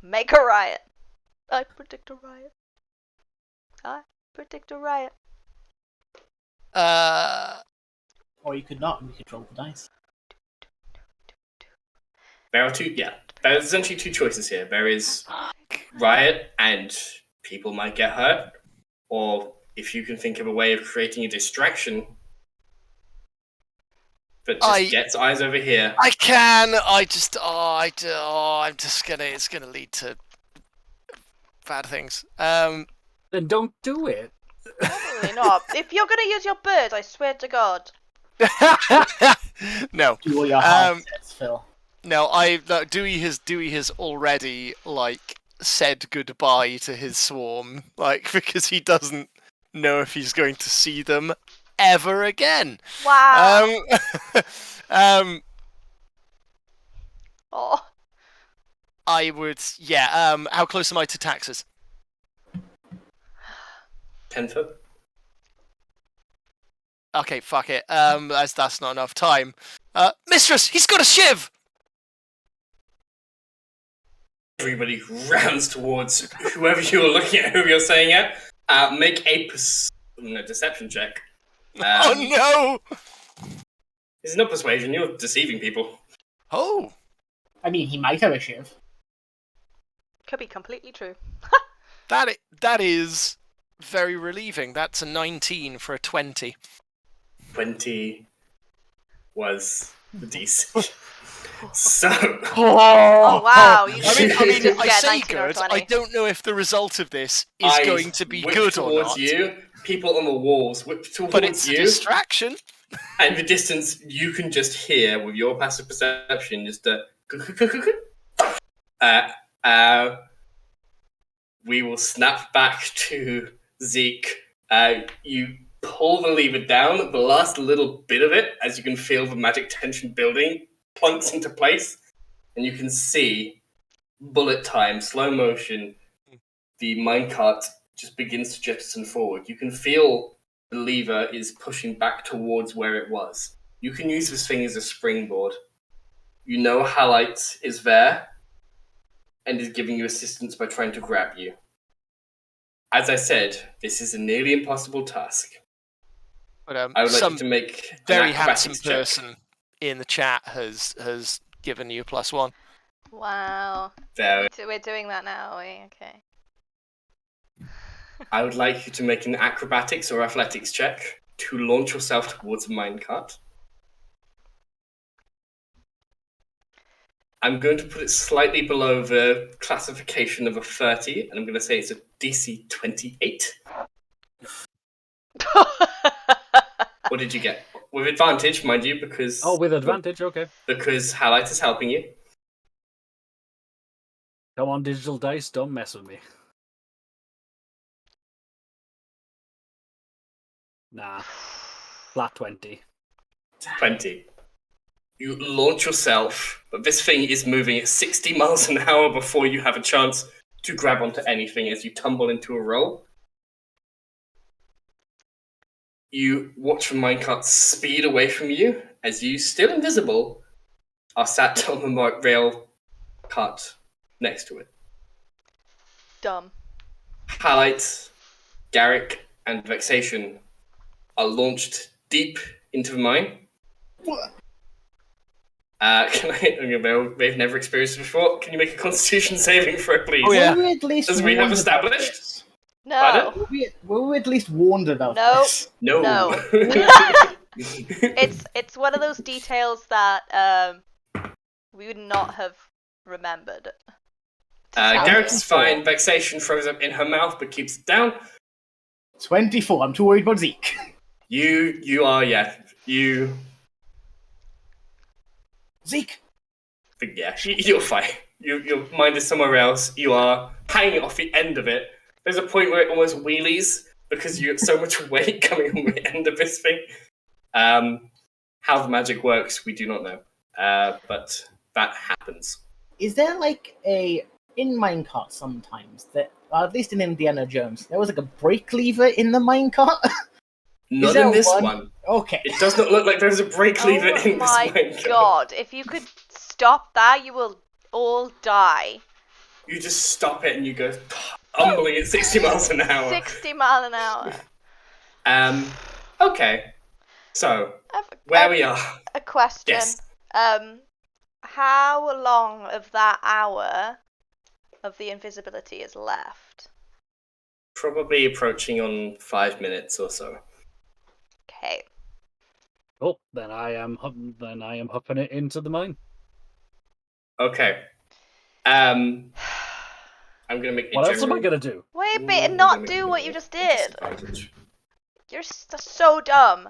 make a riot. I predict a riot. Or you could not, and we could roll the dice. There are there's essentially 2 choices here. There is riot, and people might get hurt, or if you can think of a way of creating a distraction that just gets eyes over here. I can. It's gonna lead to bad things. Then don't do it. Probably not. If you're gonna use your bird, I swear to God. No. Do all your hard sets, Phil. No, Dewey has already said goodbye to his swarm, because he doesn't know if he's going to see them ever again. Wow. I would, how close am I to taxes? 10 foot. Okay, fuck it. That's not enough time. Mistress, he's got a shiv! Everybody rounds towards whoever you're looking at, who you're saying at. Make a deception check. Oh no! It's not persuasion, you're deceiving people. Oh! I mean, he might have a shiv. Could be completely true. That is very relieving. That's a 19 for a 20. 20 was the DC. So. Oh wow! I say good. I don't know if the result of this is going to be good or not. You, people on the walls whip towards you. But it's a distraction. And the distance you can just hear with your passive perception is the. We will snap back to Zeke. You pull the lever down, the last little bit of it, as you can feel the magic tension building, plunks into place, and you can see bullet time, slow motion, the minecart just begins to jettison forward. You can feel the lever is pushing back towards where it was. You can use this thing as a springboard. You know Halite is there and is giving you assistance by trying to grab you. As I said, this is a nearly impossible task. But I would like you to make very handsome check. person in the chat has given you a +1. Wow. There. We're doing that now, are we? Okay. I would like you to make an acrobatics or athletics check to launch yourself towards a minecart. I'm going to put it slightly below the classification of a 30, and I'm going to say it's a DC 28. What did you get? With advantage, mind you, because... Oh, with advantage, okay. Because Halite is helping you. Come on, digital dice, don't mess with me. Nah. Flat 20. 20. You launch yourself, but this thing is moving at 60 miles an hour before you have a chance to grab onto anything as you tumble into a roll. You watch the minecart speed away from you as you, still invisible, are sat on the rail cart next to it. Dumb. Halite, Garrick, and Vexation are launched deep into the mine. What? They've never experienced it before. Can you make a Constitution saving throw, please? Oh, yeah. As we have established. No. Were we at least warned about this? No. It's one of those details that we would not have remembered. Garrick's fine. Vexation throws up in her mouth but keeps it down. 24. I'm too worried about Zeke. You are, yeah. You. Zeke, But yeah, you're fine. Your mind is somewhere else. You are hanging off the end of it. There's a point where it almost wheelies because you have so much weight coming on the end of this thing. How the magic works, we do not know. But that happens. Is there like in minecart sometimes that, at least in Indiana Jones, there was like a brake lever in the minecart? Not in this one. Okay. It does not look like there's a brake lever in this Oh my minecart. god, if you could stop that, you will all die. You just stop it and you go tumbling at 60 miles an hour. 60 mile an hour. Okay. So, where we are. A question. Yes. How long of that hour of the invisibility is left? Probably approaching on 5 minutes or so. Okay. Oh, then I am huffing it into the mine. Okay. I'm gonna make. What else am I gonna do? Wait a bit and not do what you just did. You're so dumb.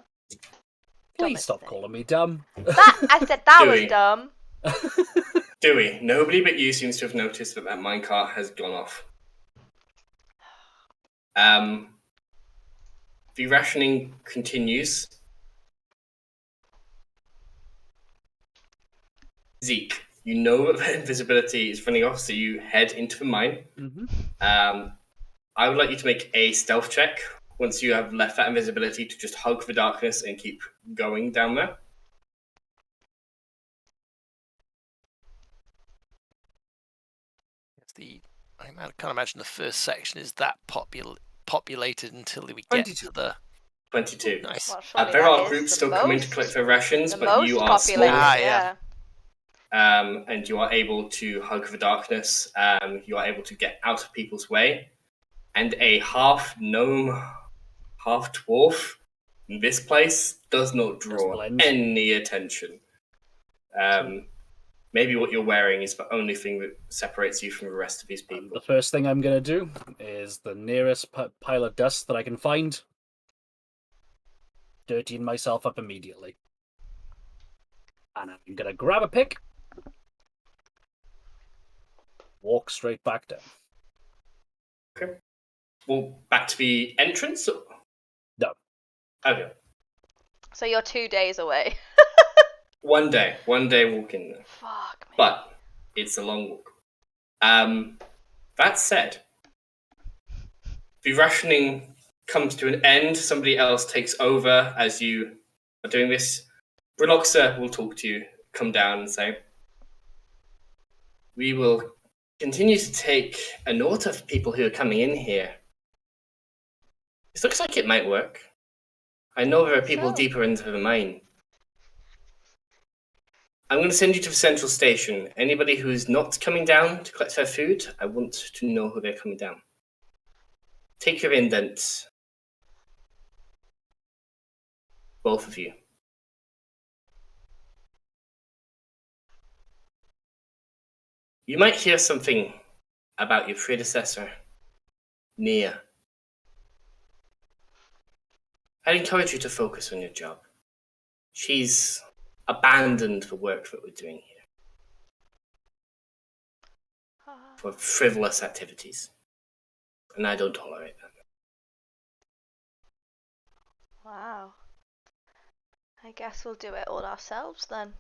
Please stop calling me dumb. I said that was dumb. Dewey, nobody but you seems to have noticed that minecart has gone off. The rationing continues. Zeke, you know that invisibility is running off, so you head into the mine. Mm-hmm. I would like you to make a stealth check once you have left that invisibility to just hug the darkness and keep going down there. I can't imagine the first section is that populated until we get to the 22. Nice. Well, there are groups still coming to collect their rations, but you are small. And you are able to hug the darkness. You are able to get out of people's way. And a half gnome, half dwarf in this place does not draw any attention. Maybe what you're wearing is the only thing that separates you from the rest of these people. The first thing I'm going to do is the nearest pile of dust that I can find, dirtying myself up immediately. And I'm going to grab a pick, walk straight back down. Okay. Well, back to the entrance? Or? No. Okay. So you're 2 days away. One day walking there. Fuck me. But it's a long walk. That said, the rationing comes to an end. Somebody else takes over as you are doing this. Reluctantsheep will talk to you, come down and say, we will continue to take a note of people who are coming in here. This looks like it might work. I know there are people deeper into the mine. I'm going to send you to the central station. Anybody who is not coming down to collect their food, I want to know who they're coming down. Take your indents. Both of you. You might hear something about your predecessor, Nia. I'd encourage you to focus on your job. She's abandoned the work that we're doing here for frivolous activities, and I don't tolerate that. Wow. I guess we'll do it all ourselves then.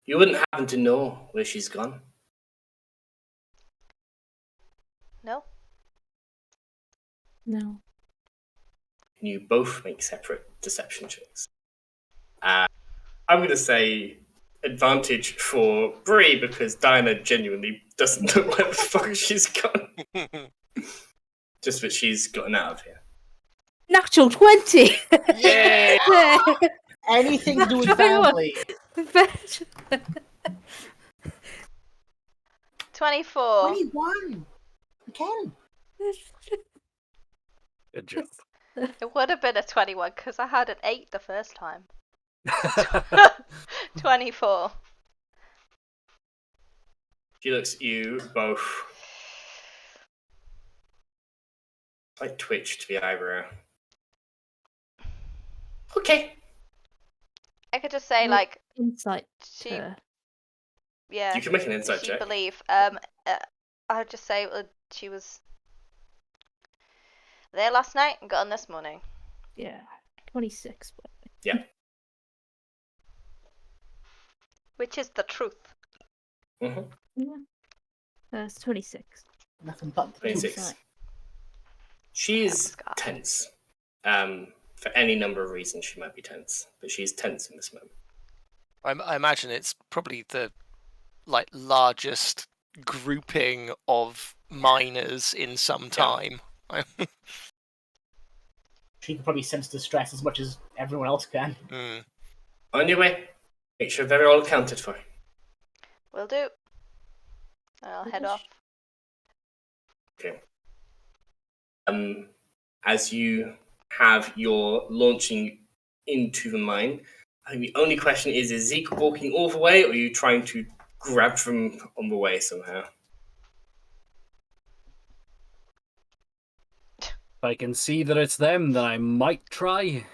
You wouldn't happen to know where she's gone? No? No. You both make separate deception checks. I'm going to say advantage for Bree because Diana genuinely doesn't know where the fuck she's gone. Just that she's gotten out of here. Natural 20! Yay! Anything to do with family. 24. 21! Again! Good job. It would have been a 21 because I had an 8 the first time. 24. She looks at you both. Slight twitch to the eyebrow. Okay. I could just say Make like Insight. she, To... yeah. You can make an insight She check. believe. I would just say she was there last night and got on this morning. Yeah. 26. Yeah. Which is the truth. Mm-hmm. Yeah. That's 26. Nothing but the 26. Insight. She is Scott. tense. For any number of reasons, she might be tense, but she's tense in this moment. I imagine it's probably the largest grouping of miners in some time. She can probably sense the stress as much as everyone else can. Mm. On your way. Make sure they're all accounted for. Will do. I'll head off. Okay. As you have your launching into the mine, I think the only question is Zeke walking all the way, or are you trying to grab them on the way somehow? If I can see that it's them, then I might try.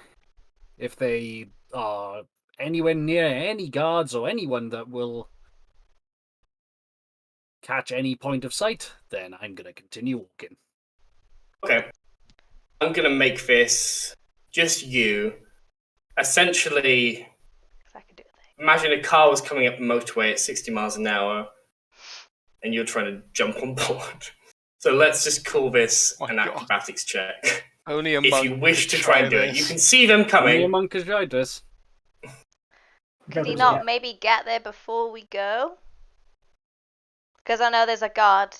If they are anywhere near any guards or anyone that will catch any point of sight, then I'm going to continue walking. Okay. I'm going to make this just you. Essentially, If I could do a thing. imagine a car was coming up the motorway at 60 miles an hour, and you're trying to jump on board. So let's just call this Oh an God. acrobatics check. Only a If monk you wish could to try and do it, this. you can see them Only a coming. monk has tried this. Could he not maybe get there before we go? Because I know there's a guard.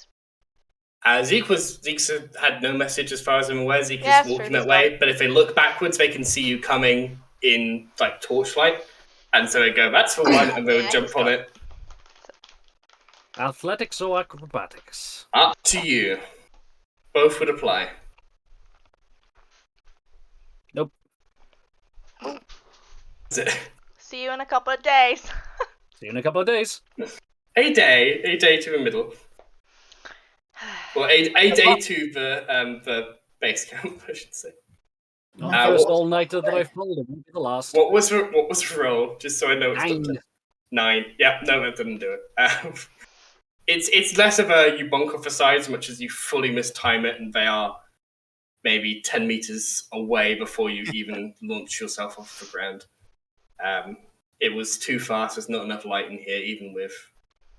Zeke's had no message as far as I'm aware. Zeke Yeah, is it's walking true, that he's way, but if they look backwards, they can see you coming in torchlight, and so they go, "That's for one," and they would Yeah, jump he's on got- it. Athletics or acrobatics? Up to you. Both would apply. Nope. Is it See you in a couple of days. See you in a couple of days. a day to the middle? Well, a day to the base camp, I should say. Not the first what- all-nighter that I've pulled, it won't be the last. What was the roll? Just so I know it's 9. 9. Yeah, no, that didn't do it. It's less of a you bonk off the side as much as you fully mistime it, and they are maybe 10 meters away before you even launch yourself off the ground. It was too fast. There's not enough light in here, even with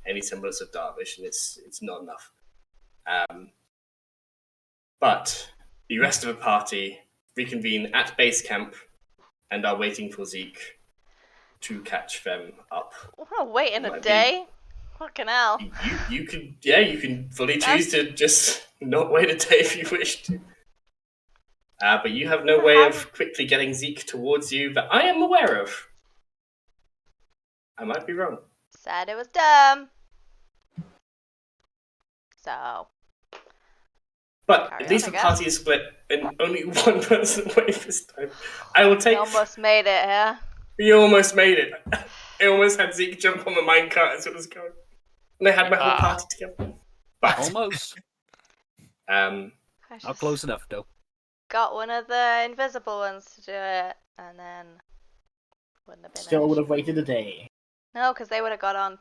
any semblance of dark vision. It's not enough. But the rest of the party reconvene at base camp and are waiting for Zeke to catch them up. We're not waiting a Might be- day. Fucking hell. You can fully choose to just not wait a day if you wish to. But you have no way of quickly getting Zeke towards you that I am aware of. I might be wrong. Said it was dumb. So. But Carry at least on, the I party is split and only one person wait this time. I will We take. almost made it, yeah? We almost made it. I almost had Zeke jump on the minecart as it was going. And I had my whole party together. But Almost. I Not just close enough, though. got one of the invisible ones to do it, and then wouldn't have been Still an would issue. have waited a day. No, because they would have got on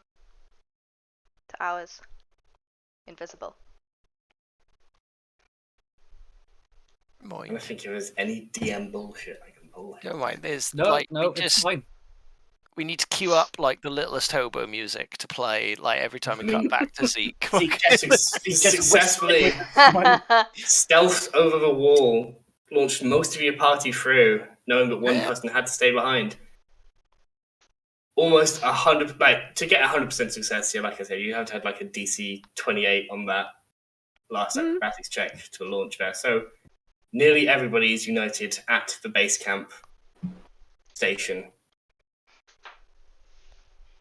to ours. Invisible. I don't think it was any DM bullshit I can pull. Don't mind. There's No, we it's fine. we need to queue up the littlest hobo music to play every time we cut back to Zeke. Zeke He's successfully stealthed over the wall, launched most of your party through, knowing that one person had to stay behind. Almost 100, to get 100% success, yeah, like I said, you have to have a DC 28 on that last acrobatics check to launch there. So nearly everybody is united at the base camp station.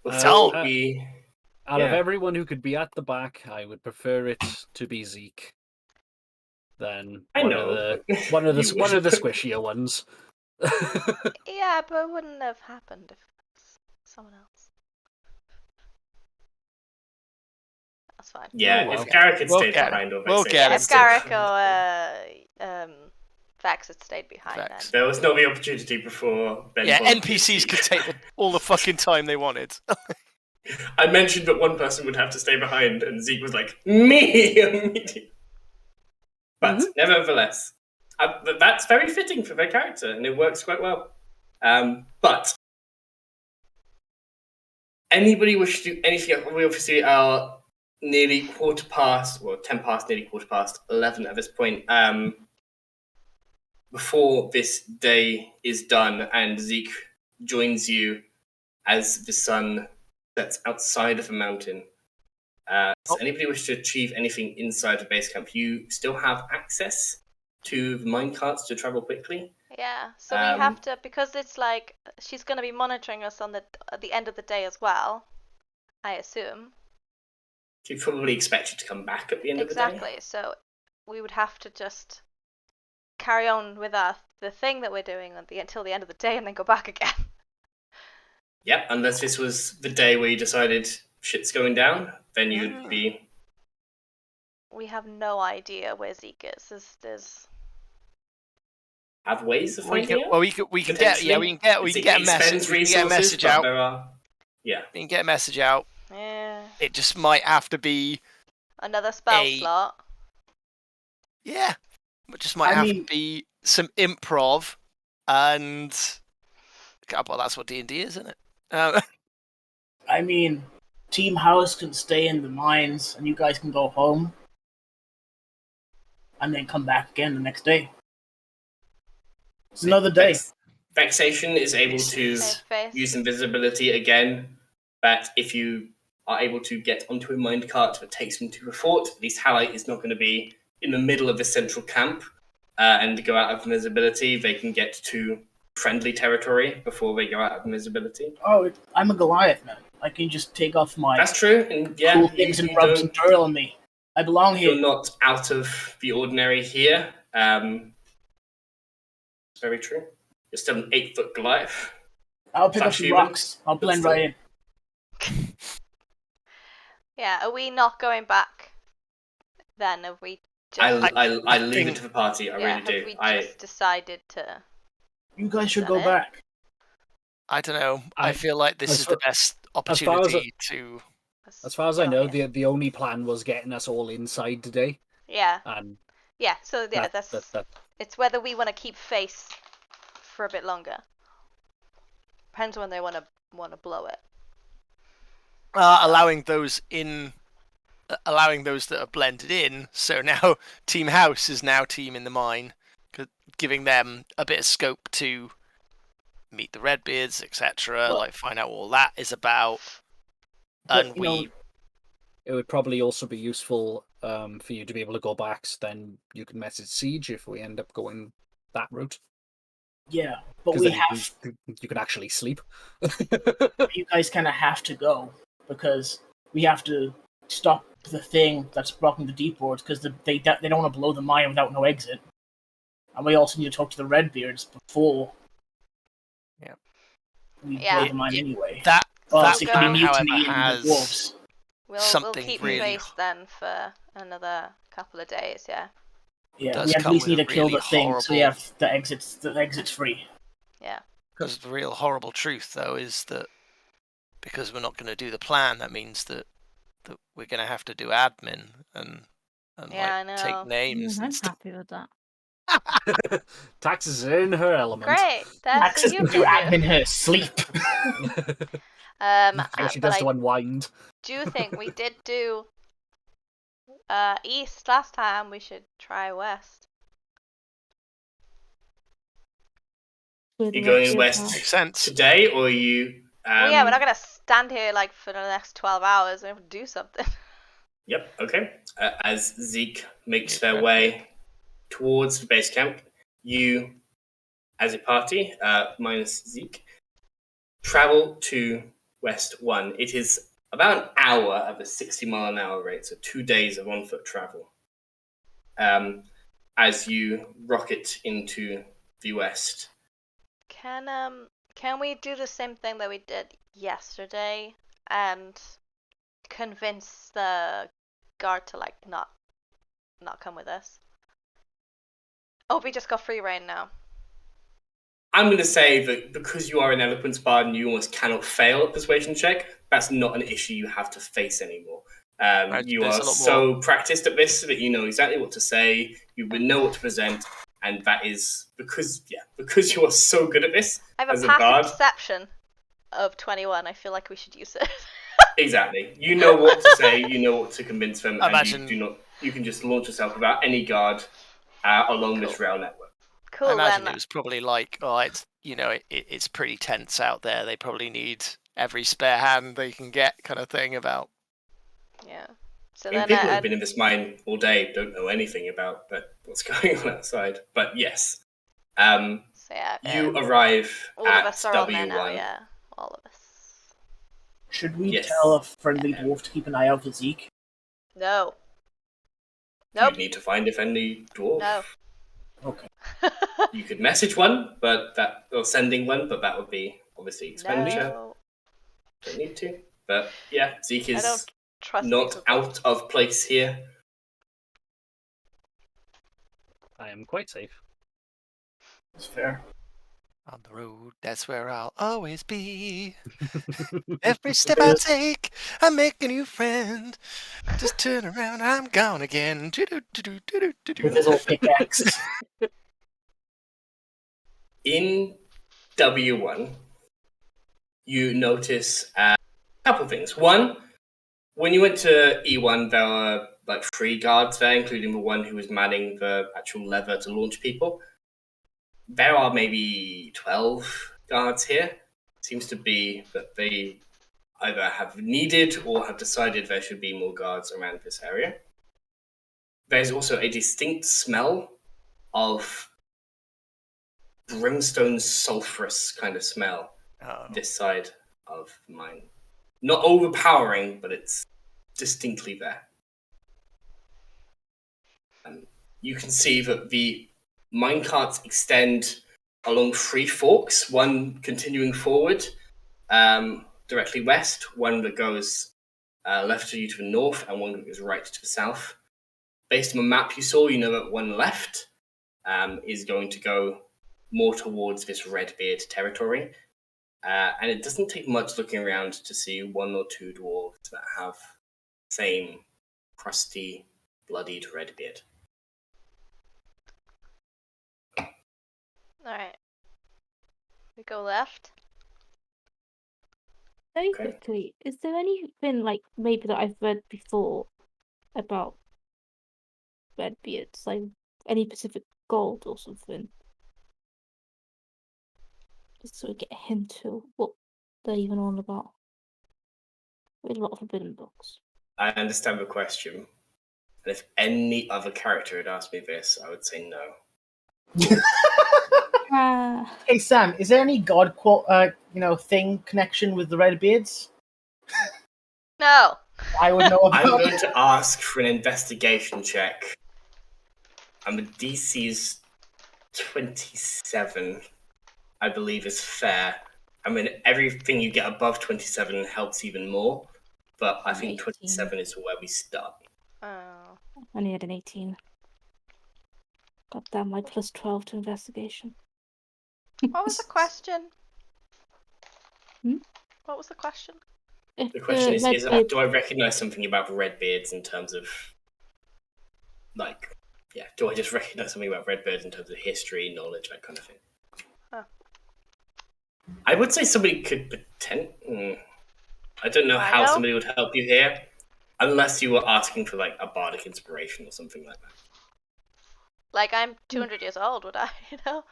Out of Yeah. everyone who could be at the back, I would prefer it to be Zeke. Than I one know. of the one of the You one of the would. squishier ones. Yeah, but it wouldn't have happened if it was someone else. That's fine. Yeah, Oh, well. if Garrick had We'll stayed get behind, We'll Yeah, get if Garrick or Vex had stayed behind Vex. then. There was no the opportunity before Ben. Yeah, volunteered NPCs Zeke. could take all the fucking time they wanted. I mentioned that one person would have to stay behind, and Zeke was like, me immediately. But nevertheless, that's very fitting for their character, and it works quite well. But anybody wish to do anything else? We obviously are nearly 10 past, nearly 11 at this point. Before this day is done, and Zeke joins you as the sun sets outside of the mountain. Does anybody wish to achieve anything inside the base camp? You still have access to the minecarts to travel quickly. Yeah, so we have to, because it's like she's going to be monitoring us at the end of the day as well, I assume. She'd probably expect you to come back at the end of the day. Exactly, so we would have to just carry on with the thing that we're doing until the end of the day and then go back again. Yep, unless this was the day where you decided shit's going down, then you'd be... We have no idea where Zeke is. There's Have ways of finding out? Well, we can get a message. We can get a message out. We can get a message out. Yeah. It just might have to be Another spell slot. Yeah, it just might have to be some improv, and well, that's what D&D is, isn't it? I mean, Team House can stay in the mines, and you guys can go home, and then come back again the next day. It's another day. Vexation is able to use invisibility again, but if you are able to get onto a minecart that takes them to the fort, at least Halite is not going to be in the middle of the central camp and go out of invisibility. They can get to friendly territory before they go out of invisibility. Oh, I'm a Goliath, man. I can just take off my That's true, and yeah, cool things and rub some dirt on me. I belong here. You're not out of the ordinary here. Very true. You're still an 8-foot Goliath. I'll pick up some rocks. I'll blend right in. Yeah, are we not going back then? Have we just... I leave it to the party, I really do. Have we just decided to... You guys should go back. I don't know. I feel like this is the best opportunity to... As far as I know, the only plan was getting us all inside today. Yeah. And yeah, so yeah, it's whether we want to keep face for a bit longer. Depends when they want to blow it. Allowing those that are blended in. So now Team House is now Team in the Mine, giving them a bit of scope to meet the Redbeards, etc. Like find out what all that is about. And it would probably also be useful for you to be able to go back. So then you can message Siege if we end up going that route. Yeah, but we have. You can actually sleep. You guys kind of have to go because we have to stop the thing that's blocking the deep boards because they don't want to blow the mine without no exit, and we also need to talk to the Redbeards before. We blow the mine anyway. That plan, however, has we'll keep face then for another couple of days. Yeah. Yeah, we at least need to kill the thing, so we have the exits free. Yeah. Because the real horrible truth, though, is that because we're not going to do the plan, that means that we're going to have to do admin and take names. I'm happy with that. Taxes are in her element. Great. Taxes can do admin in her sleep. She does to unwind. Do you think we did do east last time? We should try west. You're going west today, or are you? Well, yeah, we're not gonna stand here like for the next 12 hours. We have to do something. Yep. Okay. As Zeke makes their way towards the base camp, you, as a party, minus Zeke, travel to West 1. It is about an hour at the 60-mile-an-hour rate, so 2 days of on-foot travel. As you rocket into the west. Can we do the same thing that we did yesterday and convince the guard to like not come with us? Oh, we just got free reign now. I'm going to say that because you are an eloquence bard and you almost cannot fail a persuasion check, that's not an issue you have to face anymore. Right, You there's are a lot so practiced at this that you know exactly what to say, you would know what to present, and that is because you are so good at this I have as a a passive bard. perception of 21. I feel like we should use it. Exactly. You know what to say, you know what to convince them, I and imagine- you can just launch yourself without any guard along this rail network. Cool. I imagine then. it was probably like, oh, it's pretty tense out there. They probably need every spare hand they can get, kind of thing. About Yeah. So I mean, then people who've been in this mine all day don't know anything about what's going on outside. But yes, so yeah, you arrive all at of us are on there W1. now. Yeah, all of us. Should we Yes. tell a friendly dwarf to keep an eye out for Zeke? No. You Nope. need to find if any dwarf. No. Okay. You could message one, or sending one, but that would be obviously expenditure. No. Don't need to. But yeah, Zeke I is don't trust not these people. out of place here. I am quite safe. That's fair. on the road, that's where I'll always be. Every step I take, I make a new friend. Just turn around, I'm gone again. With his old pickaxe. In W1, you notice a couple things. One, when you went to E1, there were like 3 guards there, including the one who was manning the actual lever to launch people. There are maybe 12 guards here. Seems to be that they either have needed or have decided there should be more guards around this area. There's also a distinct smell of brimstone sulfurous kind of smell this side of the mine. Not overpowering, but it's distinctly there. You can see that the minecarts extend along 3 forks, one continuing forward directly west, one that goes left to you to the north, and one that goes right to the south. Based on the map you saw, you know that one left is going to go more towards this Redbeard territory. And it doesn't take much looking around to see 1 or 2 dwarves that have same crusty, bloodied Redbeard. Alright. We go left. Very Okay. quickly, is there anything like maybe that I've read before about Redbeards, like any Pacific gold or something? Just so we get a hint to what they're even on about. Read a lot of forbidden books. I understand the question. And if any other character had asked me this, I would say no. Hey Sam, is there any god thing connection with the Redbeards? No. I would know about I'm going to ask for an investigation check. And the DC's 27, I believe, is fair. I mean, everything you get above 27 helps even more, but I think 18. 27 is where we start. Oh. I only had an 18. God damn, my plus 12 to investigation. What was the question? Hmm? What was the question? If The question is Redbeard- do I recognize something about Redbeards in terms of, do I just recognize something about Redbeards in terms of history, knowledge, that kind of thing? Huh. I would say somebody could I don't know how Rhino? somebody would help you here, unless you were asking for like a bardic inspiration or something like that. Like, I'm 200 years old, would I? You know?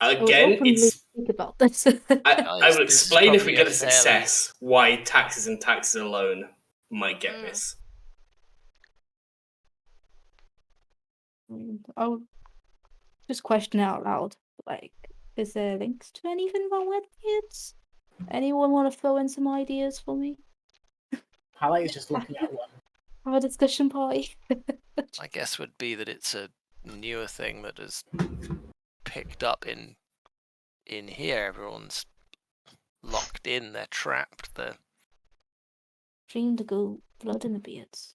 I will Again, openly speak about this. I will This is explain if we probably get a a fairly- success why taxes and taxes alone might get this. I'll just question it out loud. Like, is there links to anything about Redbeards? Anyone want to throw in some ideas for me? Highlight is just looking at one. Have a discussion party. My guess would be that it's a newer thing that has picked up in here. Everyone's locked in. They're trapped. They're Dream to go blood in the beards.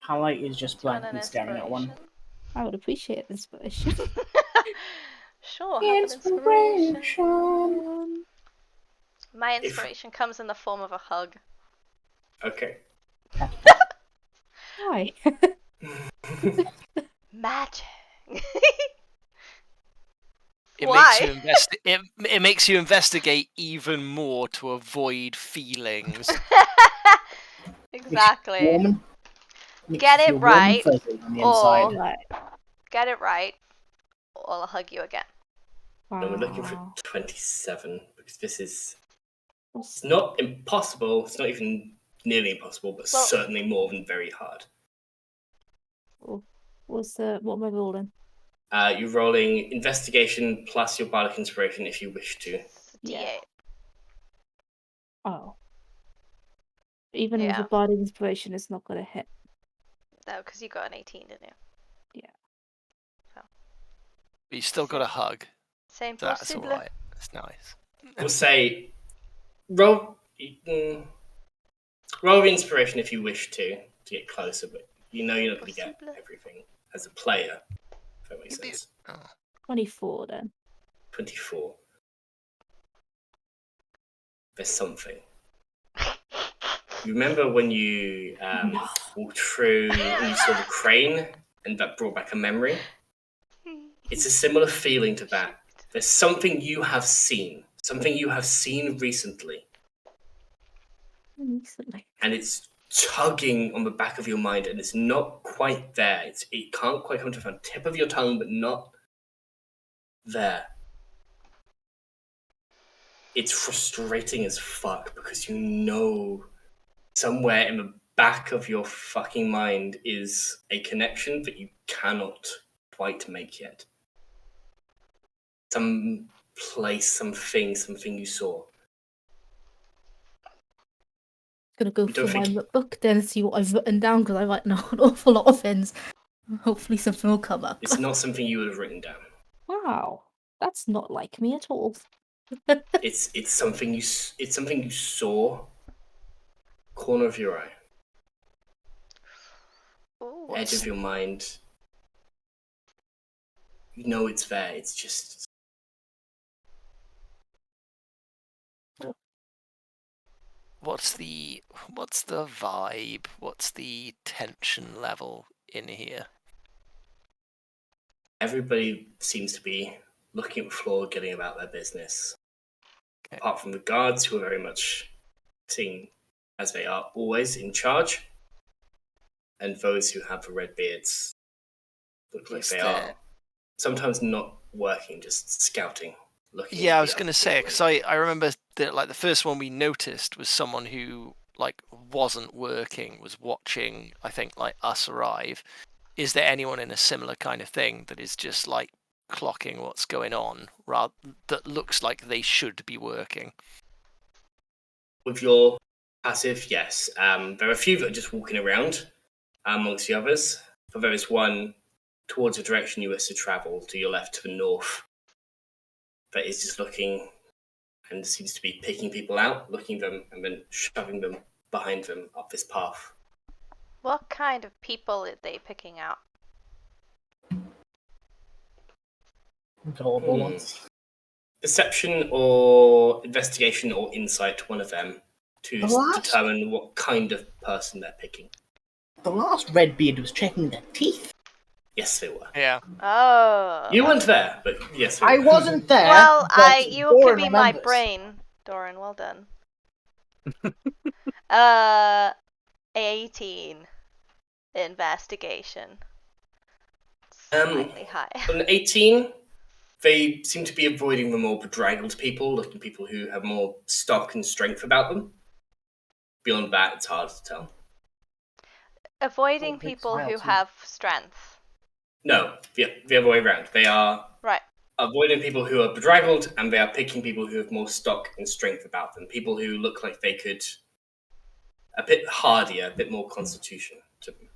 Highlight is just Do you want blankly an staring at one. inspiration? I would appreciate inspiration. Sure, have an inspiration. Inspiration. My inspiration comes in the form of a hug. Okay. Why? Magic. It Why? makes you it makes you investigate even more to avoid feelings. Exactly. Warm, makes Get you it feel warm and right, fuzzy on the or- inside. Right. Get it right, or I'll hug you again. No, we're looking for Wow. 27 because this is. What's- It's not impossible. It's not even nearly impossible, but Well- certainly more than very hard. what am I rolling? You're rolling investigation plus your bardic inspiration if you wish to. It's a D8. Yeah. Oh. Even with Yeah. a bardic inspiration, it's not gonna hit. No, because you got an 18, didn't you? But you still got a hug. Same So that's possible. alright. That's nice. We'll say roll roll of inspiration if you wish to get closer, but you know you're not going to get Possible. everything as a player. If that makes sense. 24 then. 24. There's something. You remember when you walked through and you saw the crane and that brought back a memory? It's a similar feeling to that. There's something you have seen recently, Recently. and it's tugging on the back of your mind, and it's not quite there. It can't quite come to the tip of your tongue, but not there. It's frustrating as fuck because you know somewhere in the back of your fucking mind is a connection that you cannot quite make yet. Some place, something you saw. Gonna go You don't through my think- book then and see what I've written down because I write an awful lot of things. Hopefully something will come up. It's not something you would have written down. Wow, that's not like me at all. It's something you saw. Corner of your eye, Ooh. edge of your mind. You know it's there. It's just What's the vibe? What's the tension level in here? everybody seems to be looking at the floor, getting about their business. Okay. Apart from the guards, who are very much seen as they are always in charge, and those who have the red beards look like Is they there- are sometimes not working, just scouting. Looking Yeah, at I the was going to other say people. because I remember that like the first one we noticed was someone who like wasn't working, was watching. I think like us arrive. Is there anyone in a similar kind of thing that is just like clocking what's going on, rather that looks like they should be working? With your passive, yes. There are a few that are just walking around amongst the others. But there is one towards the direction you wish to travel, to your left, to the north, that is just looking and seems to be picking people out, looking at them, and then shoving them behind them up this path. What kind of people are they picking out? Gullible ones. Perception or investigation or insight, one of them, to The last- determine what kind of person they're picking. The last Redbeard was checking their teeth. Yes, they were. Yeah. Oh. You weren't there, but yes, they I were. wasn't there. Well, but you could Doran be my remembers. brain, Doran. Well done. 18 investigation. Slightly high. On 18, they seem to be avoiding the more bedraggled people, looking at people who have more stock and strength about them. Beyond that, it's hard to tell. Avoiding Oh, big people smile, who too. have strength. No, the other way around. They are Right. avoiding people who are bedraggled, and they are picking people who have more stock and strength about them. People who look like they could a bit hardier, a bit more constitution to them.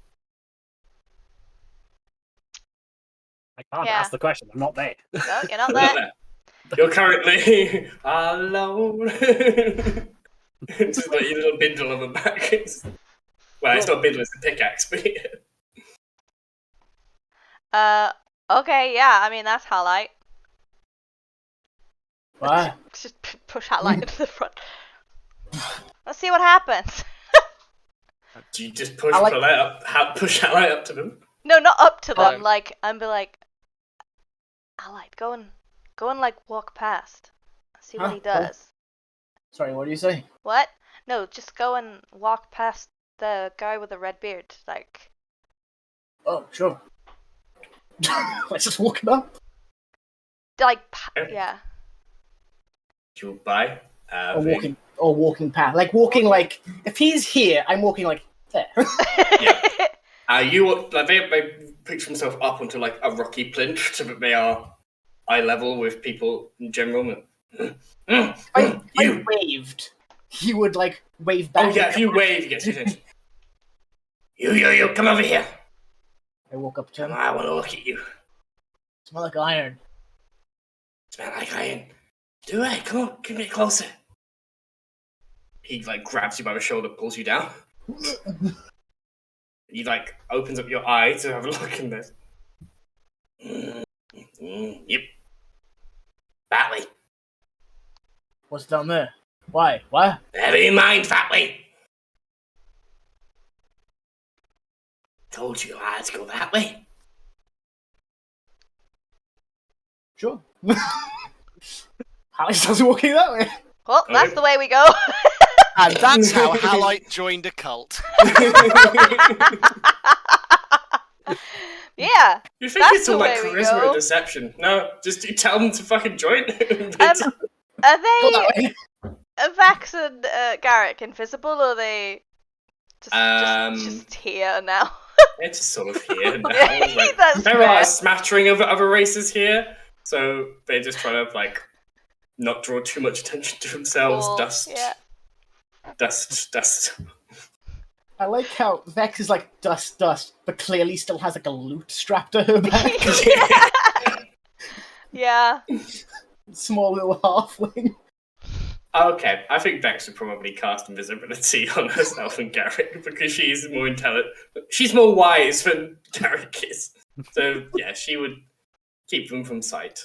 I can't Yeah. ask the question. I'm not there. No, you're not They're not there. there. You're currently alone. Just like your little bindle on the back. Well, it's not a bindle, it's a pickaxe, but yeah. Okay, yeah, I mean, that's highlight. What? Just push highlight into the front. Let's see what happens. Do you just push Highlight- Highlight up? Push Highlight up to them? No, not up to them. Um, Like, I'm be like, highlight, go and like walk past. See what Huh? he does. Sorry, what do you say? What? No, just go and walk past the guy with the red beard. Like, Oh, sure. Let's just walk it up. yeah. You buy? Or walking past. Like, walking, like, if he's here, I'm walking, like, there. You like they picture themselves up onto like a rocky plinth so that they are eye level with people in general. I waved. He would, like, wave back. Oh yeah, if you wave, you get attention. You, come over here. I walk up to him. I want to look at you. Smell like iron. Smell like iron. Do it. Come on, get closer. He like grabs you by the shoulder, pulls you down. He like opens up your eye to have a look in this. Yep. That way. What's down there? Why? What? Never you mind, that way. Told you I had to go that way. Sure. Alex starts walking that way. Well, that's the way we go. And that's how Halite joined a cult. Yeah. You think That's it's all the like way we charisma go. and deception? No, just you tell them to fucking join. Are Go they that way. Vax and Garrick invisible, or are they just here now? It's just sort of here now. Yeah, Like, that's there are fair. a smattering of other races here, so they just try to like not draw too much attention to themselves. Cool. Dust. Yeah. I like how Vex is like dust, but clearly still has like a loot strapped to her back. Yeah. Small little halfling. Okay, I think Vex would probably cast invisibility on herself and Garrick because she's more intelligent. She's more wise than Garrick is. So yeah, she would keep them from sight.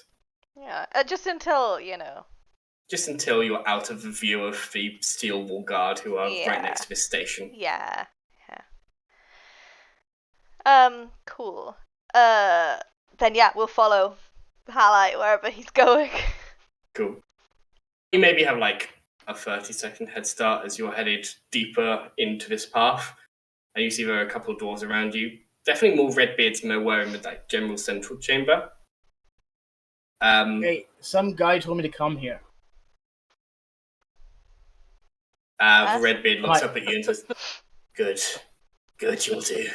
Yeah. Just until, Just until you're out of the view of the steel wall guard who are right next to this station. Yeah. Cool. Then yeah, we'll follow Halite wherever he's going. Cool. You maybe have like a 30-second head start as you're headed deeper into this path. And you see there are a couple of doors around you. Definitely more Redbeards than there were in the like, general central chamber. Hey, some guy told me to come here. The Redbeard looks up at you and says, Good, you'll do.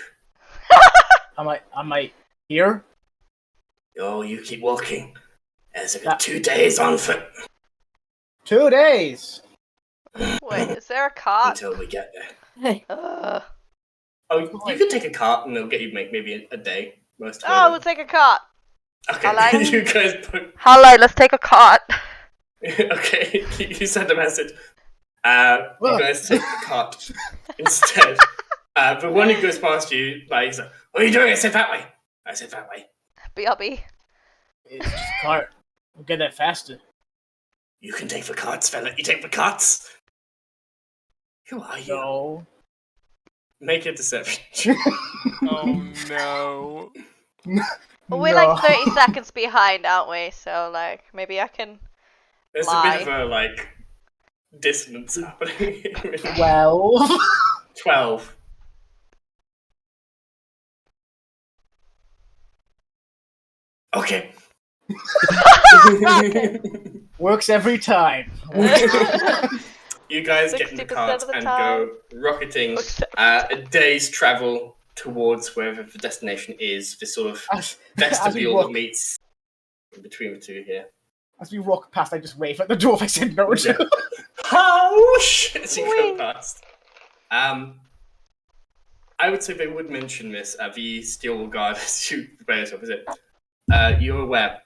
Am I here? Oh, you keep walking. There's a good 2 days on foot 2 days. Wait, is there a cart? until we get there. Hey. Ugh. Oh, you could take a cart and they'll get you maybe a day. Most of Oh, them. we'll take a cart. Okay, Halite? you guys put... Halite, let's take a cart. Okay, you send a message. You guys take the cart instead. But one who goes past you, like, he's like, what are you doing? I said that way. BRB. It's just a cart. We'll get there faster. You can take the carts, fella. You take the carts. Who are you? No. Make a deception. Oh no. Well, we're like 30 seconds behind, aren't we? So, like, maybe I can There's lie. a bit of a, like, dissonance happening. 12. 12. Okay. Works every time. You guys get in the 60% cart of the and time. go rocketing a day's travel towards wherever the destination is. This sort of As we vestibule walk, that meets in between the two here. as we walk past, I just wave at the door. I said no to. Oh shit! As you go Wee. past. I would say they would mention this. The steel guard as you prepare yourself. Is it? You're aware.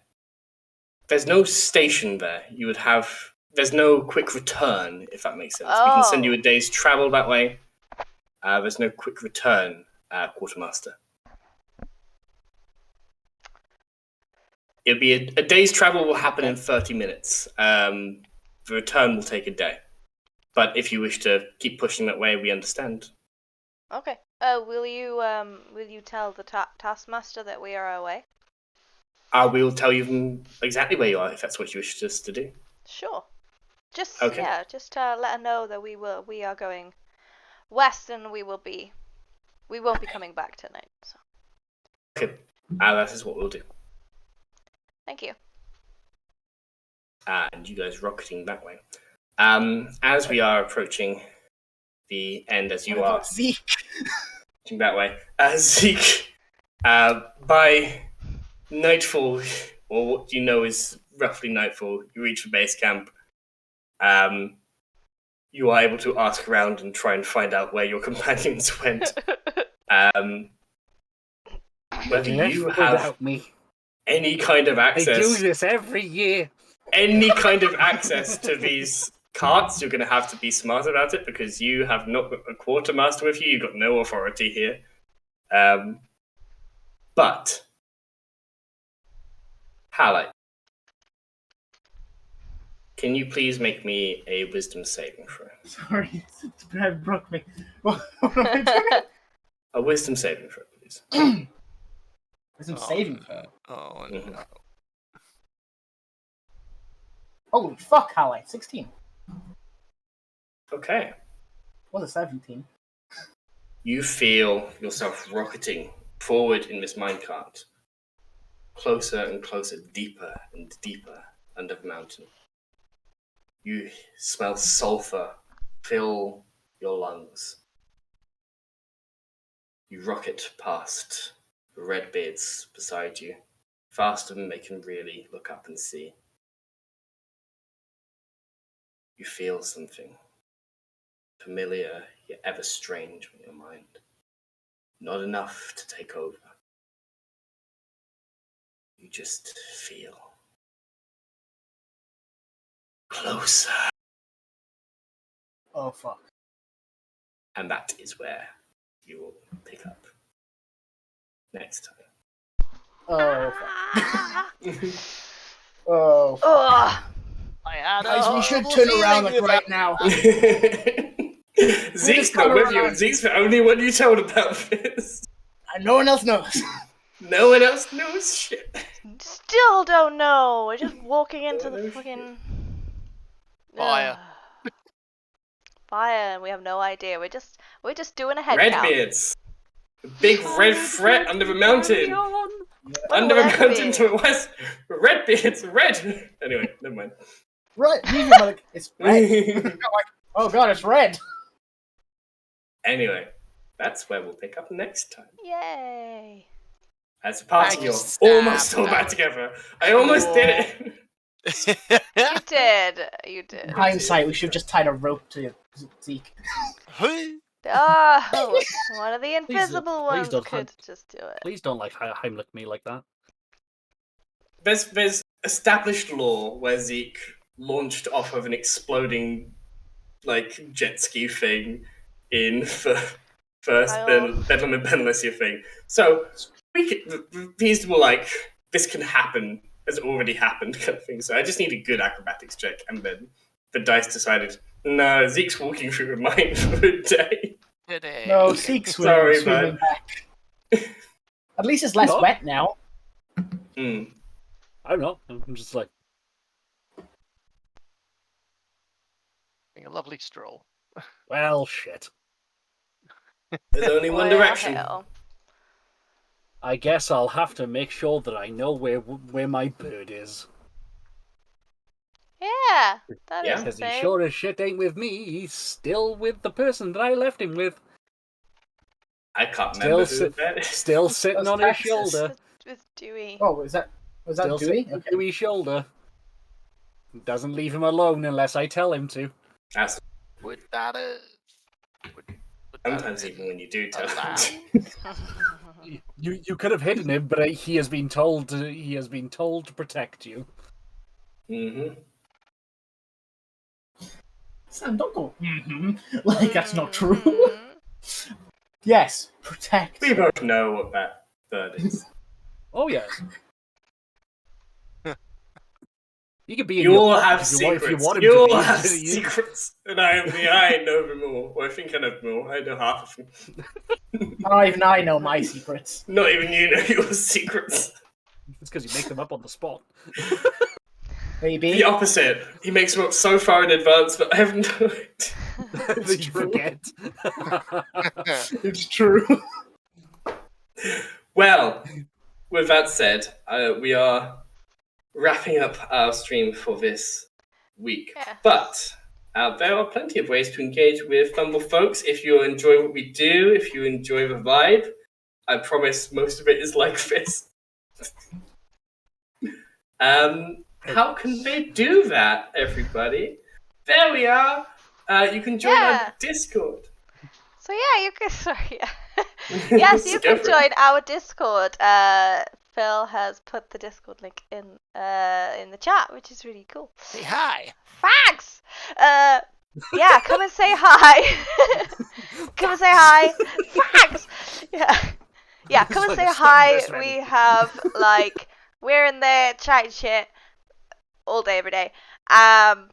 There's no station there. You would have. There's no quick return, if that makes sense. We can send you a day's travel that way. There's no quick return, Quartermaster. It'll be a day's travel will happen in 30 minutes. The return will take a day. But if you wish to keep pushing that way, we understand. Okay. Will you tell the taskmaster that we are away? I will tell you exactly where you are if that's what you wish us to do. Sure. Just Okay. let her know that we are going west and we won't be coming back tonight. So. Okay. That is what we'll do. Thank you. And you guys rocketing that way. As we are approaching the end, as you are Zeke. approaching that way, Zeke, by nightfall, or what you know is roughly nightfall, you reach the base camp. You are able to ask around and try and find out where your companions went. Whether you have any kind of access. I do this every year. Any kind of access to these carts, you're going to have to be smart about it because you have not got a quartermaster with you. You've got no authority here. But, Hallie, can you please make me a wisdom saving throw? Sorry, it broke me. What am I doing? A wisdom saving throw, please. Wisdom saving throw. Oh, no. Mhm. Holy fuck, Hallie. 16. Okay. Was it 17? You feel yourself rocketing forward in this minecart, closer and closer, deeper and deeper under the mountain. You smell sulfur fill your lungs. You rocket past the redbeards beside you, faster than they can really look up and see. You feel something familiar yet ever strange in your mind. Not enough to take over. You just feel closer. Oh, fuck. And that is where you will pick up next time. Oh, fuck. Oh, fuck. Ugh. I had Guys, we should horrible turn feeling around like with right that. now. Zeke's not with you, and Zeke's the only one you told about this. And no one else knows. No one else knows shit. Still don't know. We're just walking into Don't the know fucking Fire. fire, and we have no idea. We're just doing a head count. Redbeards. The big red threat under the mountain. Under the mountain to the west. Redbeards, red. Anyway, never mind. Right, even like, it's red. Like, oh god, it's red. Anyway, that's where we'll pick up next time. Yay! As a party, Thank you're you, almost Sam. all back together. I almost did it. You did. You did. In hindsight, we should have just tied a rope to Zeke. Oh, one of the invisible please ones don't could just do it. Please don't like Heimlich me like that. There's established law where Zeke launched off of an exploding jet ski thing in the first Bedlam and Benalicia thing. So these were this can happen, has already happened kind of thing. So I just need a good acrobatics check, and then the dice decided, no, Zeke's walking through the mine for a day. No, Zeke's Sorry, swimming back. At least it's less No. wet now. Hmm. I don't know. I'm just like, A lovely stroll. well, shit. There's only one Well, direction. hell. I guess I'll have to make sure that I know where my bird is. Yeah, that Yeah. is the Because he same. sure as shit ain't with me. He's still with the person that I left him with. I can't remember Still, who that is. still sitting That's on his Texas. shoulder. With Dewey. Oh, was that Still Dewey? sitting on Okay. Dewey's shoulder. Doesn't leave him alone unless I tell him to. That's Would that would that sometimes have even when you do tell allowed? them. You could have hidden him, but he has been told to protect you. Mm-hmm. Sam, don't go. Like that's not true. Mhm. Yes, protect. We both know what that bird is. Oh yes. You can be in You all your have pocket if you secrets. want him You to all be. have secrets. And I know them all. Or I think I know them all. I know half of them. Even I know my secrets. Not even you know your secrets. It's because you make them up on the spot. Maybe. The opposite. He makes them up so far in advance, but I haven't done it. That you forget. It's true. Well, with that said, we are wrapping up our stream for this week. Yes. But there are plenty of ways to engage with Fumble folks. If you enjoy what we do, if you enjoy the vibe, I promise most of it is like this. How can they do that, everybody? There we are. You can join our Discord. So yeah, you can. Sorry. Yes, you can join our Discord. Phil has put the Discord link in the chat, which is really cool. Say hi. Thanks. Yeah, come and say hi. Come and say hi. Thanks. Yeah, come and say hi. We have we're in there chatting shit all day, every day. And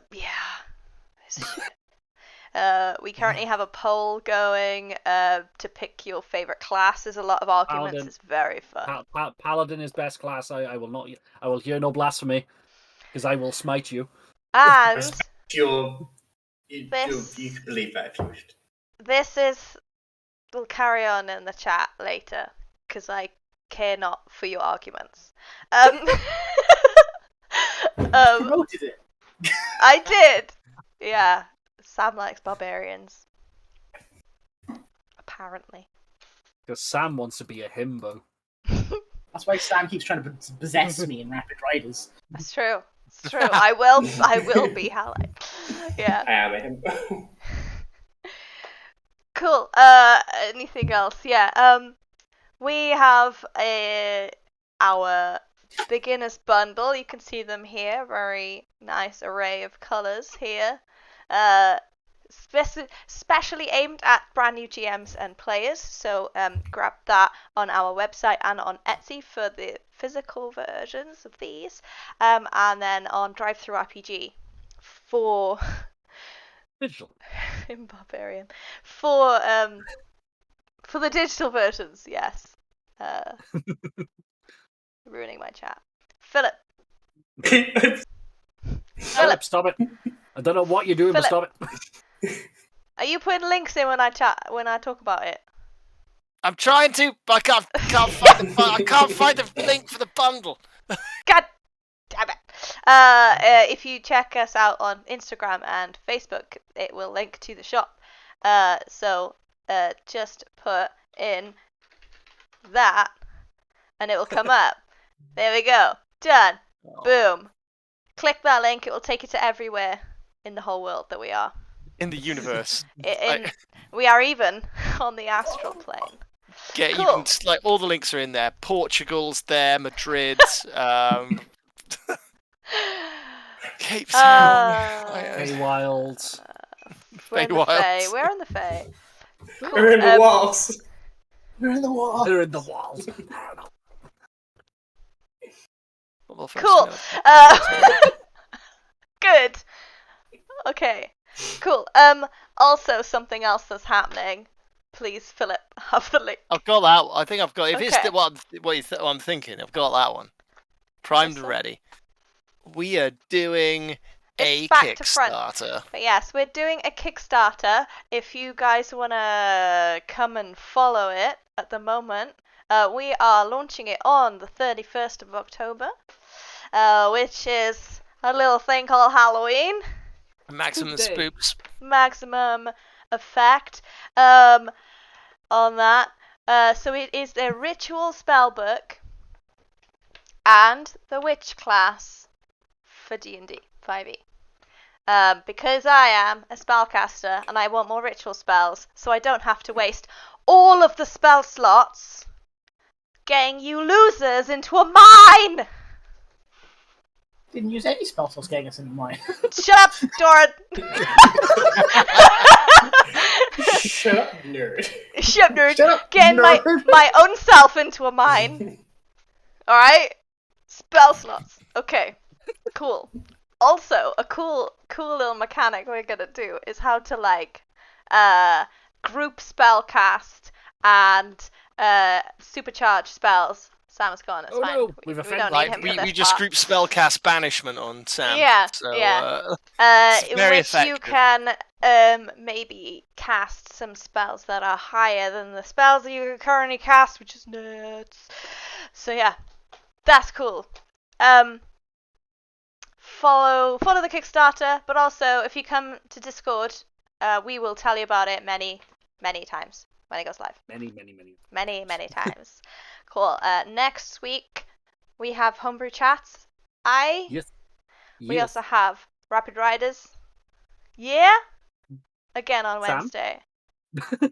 this is shit. We currently have a poll going to pick your favorite class. There's a lot of arguments. Paladin. It's very fun. Paladin is best class. I will hear no blasphemy, because I will smite you. And You can believe that if you wish. we'll carry on in the chat later, because I care not for your arguments. Promoted it. I did. Yeah. Sam likes barbarians. Apparently. Because Sam wants to be a himbo. That's why Sam keeps trying to possess me in Rapid Riders. That's true. It's true. I will be Halide. Yeah. I am him. Cool. Anything else? Yeah. We have our beginners bundle. You can see them here. Very nice array of colours here. Specially aimed at brand new GMs and players. So grab that on our website and on Etsy for the physical versions of these. And then on DriveThruRPG for Digital. in Barbarian for the digital versions. Yes. Ruining my chat. Philip, Philip, stop it. I don't know what you're doing, but stop it. are you putting links in when I talk about it? I'm trying to, but I can't find the link for the bundle. God damn it! If you check us out on Instagram and Facebook, it will link to the shop. So just put in that, and it will come up. There we go. Done. Oh. Boom. Click that link. It will take you to everywhere in the whole world that we are. In the universe. We are even on the astral plane. Yeah, Cool. you can all the links are in there. Portugal's there, Madrid, Cape Town, Feywild. We're in the Fae. We're in the Fae. Cool. We're in the walls. We're in the wall. They're in the walls. Cool. Good. Okay. Cool. Also, something else that's happening. Please, Philip, have the link. I've got that. I think I've got. If Okay. it's what I'm thinking, I've got that one. Primed and ready. We are doing a It's back to front. Kickstarter. But yes, we're doing a Kickstarter. If you guys want to come and follow it at the moment, we are launching it on the 31st of October, which is a little thing called Halloween. Maximum spooks. Maximum effect on that. So it is the ritual spellbook and the witch class for D&D 5e. Because I am a spellcaster and I want more ritual spells, so I don't have to waste all of the spell slots getting you losers into a mine. Didn't use any spell slots getting us in mine. Shut up, Doran. Shut up, nerd. Shut up, nerd. Shut up, Getting nerd. my own self into a mine. Alright? Spell slots. Okay. Cool. Also, a cool little mechanic we're gonna do is how to like group spell cast and supercharge spells. Sam's gone. It's Oh fine. no, we've we offended- don't need Like him for we this just part. group spellcast banishment on Sam. Yeah, So, yeah. it's In very which you effective. can maybe cast some spells that are higher than the spells that you can currently cast, which is nuts. So yeah, that's cool. Follow the Kickstarter, but also if you come to Discord, we will tell you about it many times when it goes live. Many times. Cool. Next week we have homebrew chats. Yes. We also have Rapid Riders. Yeah. Again on Sam? Wednesday.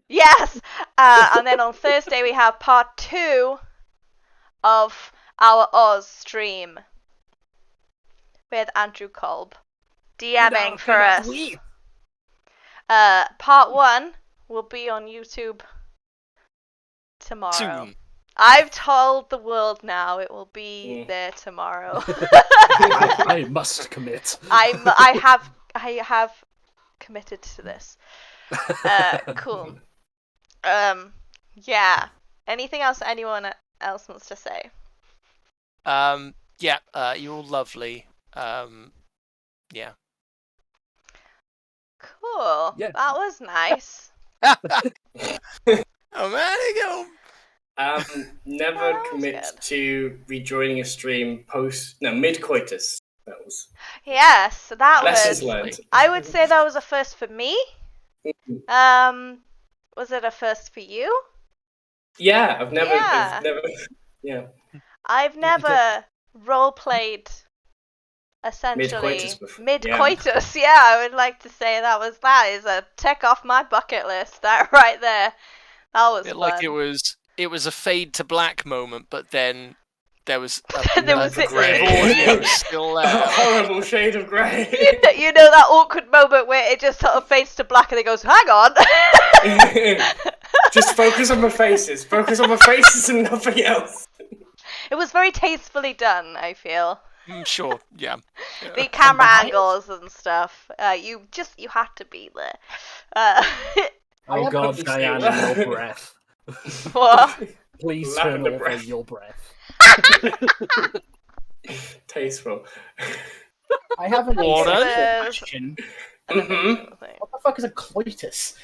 Yes. And then on Thursday we have part 2 of our Oz stream with Andrew Kolb DMing for us. Part 1 will be on YouTube tomorrow. Soon. I've told the world now it will be there tomorrow. I must commit. I have committed to this. Cool. Yeah. Anything else anyone else wants to say? Yeah, you're all lovely. Yeah. Cool. Yeah. That was nice. Oh man, you go. Never that was commit good. to rejoining a stream mid-coitus. That was Yes, that lessons was. learned. I would say that was a first for me. Was it a first for you? Yeah, I've never, Yeah. yeah, I've never role played essentially Mid-coitus before, mid-coitus. Yeah, I would like to say that is a tick off my bucket list. That right there. That was fun. Like it was a fade to black moment, but then there was There was a bit of audio still a there. horrible shade of grey. You know that awkward moment where it just sort of fades to black and it goes, hang on. Just focus on my faces. Focus on my faces and nothing else. It was very tastefully done, I feel. Sure, yeah. The camera angles and stuff. You had to be there. Oh god, probably Diana, say your breath. What? Please turn Lavender over breath. your breath. Tasteful. I have an Water? question. Mm-hmm. What the fuck is a coitus?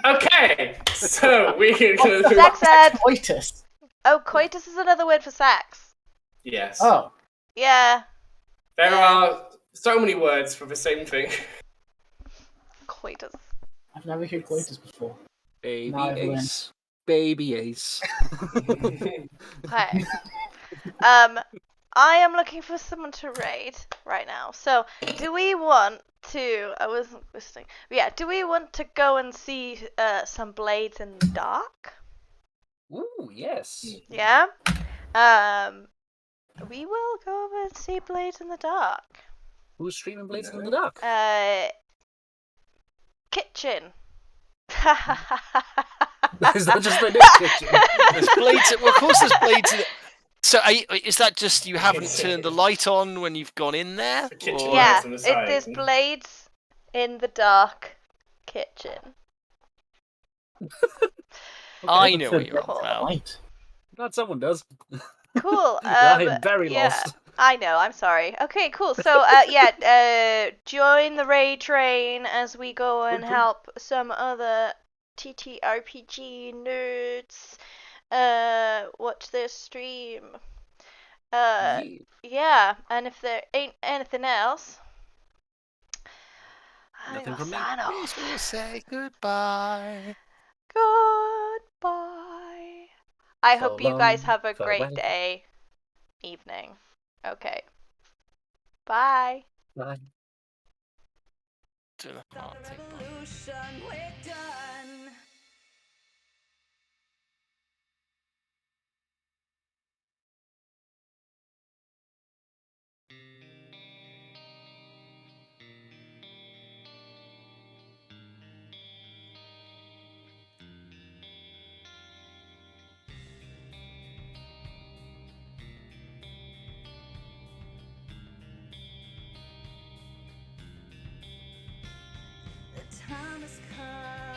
Okay, so we're gonna do. Sex ed. Coitus. Oh, coitus is another word for sex. Yes. Oh, Yeah. There are so many words for the same thing. Coitus. I've never heard coitus before. Baby Now I've learned. Ace. Baby Ace. Okay. I am looking for someone to raid right now. So, do we want to? I wasn't listening. Yeah. Do we want to go and see some blades in the dark? Ooh, yes. Yeah. We will go over and see blades in the dark. Who's streaming Blades in the Dark? Kitchen. Is that just the new kitchen? There's blades. Well, of course, there's blades. So, is that just you haven't turned the light on when you've gone in there? The kitchen or- Yeah, lights on the side. there's blades in the dark kitchen. I know what you're on about. Right. Glad someone does. Cool. I am very yeah, lost. I know. I'm sorry. Okay, cool. So, join the raid train as we go and help some other TTRPG nerds. Watch their stream. Yeah, and if there ain't anything else, I'm Nothing gonna from me. sign off. Please will say goodbye. Goodbye. I hope you guys have a great Farewell. day, evening. Okay. Bye. Bye. Do the Stop heart the thing. revolution, we're done. promise come.